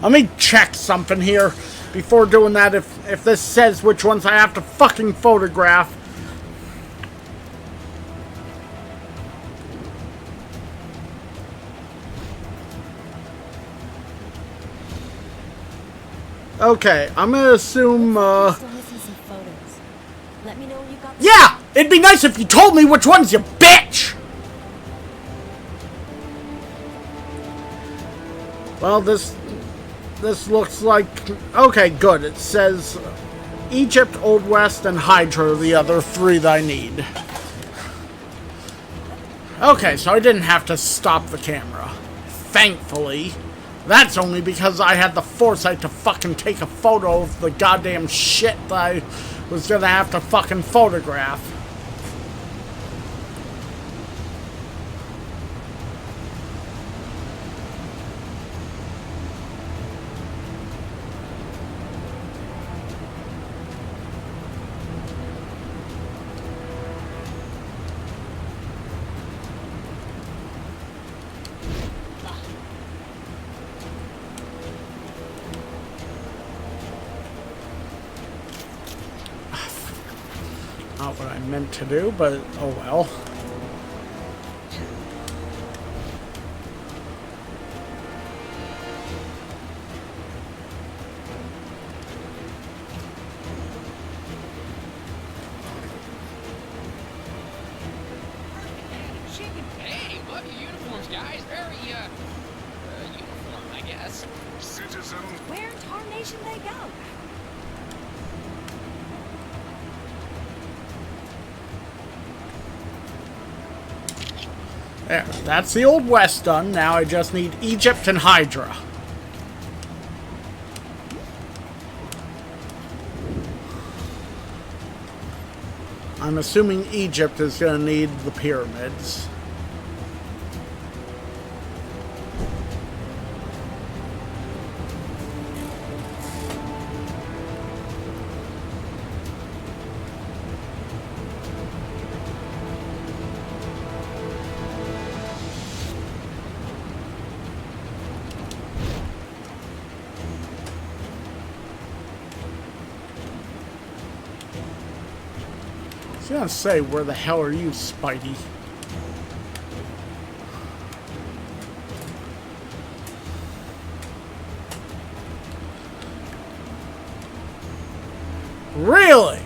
Let me check something here before doing that, if this says which ones I have to fucking photograph. Okay, I'm gonna assume, Still missing some photos. Let me know when you got. yeah! It'd be nice if you told me which ones, you bitch! Well, this looks like... Okay, good. It says Egypt, Old West, and Hydra are the other 3 that I need. Okay, so I didn't have to stop the camera. Thankfully. That's only because I had the foresight to fucking take a photo of the goddamn shit that I was gonna have to fucking photograph. Not what I meant to do, but oh well. Hey, love your uniforms, guys. Very, uniform, I guess. Citizen. Where in tarnation they go? There, that's the Old West done. Now I just need Egypt and Hydra. I'm assuming Egypt is going to need the pyramids. I was gonna say, where the hell are you, Spidey? Really?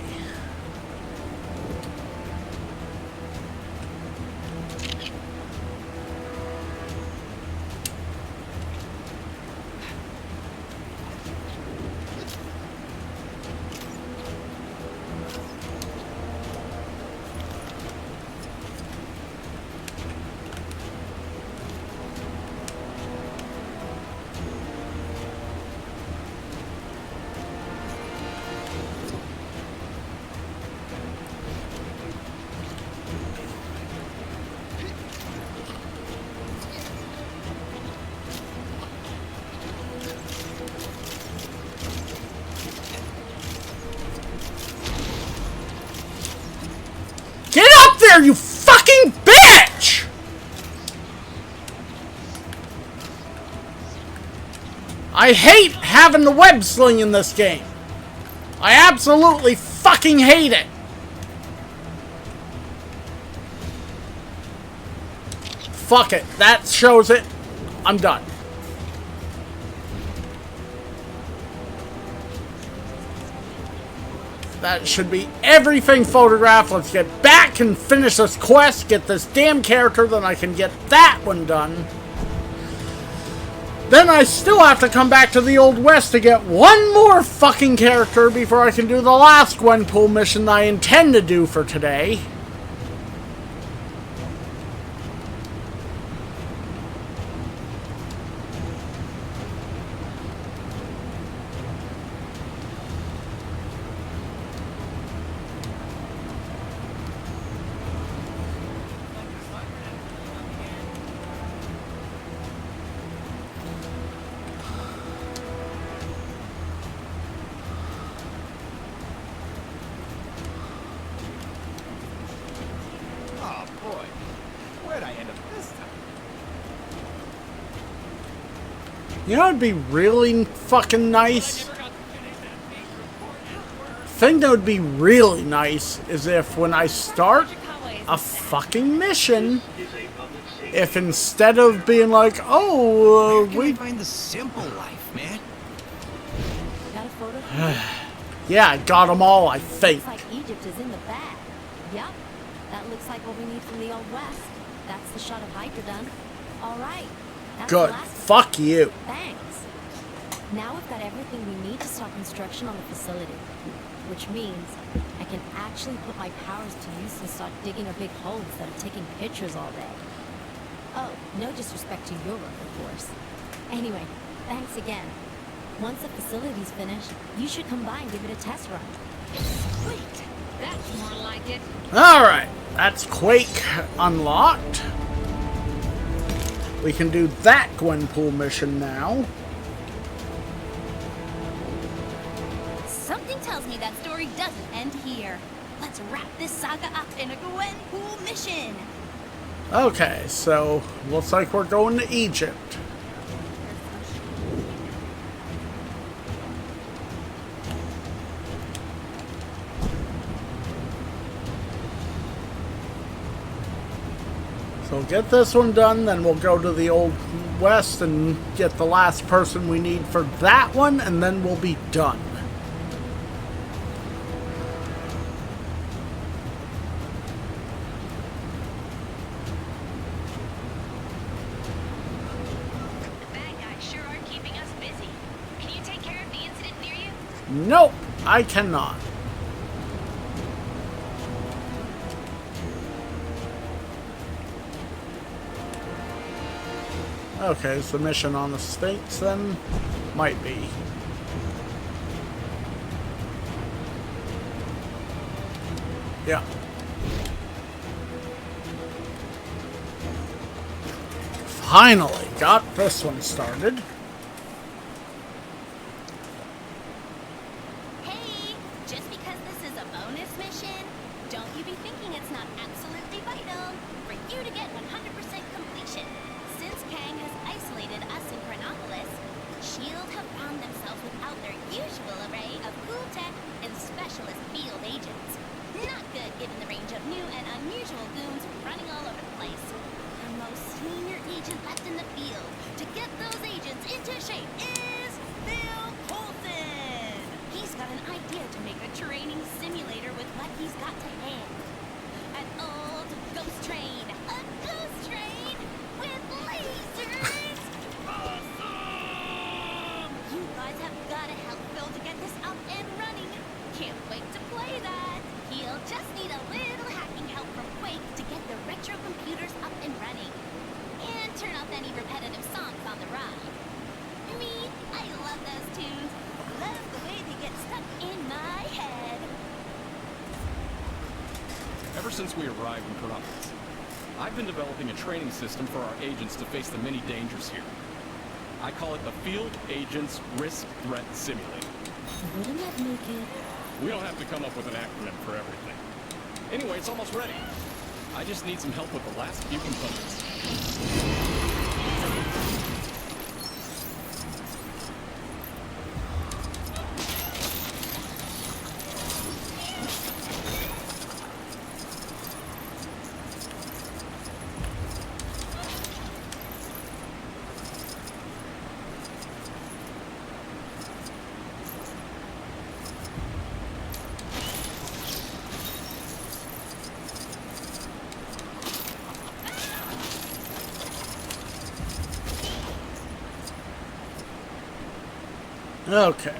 Get up there, you fucking bitch! I hate having the web sling in this game. I absolutely fucking hate it. Fuck it. That shows it. I'm done. That should be everything photographed. Let's get back and finish this quest. Get this damn character. Then I can get that one done. Then I still have to come back to the Old West to get one more fucking character before I can do the last Gwenpool mission that I intend to do for today. Oh boy, where'd I end up this time? You know, it'd be really fucking nice. Thing that would be really nice is if when I start a fucking mission, if instead of being like, oh, we find the simple life, man. Got a photo? Yeah, I got them all, I think. Looks like Egypt is in the bag. Yep. That looks like what we need from the Old West. That's the shot of Hydra done. All right. That's Good. the last Fuck you. Thanks. Now we've got everything we need to start construction on the facility. Which means I can actually put my powers to use and start digging a big hole instead of taking pictures all day. Oh, no disrespect to your work, of course. Anyway, thanks again. Once the facility's finished, you should come by and give it a test run. Sweet! That's more like it. Alright, that's Quake unlocked. We can do that Gwenpool mission now. Something tells me that story doesn't end here. Let's wrap this saga up in a Gwenpool mission. Okay, so looks like we're going to Egypt. So get this one done, then we'll go to the Old West and get the last person we need for that one, and then we'll be done. Nope, I cannot. Okay, so mission on the Sphinx then? Might be. Yeah. Finally got this one started. Hey, just because this is a bonus mission, don't you be thinking it's not absolutely vital for you to get 100% completion. Since Kang has isolated us in Chronopolis, S.H.I.E.L.D. have found themselves without their usual array of cool tech and specialist field agents. Not good given the range of new and unusual goons running all over the place. The most senior agent left in the field to get those agents into shape is Bill Coulson. He's got an idea to make a training simulator with what he's got to hand. An old ghost train. A ghost train with lasers! Awesome! You guys have got to help Bill to get this up and running. Can't wait to play that. He'll just need a little hacking help from Quake to get the retro computers up and running. And turn off any repetitive songs on the ride. Me, I love those tunes. Love the way they get stuck in my head. Ever since we arrived in Chronopolis, I've been developing a training system for our agents to face the many dangers here. I call it the Field Agents Risk Threat Simulator. Wouldn't that make it? We don't have to come up with an acronym for everything. Anyway, it's almost ready. I just need some help with the last few components. Okay.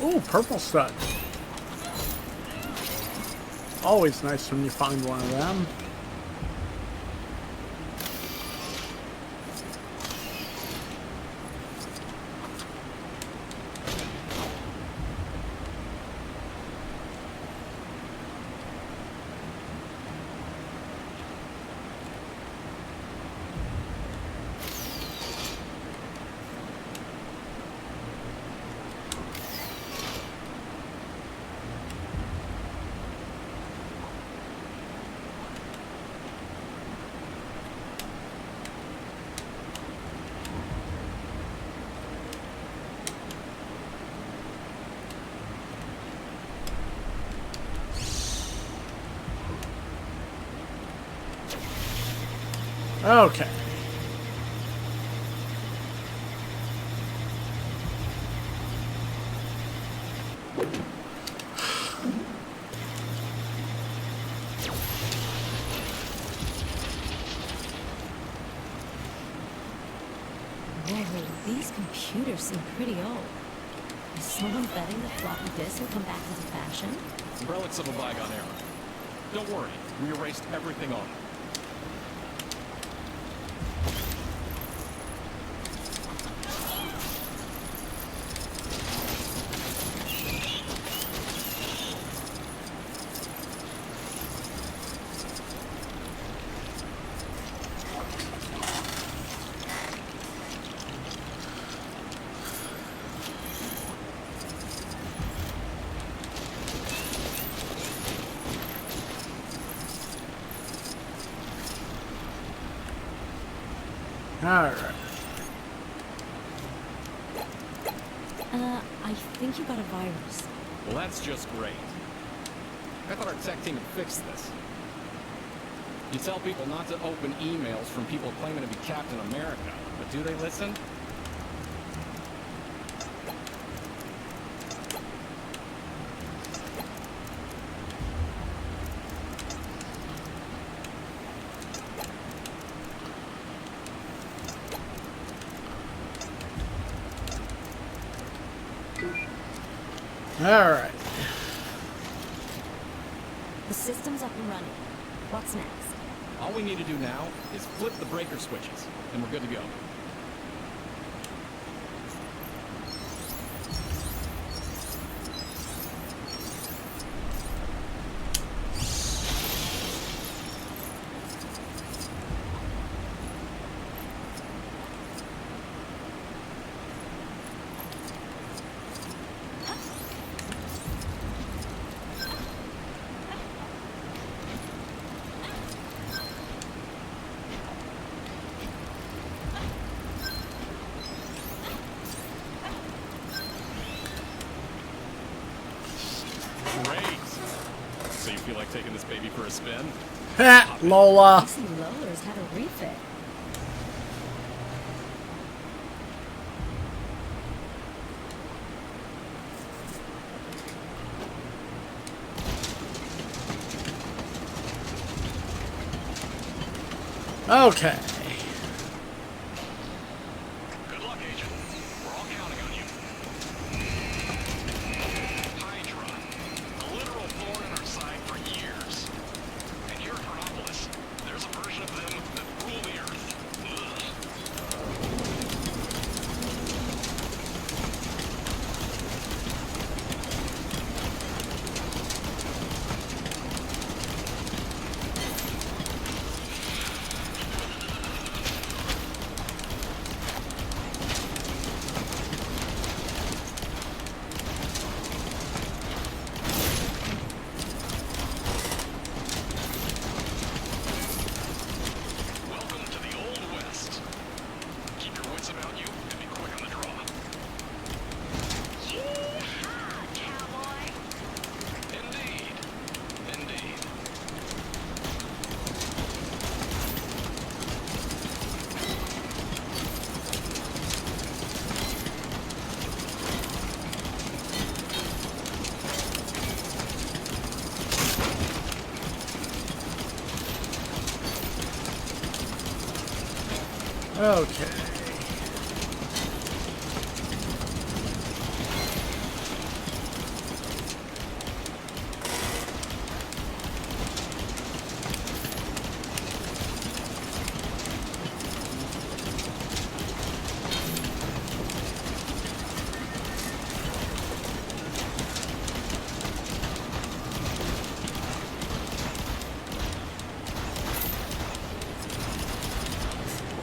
Ooh, purple stud. Always nice when you find one of them. Okay. These computers seem pretty old. Is someone betting that floppy disks will come back into fashion? Relics of a bygone era. Don't worry, we erased everything on them. Alright. I think you got a virus. Well, that's just great. I thought our tech team had fixed this. You tell people not to open emails from people claiming to be Captain America, but do they listen? Alright. The system's up and running. What's next? All we need to do now is flip the breaker switches, and we're good to go. Great. So you feel like taking this baby for a spin? Ha! Lola. AC Lowers had a refit. Okay. Good luck, Agent. We're all counting on you. Hydra. A literal thorn in our side for years. And here at Chronopolis, there's a version of them that rule the Earth. Welcome to the Old West. Keep your wits about you and be quick on the draw. Yeehaw, cowboy! Indeed. Indeed. Okay.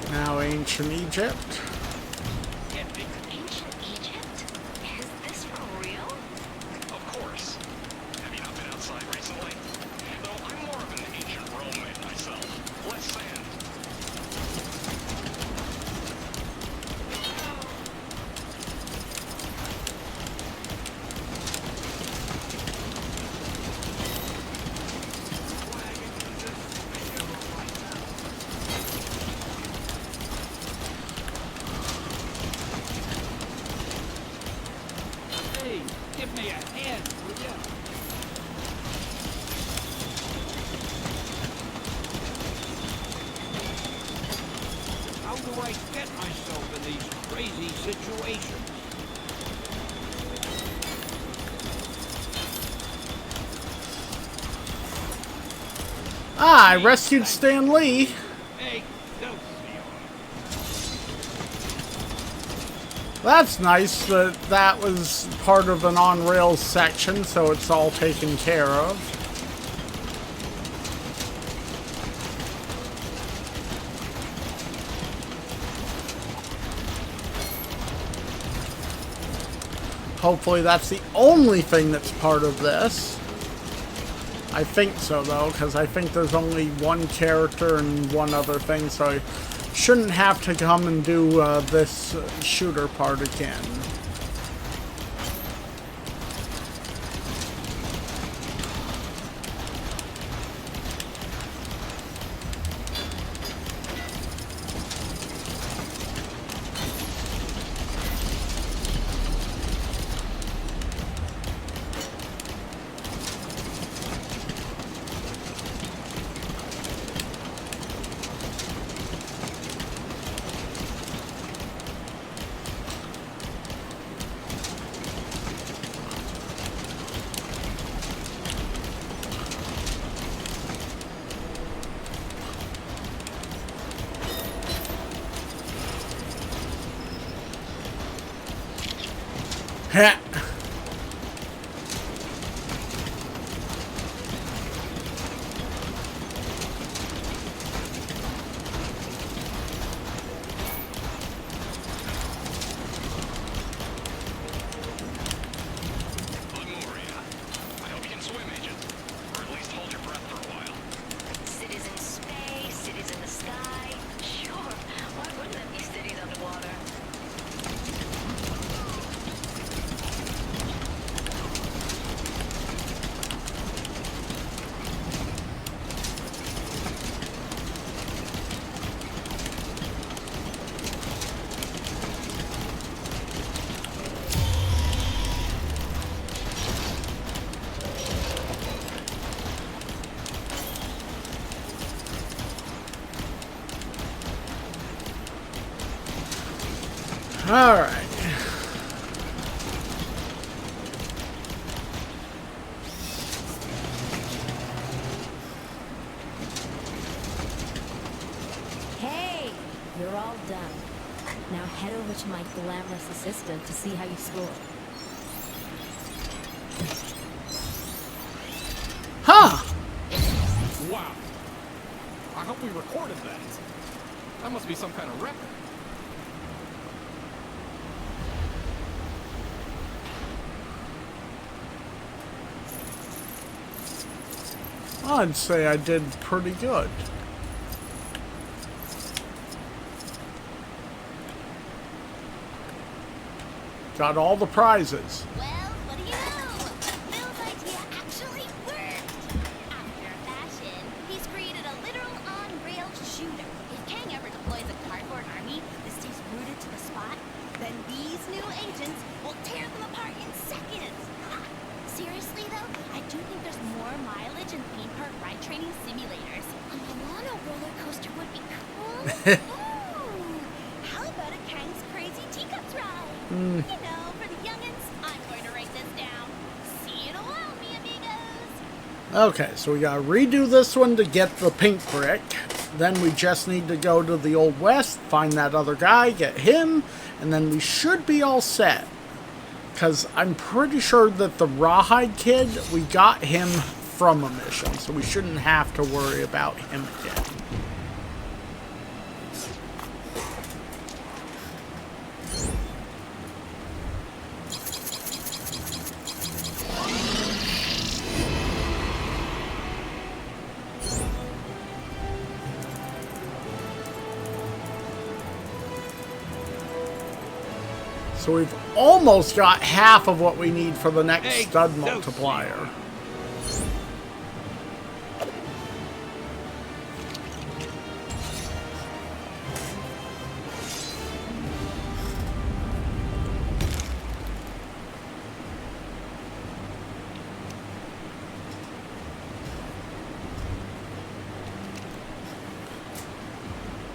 Now ancient Egypt. Ancient Egypt? Is this for real? Of course. Have you not been outside recently? Though I'm more of an ancient Rome man myself. Less sand. Hey, give me a hand, will ya? How do I get myself in these crazy situations. Ah, I rescued Stan Lee. Hey, don't That's nice that that was part of an on-rails section, so it's all taken care of. Hopefully that's the only thing that's part of this. I think so, though, because I think there's only one character and one other thing, so I shouldn't have to come and do this shooter part again. Heh. I hope you can swim, Agent. Or at least hold your breath for a while. Cities in space, cities in the sky. Sure, why wouldn't there be cities underwater? All right. Hey, you're all done. Now head over to my glamorous assistant to see how you score. Huh. Wow. I hope we recorded that. That must be some kind of record. I'd say I did pretty good. Got all the prizes. Well, what do you know? Bill's idea actually worked! After a fashion, he's created a literal on-rails shooter. If Kang ever deploys a cardboard army that stays rooted to the spot, then these new agents will tear them apart in seconds. Seriously, though, I do think there's more mileage in theme park ride training simulators. A Milano roller coaster would be cool. Ooh, how about a Kang's Crazy Teacups ride? Mm. You know, for the youngins, I'm going to write this down. See you in a while, mi amigos. Okay, so we gotta redo this one to get the pink brick. Then we just need to go to the Old West, find that other guy, get him, and then we should be all set. Because I'm pretty sure that the Rawhide kid, we got him from a mission, so we shouldn't have to worry about him again. So we've almost got half of what we need for the next stud multiplier.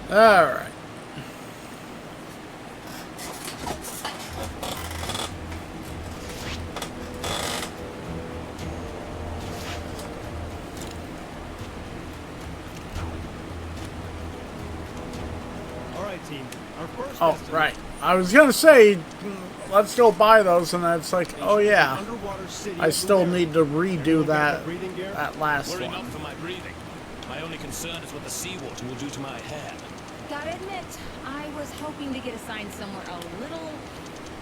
All right. team. Our first Oh, destination. right. I was gonna say, let's go buy those, and it's like, oh yeah, Underwater city I of still Lunaria. need to redo Everyone got that the breathing gear? last Worry one. not for my breathing. My only concern is what the seawater will do to my hair. Gotta admit, I was hoping to get assigned somewhere a little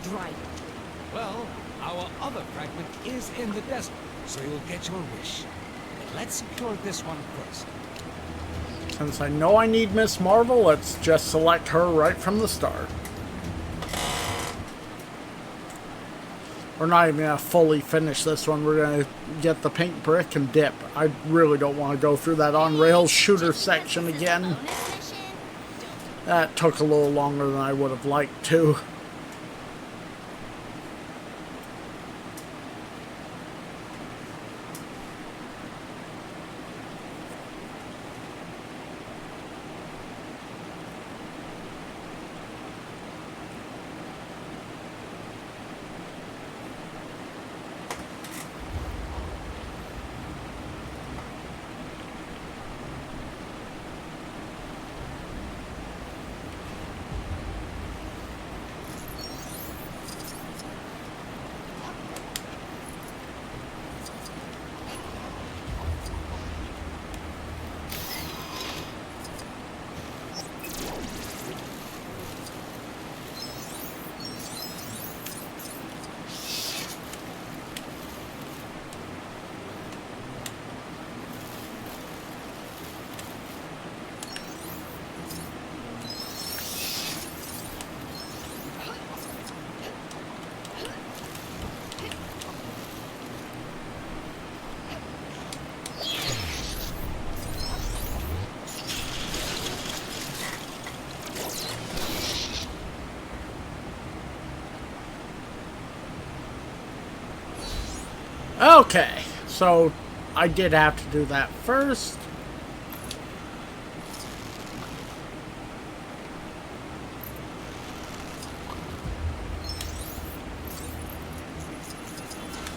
drier. Well, our other fragment is in the desert, so you'll get your wish. But let's secure this one first. Since I know I need Miss Marvel, let's just select her right from the start. We're not even going to fully finish this one. We're going to get the pink brick and dip. I really don't want to go through that on-rails shooter section again. That took a little longer than I would have liked to. Okay, so I did have to do that first.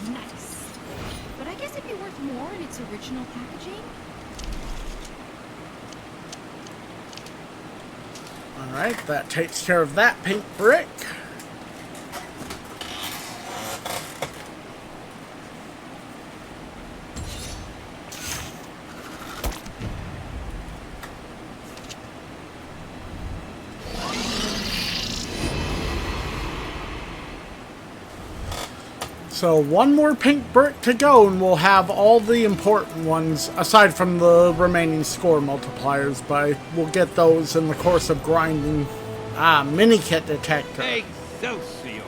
Nice. But I guess it'd be worth more in its original packaging. Alright, that takes care of that pink brick. So one more pink brick to go and we'll have all the important ones, aside from the remaining score multipliers, but we'll get those in the course of grinding. Mini kit detector. Excelsior!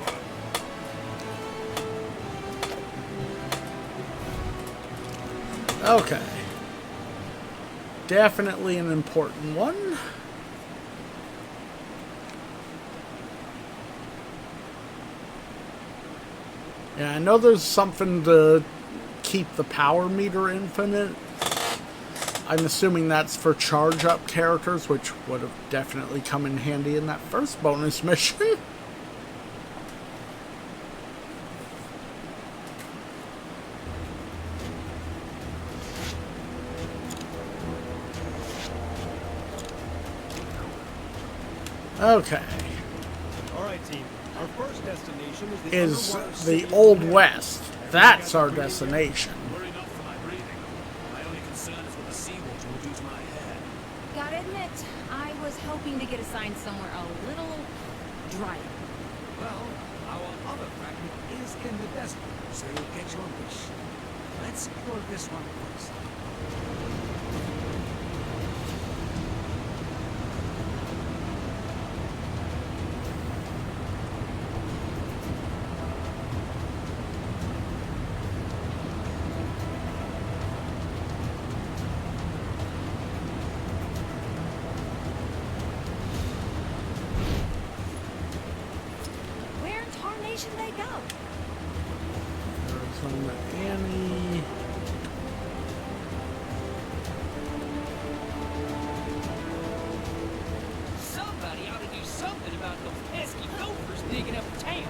Okay. Definitely an important one. Yeah, I know there's something to keep the power meter infinite. I'm assuming that's for charge-up characters, which would have definitely come in handy in that first bonus mission. Okay. Alright, team. Our first destination Is underwater the city of Old Lunaria. West. Everyone That's got our the breathing gear? destination. Worry not for my breathing. My only concern is what the seawater will do to my hair. Gotta admit, I was hoping to get assigned somewhere a little drier. Well, our other fragment is in the desert, so you'll get your wish. Let's secure this one first. Where in tarnation they go? Arizona Annie. Somebody ought to do something about those pesky gophers digging up town.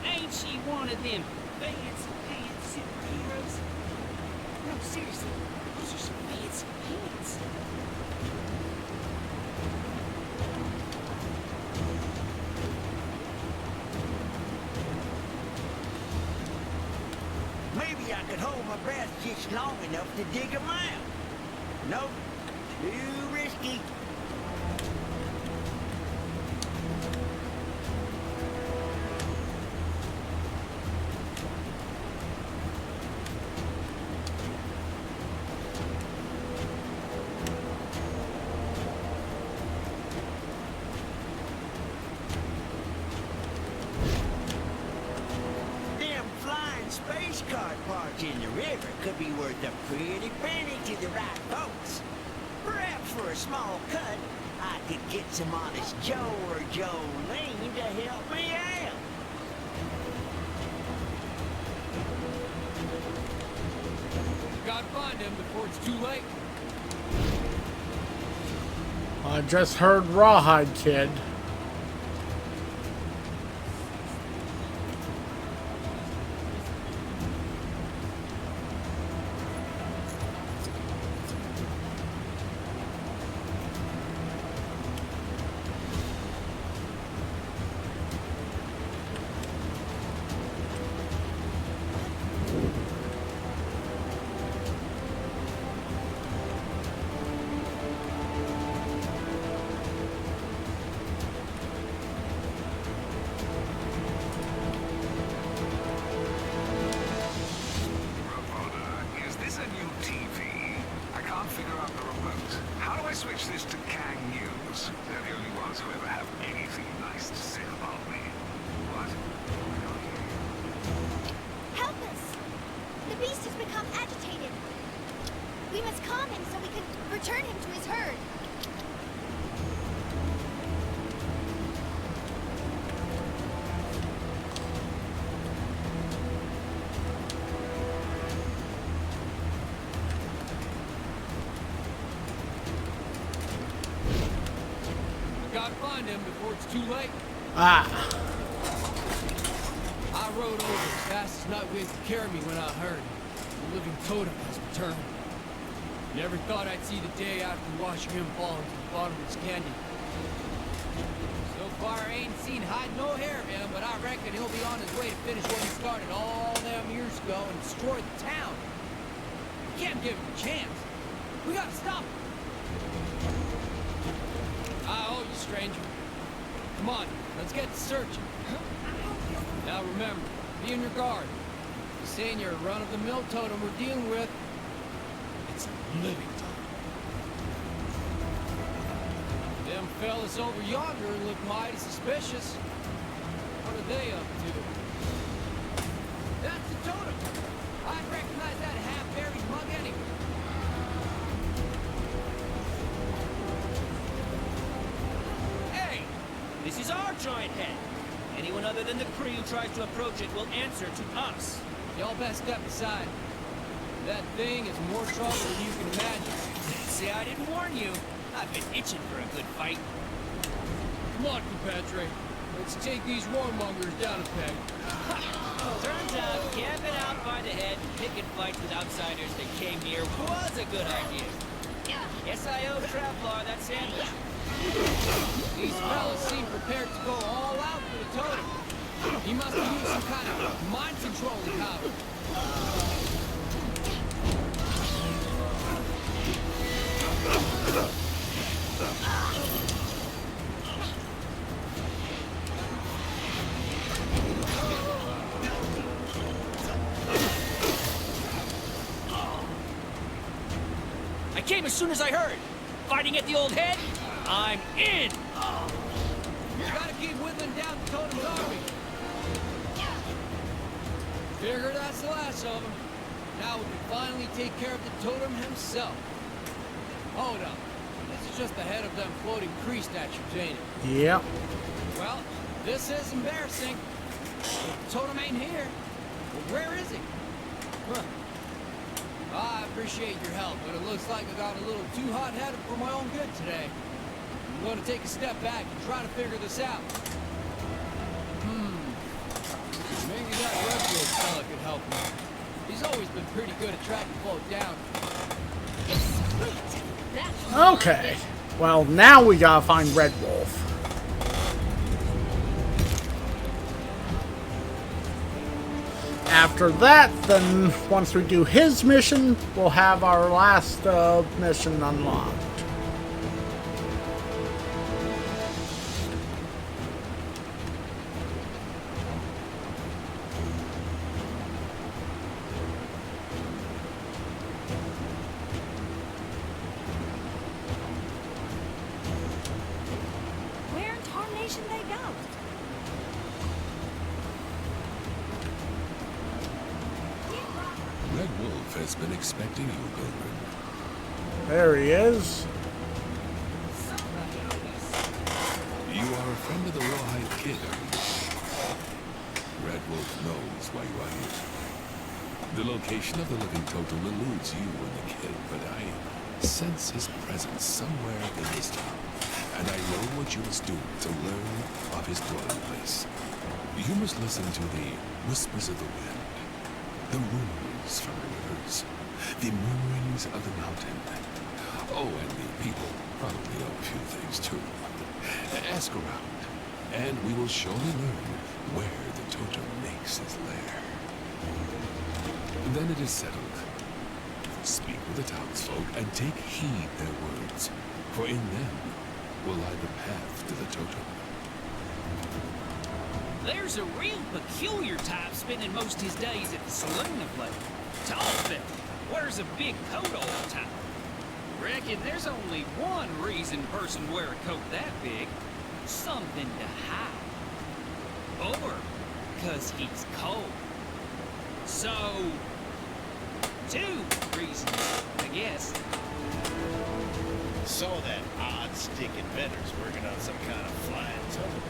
Ain't she one of them fancy pants superheroes? No, seriously, those are some fancy its hands. Maybe I could hold my breath just long enough to dig them out. Nope, too risky. Space car parked in the river could be worth a pretty penny to the right folks. Perhaps for a small cut, I could get some honest Joe or Jolene to help me out. Gotta find him before it's too late. I just heard Rawhide Kid. Switch this to Kang News. They're the only ones who ever have anything nice to say about me. What? Help us! The beast has become agitated. We must calm him so we can return him to his herd. Gotta find him before it's too late. Ah. I rode over as fast as Nightwing could carry me when I heard the living totem has returned. Never thought I'd see the day after watching him fall into the bottomless canyon. So far, I ain't seen hide no hair of him, but I reckon he'll be on his way to finish what he started all them years ago and destroy the town. We can't give him a chance. We gotta stop him. I owe you, stranger. Come on, let's get to searching. Now remember, be on your guard. This ain't your run-of-the-mill totem we're dealing with. It's a living totem. Them fellas over yonder look mighty suspicious. What are they up to? That's the totem! I'd recognize that half-buried mug anyway. This is our giant head. Anyone other than the Kree who tries to approach it will answer to us. Y'all best step aside. That thing is more trouble than you can imagine. See, I didn't warn you. I've been itching for a good fight. Come on, compadre. Let's take these warmongers down a peg. Turns out, camping out by the head and picking fights with outsiders that came near was a good idea. Yes, I owe Trevlar that sandwich. These fellas seem prepared to go all out for the totem. He must have used some kind of mind-controlling power. I came as soon as I heard. Fighting at the old head? I'm in! You gotta keep whittling down the totem's army. Figure that's the last of them. Now we can finally take care of the totem himself. Hold up. This is just the head of them floating Kree statues, ain't it? Yep. Well, this is embarrassing. The totem ain't here. Well, where is he? Huh. I appreciate your help, but it looks like I got a little too hot-headed for my own good today. I'm going to take a step back and try to figure this out. Maybe that Redfield fella could help me. He's always been pretty good at tracking folk down. Okay. Well, now we gotta find Red Wolf. After that, then once we do his mission, we'll have our last mission unlocked. Where in tarnation they go? Red Wolf has been expecting you, Pilgrim. There he is. You are a friend of the Rawhide Kid, are you? Red Wolf knows why you are here. The location of the living totem eludes you and the kid, but I sense his presence somewhere in this town. And I know what you must do to learn of his dwelling place. You must listen to the whispers of the wind, the rumors from the rivers, the murmurings of the mountain. Oh, and the people probably know a few things too. Ask around, and we will surely learn where the totem makes his lair. Then it is settled. Speak with the townsfolk and take heed their words, for in them will lie the path to the totem. There's a real peculiar type spending most his days at the saloon of late. Tall fella, wears a big coat all the time. Reckon there's only one reason a person wear a coat that big. Something to hide. Or 'cause he's cold. So, 2 reasons, I guess. So that odd stick inventor's working on some kind of flying tunnel.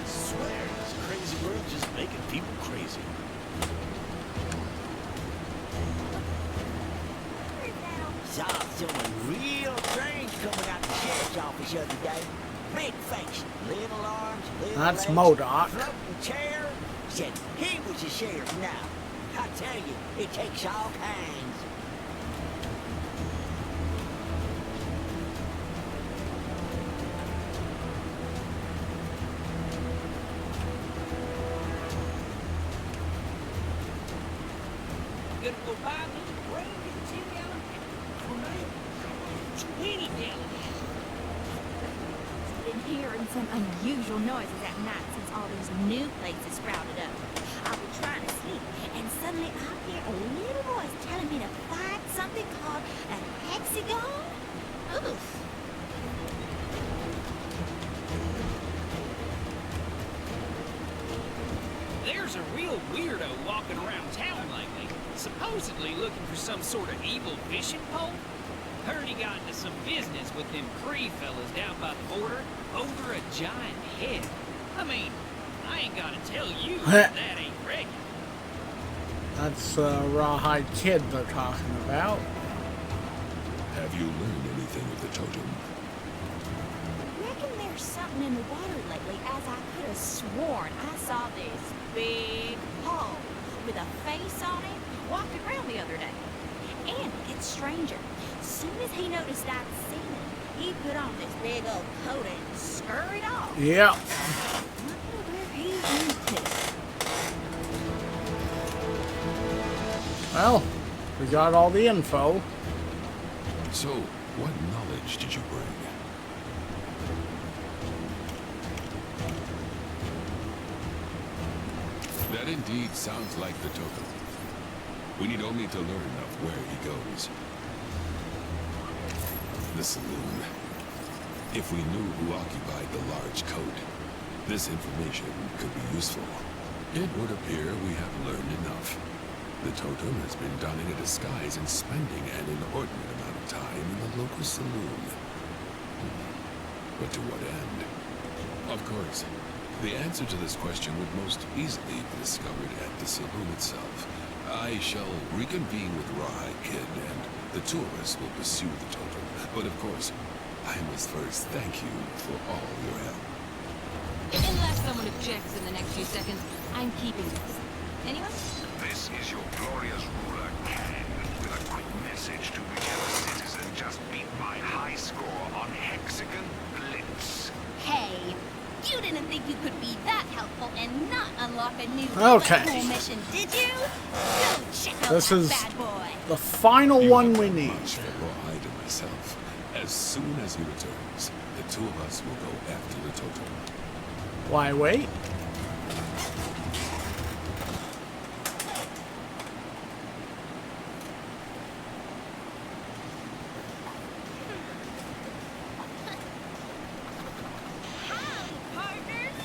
Swear, this crazy world just making people crazy. Saw someone real strange coming out the sheriff's office the other day. Big face, little arms, little That's legs, MODOK. floating chair. Said he was the sheriff now. I tell you, it takes all kinds. Gonna go buy a little grain in 10-gallon for me. 20-gallon. Been hearing some unusual noises at night since all these new places sprouted up. I'll be trying to sleep, and suddenly I hear a little voice telling me to find something called a hexagon. Oof. There's a real weirdo walking around town lately, supposedly looking for some sort of evil fishing pole. Heard he got into some business with them Cree fellas down by the border over a giant head. I mean, I ain't gotta tell you that ain't regular. That's Rawhide Kid they're talking about. Have you learned anything of the totem? Reckon there's something in the water lately, as I could have sworn I saw this big hole with a face on it walking around the other day. And it gets stranger. Soon as he noticed I'd seen it, he put on this big old coat and scurried off. Yeah. Wonder where he's into. Well, we got all the info. So, what knowledge did you bring? That indeed sounds like the totem. We need only to learn of where he goes. The saloon. If we knew who occupied the large coat, this information could be useful. It would appear we have learned enough. The totem has been donning a disguise and spending an inordinate amount of time in the local saloon. But to what end? Of course, the answer to this question would most easily be discovered at the saloon itself. I shall reconvene with Rawhide Kid, and the two of us will pursue the totem. But of course, I must first thank you for all your help. Unless someone objects in the next few seconds, I'm keeping this. Anyone? This is your glorious ruler, Kang, with a quick message to whichever citizen just beat my high score on Hexagon Blitz. Hey, you didn't think you could be that helpful and not unlock a new Okay. cool mission, did you? Go check out This that is bad boy. the final one we need. Much for Rawhide and myself. As soon as he returns, the two of us will go after the totem. Why wait? Howdy, partners.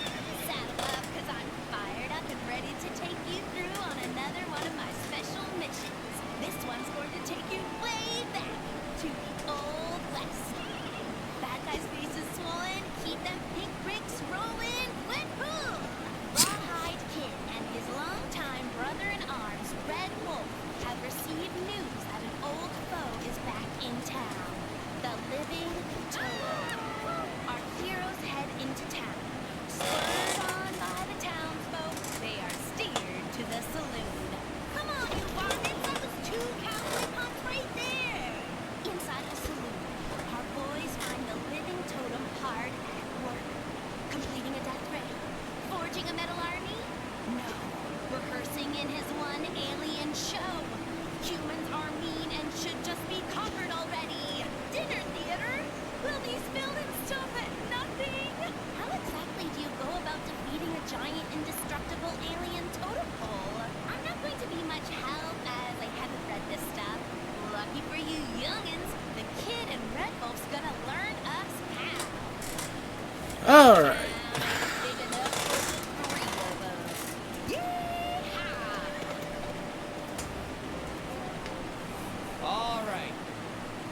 Saddle up, 'cause I'm fired up and ready to take you through on another one of my special missions. This one's going to take you way back to the Old West. Bad guy's face is swollen, keep them pink bricks rolling, quit cool. Rawhide Kid and his longtime brother-in-arms, Red Wolf, have received news that an old foe is back in town. The living totem. Our heroes head into town. Spurred on by the townsfolk, they are steered to the saloon. Come on, you varmints! That was 2 cowboy pumps right there! Inside the saloon, our boys find the living totem hard at work. Completing a death ray? Forging a metal army? No. Rehearsing in his one alien show. Humans are mean and should just be conquered already. Dinner theater? Will these villains stop at nothing? How exactly do you go about defeating a giant indestructible alien totem pole? I'm not going to be much help as I haven't read this stuff. Lucky for you youngins, the Kid and Red Wolf's gonna learn us how. Alright. Big enough for the 3 of us. Yeehaw! All right.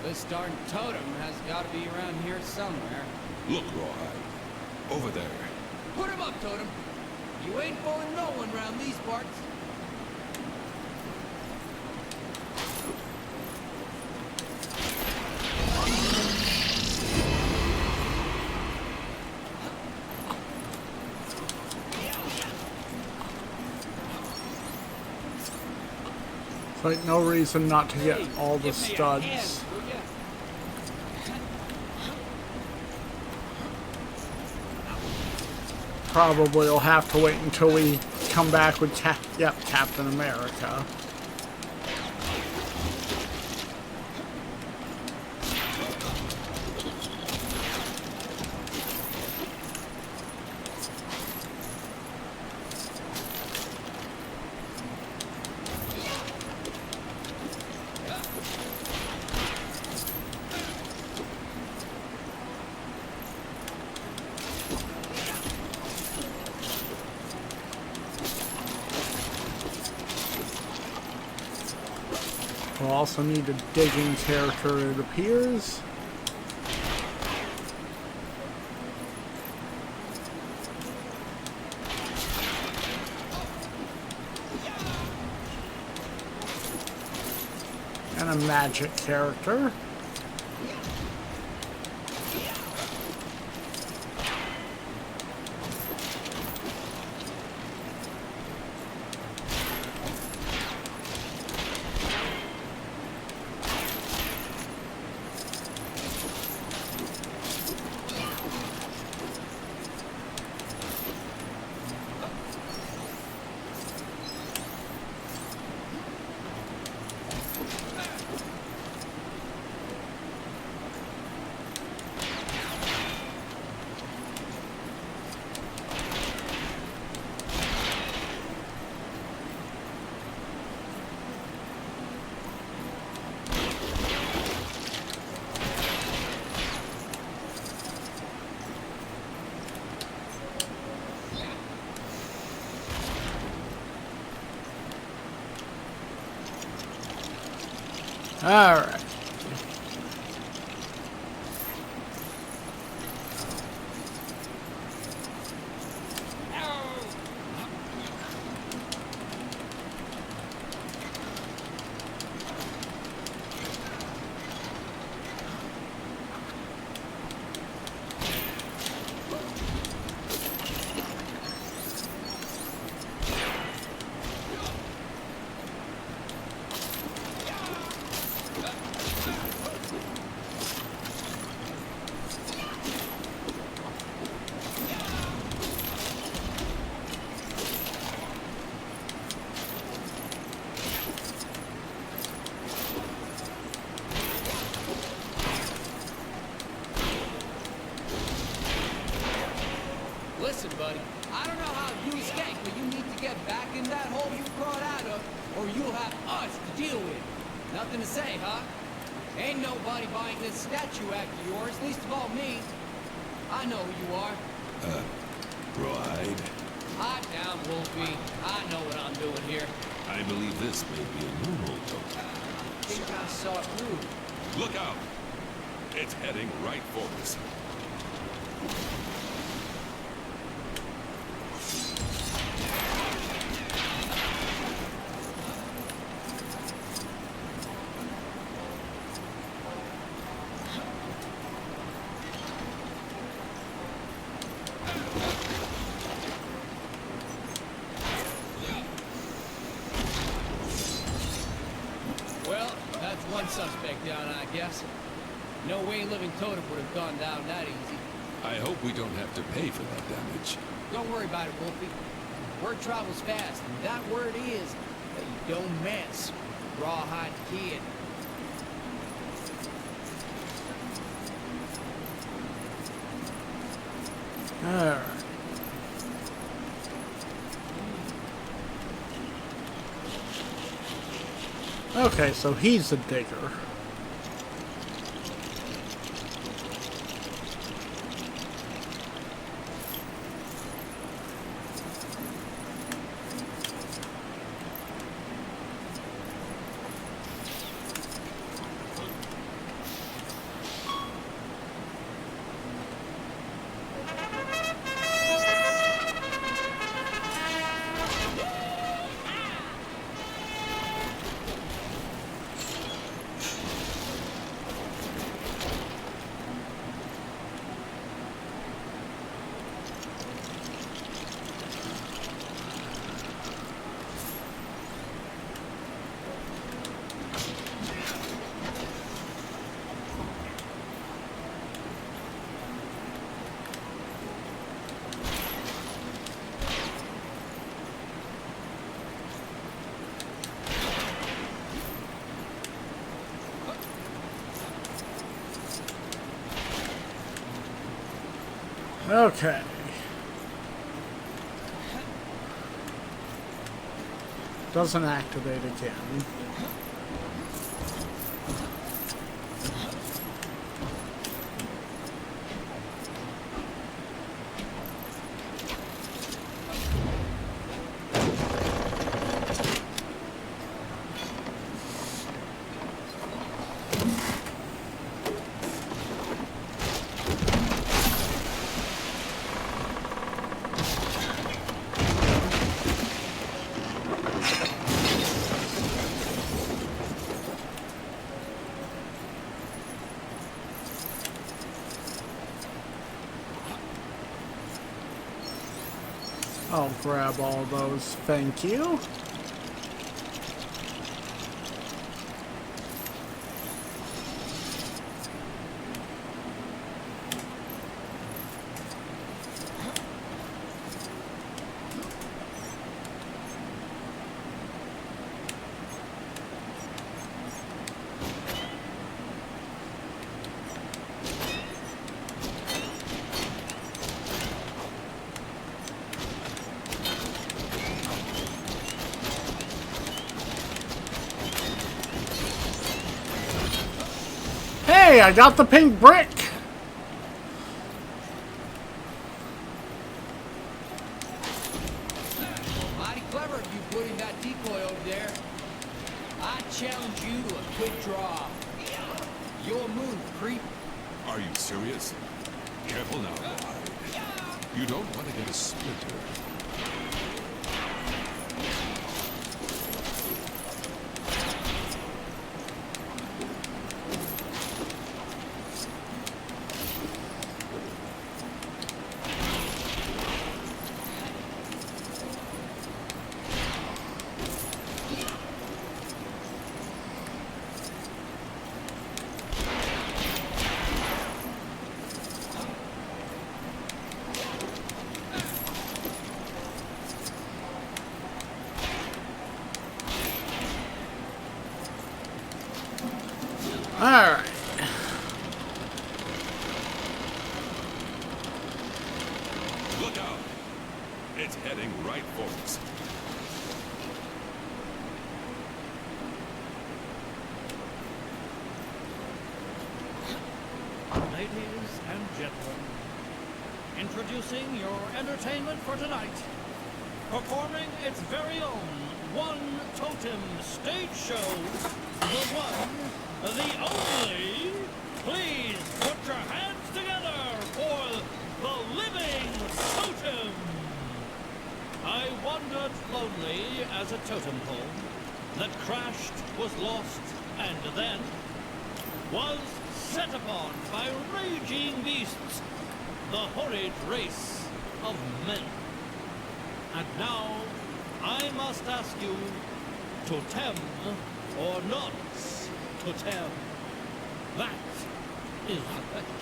This darn totem has got to be around here somewhere. Look, Rawhide. Over there. Put him up, Totem. You ain't fooling no one round these parts. Like no reason not to get all the studs. Probably will have to wait until we come back with Captain America. We'll also need a digging character, it appears. And a magic character. All right. deal with? Nothing to say, huh? Ain't nobody buying this statue after yours, least of all me. I know who you are. Rawhide? Hot down, Wolfie. I know what I'm doing here. I believe this may be a new moto. I think I saw it through. Look out! It's heading right for us. Well, that's one suspect down, I guess. No way living totem would have gone down that easy. I hope we don't have to pay for that damage. Don't worry about it, Wolfie. Word travels fast, and that word is that you don't mess with Rawhide Kid. Alright. Okay, so he's a digger. Okay. Doesn't activate again. I'll grab all those, thank you. Hey, I got the pink brick! Mighty clever of you putting that decoy over there. I challenge you to a quick draw. Your move, creep. Are you serious? Careful now, Rawhide. You don't want to get a splinter. Alright. Look out! It's heading right for us. gentlemen, introducing your entertainment for tonight. Performing its very own One Totem stage show, the one, the only. Please put your hands together for the living totem. I wandered lonely as a totem pole that crashed, was lost, and then was set upon by raging beasts, the horrid race of men. And now, I must ask you, totem or not totem? That is the question.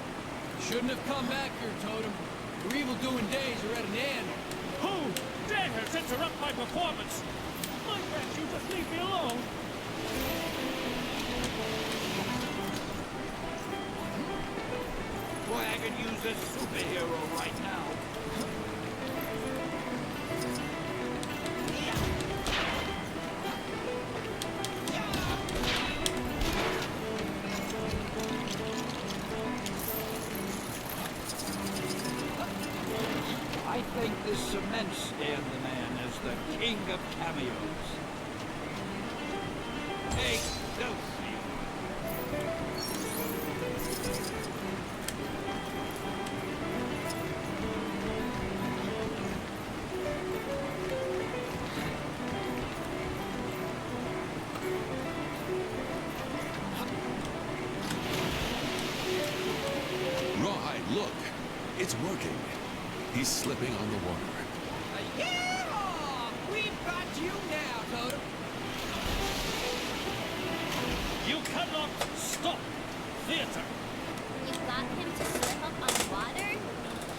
Shouldn't have come back here, Totem. Your evil-doing days are at an end. Who dares interrupt my performance? Why can't you just leave me alone? Boy, I could use a superhero right now. I think this cement stand the man as the king of cameos. Hey, don't see Rawhide, look! It's working. He's slipping on the water. Yeah! We've got you now, Totem. You cannot stop theater. You got him to slip up on water?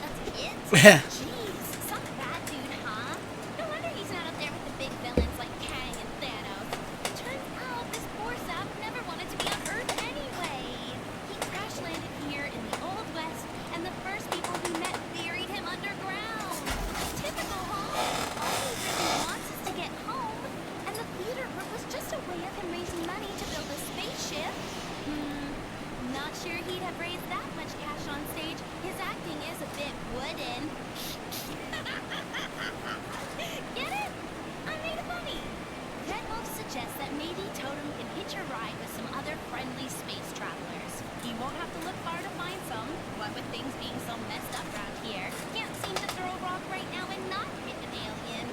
That's kids? Yeah. Jeez, some bad dude, huh? No wonder he's not up there with the big villains like Kang and Thanos. Turns out this poor sap never wanted to be on Earth anyway. He crash landed here in the Old West, and the first people he met buried him underground. Typical, huh? All he really wants is to get home, and the theater group was just a way of him raising money to build a spaceship. Not sure he'd have raised that much cash on stage. His acting is a bit wooden. Get it? I made it funny. Red Wolf suggests that maybe Totem can hitch a ride with some other friendly space travelers. He won't have to look far to find some. What with things being so messed up around here, can't seem to throw a rock right now and not hit an alien.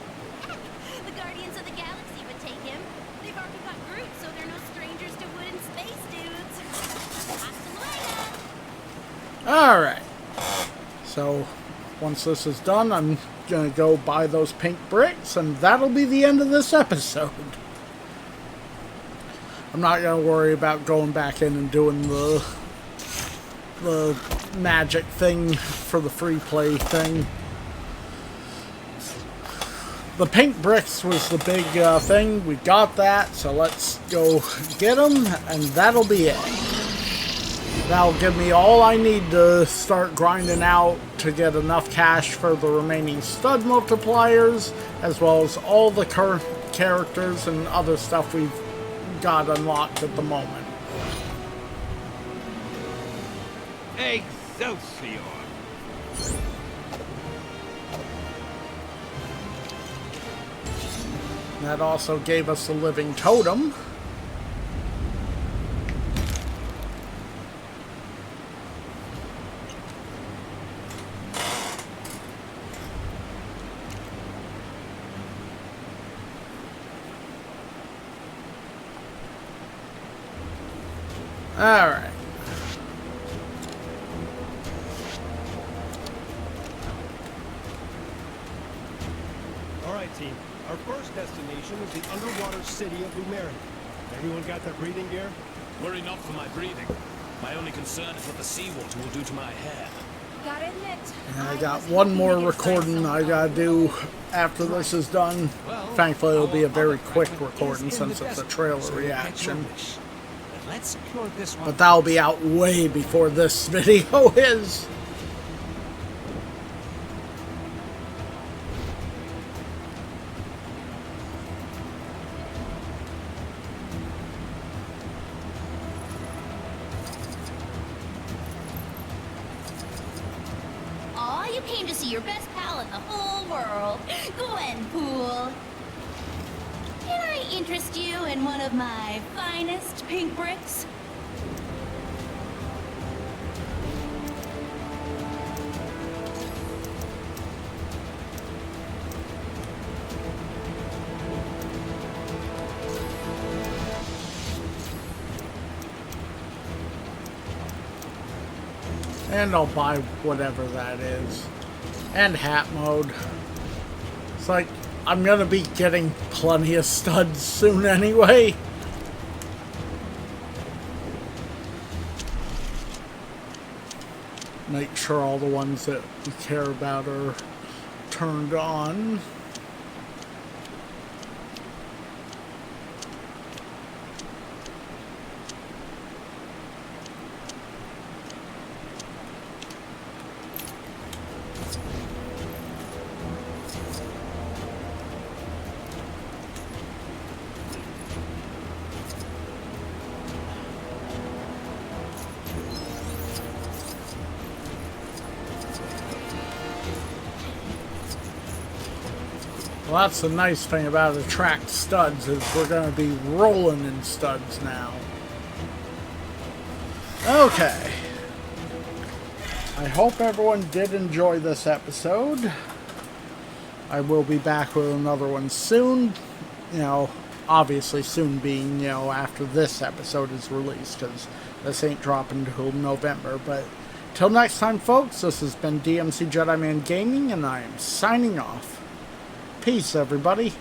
Heck, the Guardians of the Galaxy would take him. They've already got Groot, so they're no strangers to wooden space dudes. Alright. So, once this is done, I'm gonna go buy those pink bricks, and that'll be the end of this episode. I'm not gonna worry about going back in and doing the magic thing for the free play thing. The pink bricks was the big thing. We got that, so let's go get them, and that'll be it. That'll give me all I need to start grinding out to get enough cash for the remaining stud multipliers, as well as all the current characters and other stuff we've got unlocked at the moment. Excelsior! That also gave us a living totem. Alright. Alright, team. Our first destination is the underwater city of Lumeria. Everyone got their breathing gear? Worry not for my breathing. My only concern is what the seawater will do to my hair. Gotta admit, And I got one more recording I gotta do after this is done. Thankfully, it'll be a very quick recording since it's a trailer reaction. Let's secure this one. But that'll be out way before this video is. came to see your best pal in the whole world, Gwenpool. Can I interest you in one of my finest pink bricks? And I'll buy whatever that is. And hat mode. It's like, I'm gonna be getting plenty of studs soon anyway. Make sure all the ones that we care about are turned on. Well, that's the nice thing about Attract Studs, is we're going to be rolling in studs now. Okay. I hope everyone did enjoy this episode. I will be back with another one soon. You know, obviously soon being, you know, after this episode is released, because this ain't dropping until November. But till next time, folks, this has been DMC Jedi Man Gaming, and I am signing off. Peace, everybody.